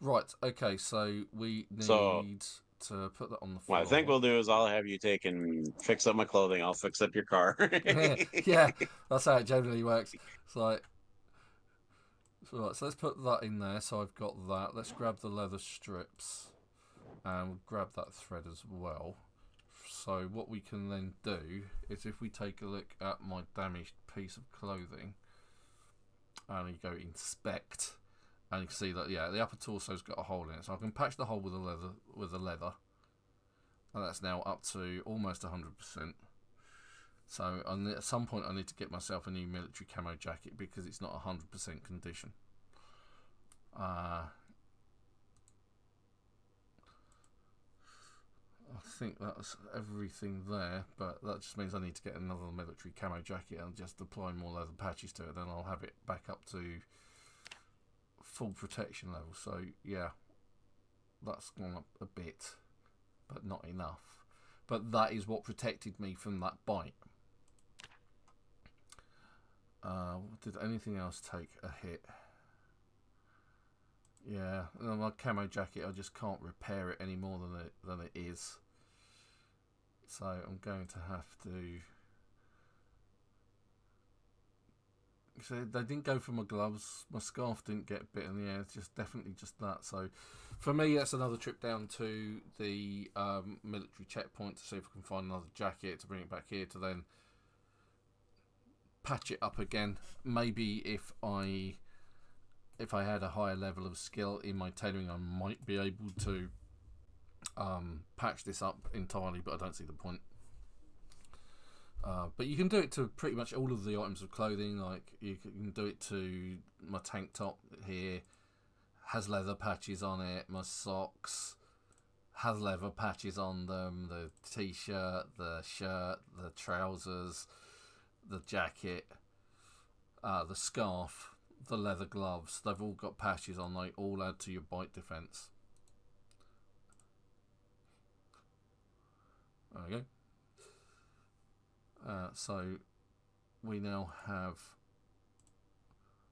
[SPEAKER 1] Right, okay, so we need to put that on the floor.
[SPEAKER 2] What I think we'll do is I'll have you take and fix up my clothing. I'll fix up your car.
[SPEAKER 1] Yeah, that's how it generally works. It's like... Right, so let's put that in there. So I've got that. Let's grab the leather strips. And we'll grab that thread as well. So what we can then do is if we take a look at my damaged piece of clothing. And you go inspect. And you can see that, yeah, the upper torso's got a hole in it. So I can patch the hole with the leather. And that's now up to almost 100%. So at some point I need to get myself a new military camo jacket because it's not 100% condition. I think that's everything there, but that just means I need to get another military camo jacket and just apply more leather patches to it. Then I'll have it back up to full protection level. So yeah, that's gone up a bit, but not enough. But that is what protected me from that bite. Did anything else take a hit? Yeah, my camo jacket, I just can't repair it any more than it is. So I'm going to have to... So they didn't go for my gloves. My scarf didn't get bitten. Yeah, it's just definitely just that. So for me, that's another trip down to the military checkpoint to see if I can find another jacket to bring it back here to then patch it up again. Maybe if I had a higher level of skill in my tailoring, I might be able to patch this up entirely, but I don't see the point. But you can do it to pretty much all of the items of clothing. Like you can do it to my tank top here, has leather patches on it. My socks has leather patches on them. The t-shirt, the shirt, the trousers, the jacket, the scarf, the leather gloves, they've all got patches on. They all add to your bite defense. There we go. So we now have,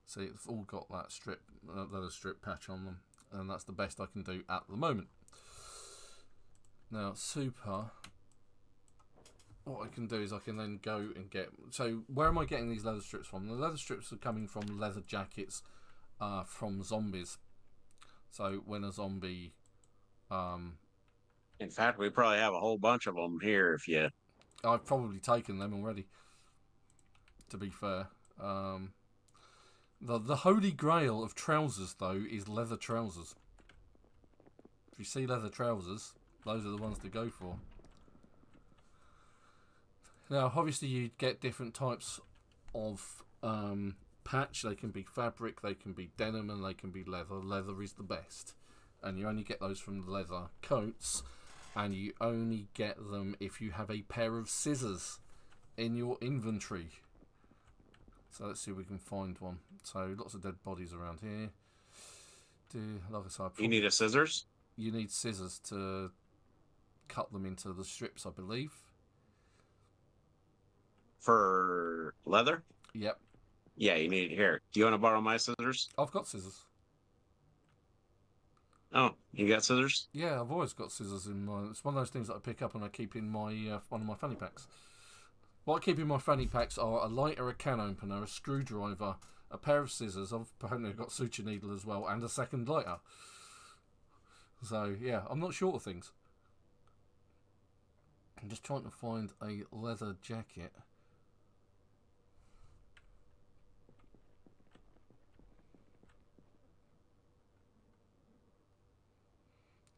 [SPEAKER 1] see, it's all got that leather strip patch on them, and that's the best I can do at the moment. Now super, what I can do is I can then go and get... So where am I getting these leather strips from? The leather strips are coming from leather jackets from zombies. So when a zombie...
[SPEAKER 2] In fact, we probably have a whole bunch of them here if you...
[SPEAKER 1] I've probably taken them already, to be fair. The holy grail of trousers, though, is leather trousers. If you see leather trousers, those are the ones to go for. Now, obviously, you get different types of patch. They can be fabric, they can be denim, and they can be leather. Leather is the best. And you only get those from the leather coats. And you only get them if you have a pair of scissors in your inventory. So let's see if we can find one. So lots of dead bodies around here. Like I said,
[SPEAKER 2] you need a scissors?
[SPEAKER 1] You need scissors to cut them into the strips, I believe.
[SPEAKER 2] For leather?
[SPEAKER 1] Yep.
[SPEAKER 2] Yeah, you need it here. Do you want to borrow my scissors?
[SPEAKER 1] I've got scissors.
[SPEAKER 2] Oh, you got scissors?
[SPEAKER 1] Yeah, I've always got scissors in my... It's one of those things that I pick up and I keep in my one of my fanny packs. What I keep in my fanny packs are a lighter, a can opener, a screwdriver, a pair of scissors. I've apparently got suture needle as well, and a second lighter. So, yeah, I'm not short of things. I'm just trying to find a leather jacket.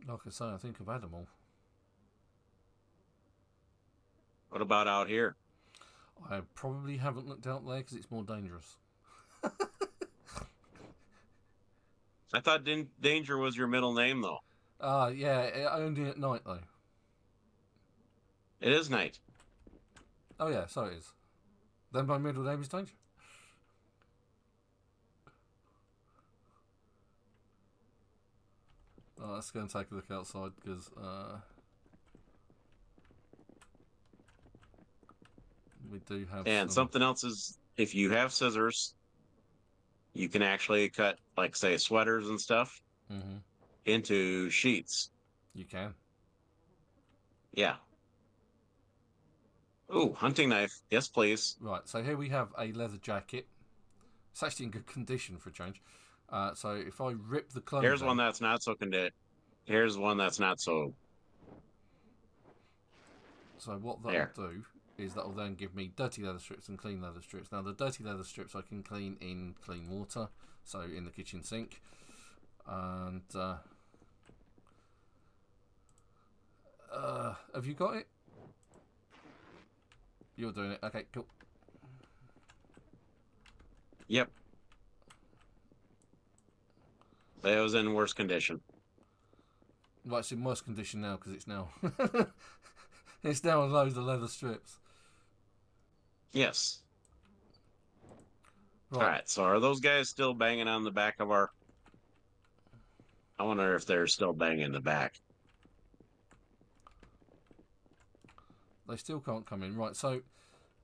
[SPEAKER 1] Like I say, I think I've had them all.
[SPEAKER 2] What about out here?
[SPEAKER 1] I probably haven't looked out there because it's more dangerous.
[SPEAKER 2] I thought Danger was your middle name, though.
[SPEAKER 1] Yeah, only at night, though.
[SPEAKER 2] It is night.
[SPEAKER 1] Oh, yeah, so it is. Then my middle name is Danger. Let's go and take a look outside, because... we do have
[SPEAKER 2] something else is, if you have scissors, you can actually cut, like, say, sweaters and stuff into sheets.
[SPEAKER 1] You can.
[SPEAKER 2] Yeah. Ooh, hunting knife. Yes, please.
[SPEAKER 1] Right, so here we have a leather jacket. It's actually in good condition for a change. So if I rip the clothing...
[SPEAKER 2] Here's one that's not so Here's one that's not so...
[SPEAKER 1] So what that'll do is that'll then give me dirty leather strips and clean leather strips. Now the dirty leather strips I can clean in clean water, so in the kitchen sink. And have you got it? You're doing it. Okay, cool.
[SPEAKER 2] Yep. It was in worse condition.
[SPEAKER 1] Right, it's in worse condition now because it's now it's now a load of leather strips.
[SPEAKER 2] Yes.
[SPEAKER 1] Right.
[SPEAKER 2] All right. So are those guys still banging on the back of our... I wonder if they're still banging the back.
[SPEAKER 1] They still can't come in. Right, so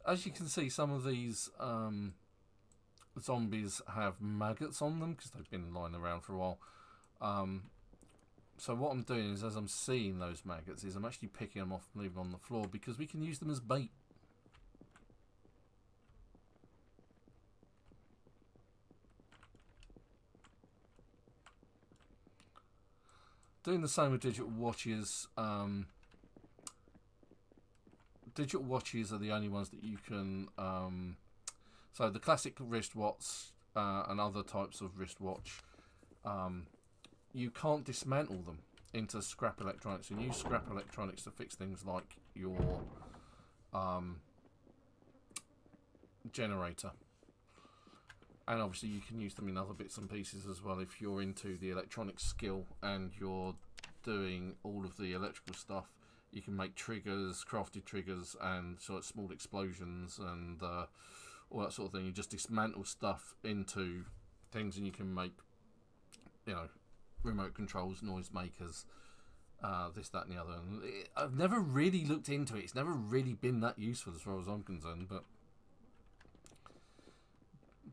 [SPEAKER 1] as you can see, some of these zombies have maggots on them because they've been lying around for a while. So what I'm doing is, as I'm seeing those maggots, is I'm actually picking them off and leaving them on the floor because we can use them as bait. Doing the same with digital watches. Digital watches are the only ones that you can... so the classic wristwatch and other types of wristwatch, you can't dismantle them into scrap electronics and use scrap electronics to fix things like your generator. And obviously you can use them in other bits and pieces as well if you're into the electronic skill and you're doing all of the electrical stuff. You can make triggers, crafted triggers, and sort of small explosions and all that sort of thing. You just dismantle stuff into things and you can make, you know, remote controls, noise makers, this, that and the other. And I've never really looked into it. It's never really been that useful as far as I'm concerned, but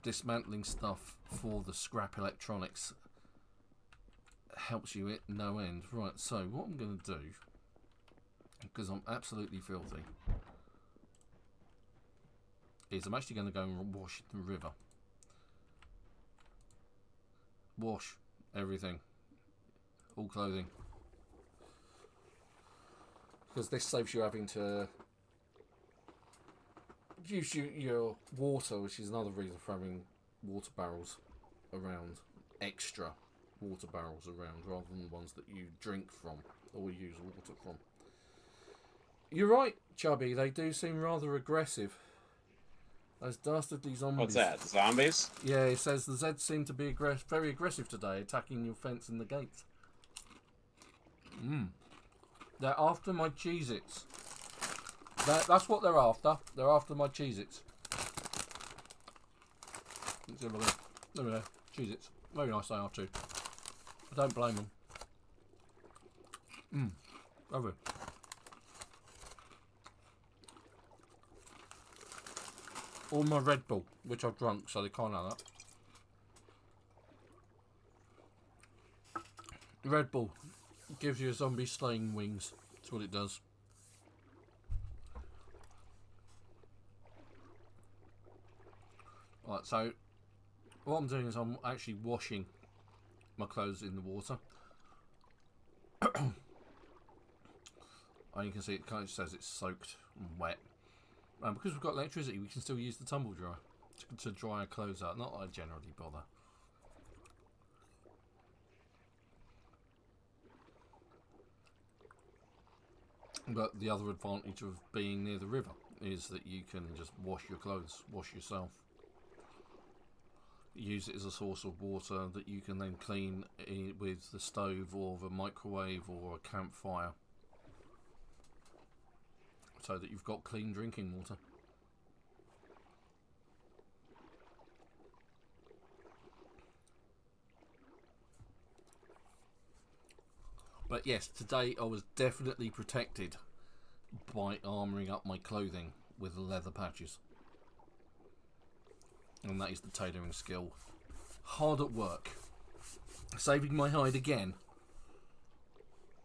[SPEAKER 1] dismantling stuff for the scrap electronics helps you at no end. Right, so what I'm going to do, because I'm absolutely filthy, is I'm actually going to go and wash the river. Wash everything, all clothing, because this saves you having to use your water, which is another reason for having water barrels around, extra water barrels around, rather than the ones that you drink from or use water from. You're right, Chubby, they do seem rather aggressive. Those dastardly zombies.
[SPEAKER 2] What's that, zombies?
[SPEAKER 1] Yeah, it says the Zeds seem to be very aggressive today, attacking your fence and the gates. They're after my Cheez-Its. That's what they're after. They're after my Cheez-Its. Let's have a look. There we go. Cheez-Its. Very nice they are too. I don't blame them. Lovely. All my Red Bull, which I've drunk, so they can't have that. Red Bull gives you a zombie slaying wings. That's what it does. Right, so what I'm doing is I'm actually washing my clothes in the water. And you can see it kind of says it's soaked and wet. And because we've got electricity, we can still use the tumble dryer to dry our clothes out. Not that I generally bother. But the other advantage of being near the river is that you can just wash your clothes, wash yourself. Use it as a source of water that you can then clean with the stove or the microwave or a campfire, so that you've got clean drinking water. But yes, today I was definitely protected by armouring up my clothing with leather patches. And that is the tailoring skill. Hard at work. Saving my hide again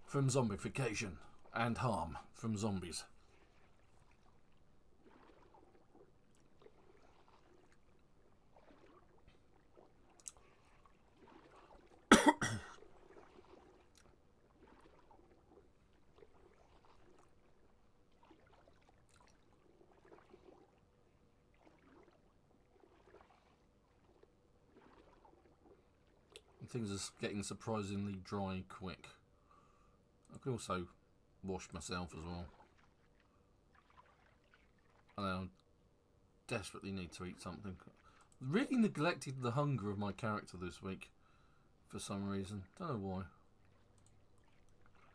[SPEAKER 1] from zombification and harm from zombies. Things are getting surprisingly dry quick. I could also wash myself as well. And I desperately need to eat something. Really neglected the hunger of my character this week for some reason. Don't know why.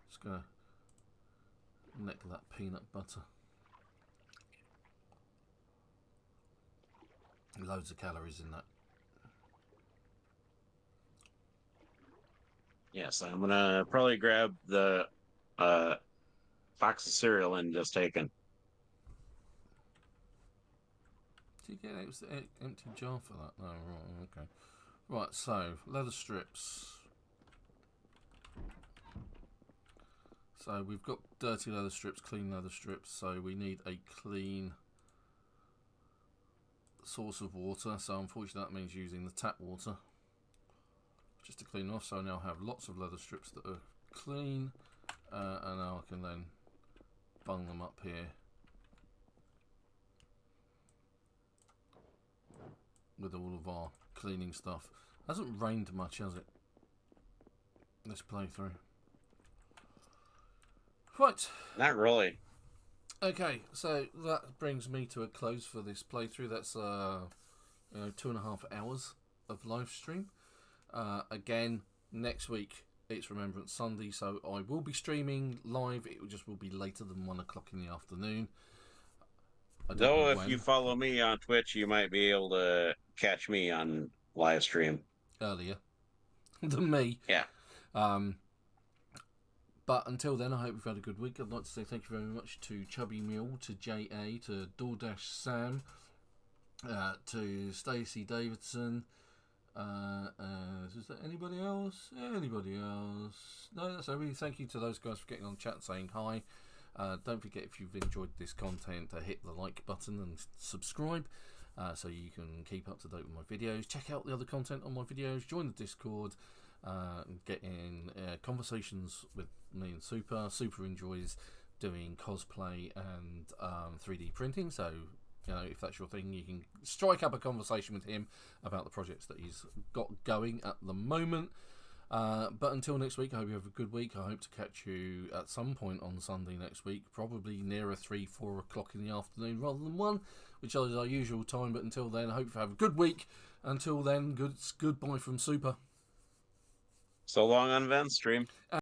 [SPEAKER 1] Just gonna neck that peanut butter. Loads of calories in that.
[SPEAKER 2] Yes, I'm gonna probably grab the box of cereal and just take it.
[SPEAKER 1] Did you get an empty jar for that? No, right, okay. Right, so, leather strips. So, we've got dirty leather strips, clean leather strips, so we need a clean source of water. So, unfortunately, that means using the tap water just to clean off. So, I now have lots of leather strips that are clean, and now I can then bung them up here with all of our cleaning stuff. Hasn't rained much, has it? This playthrough. Right.
[SPEAKER 2] Not really.
[SPEAKER 1] Okay, so that brings me to a close for this playthrough. That's 2.5 hours of live stream. Again, next week it's Remembrance Sunday, so I will be streaming live. It just will be later than 1 o'clock in the afternoon.
[SPEAKER 2] Though, if you follow me on Twitch, you might be able to catch me on live stream
[SPEAKER 1] earlier than me.
[SPEAKER 2] Yeah.
[SPEAKER 1] But until then, I hope you've had a good week. I'd like to say thank you very much to Chubby Mule, to JA, to DoorDash Sam, to Stacey Davidson. Is there anybody else? Anybody else? No, that's everything. Thank you to those guys for getting on chat saying hi. Don't forget, if you've enjoyed this content, to hit the like button and subscribe so you can keep up to date with my videos. Check out the other content on my videos. Join the Discord. Get in conversations with me and Super. Super enjoys doing cosplay and 3D printing, so if that's your thing, you can strike up a conversation with him about the projects that he's got going at the moment. But until next week, I hope you have a good week. I hope to catch you at some point on Sunday next week, probably nearer 3-4 o'clock in the afternoon rather than 1, which is our usual time. But until then, I hope you have a good week. Until then, goodbye from Super.
[SPEAKER 2] So long on Ven's stream.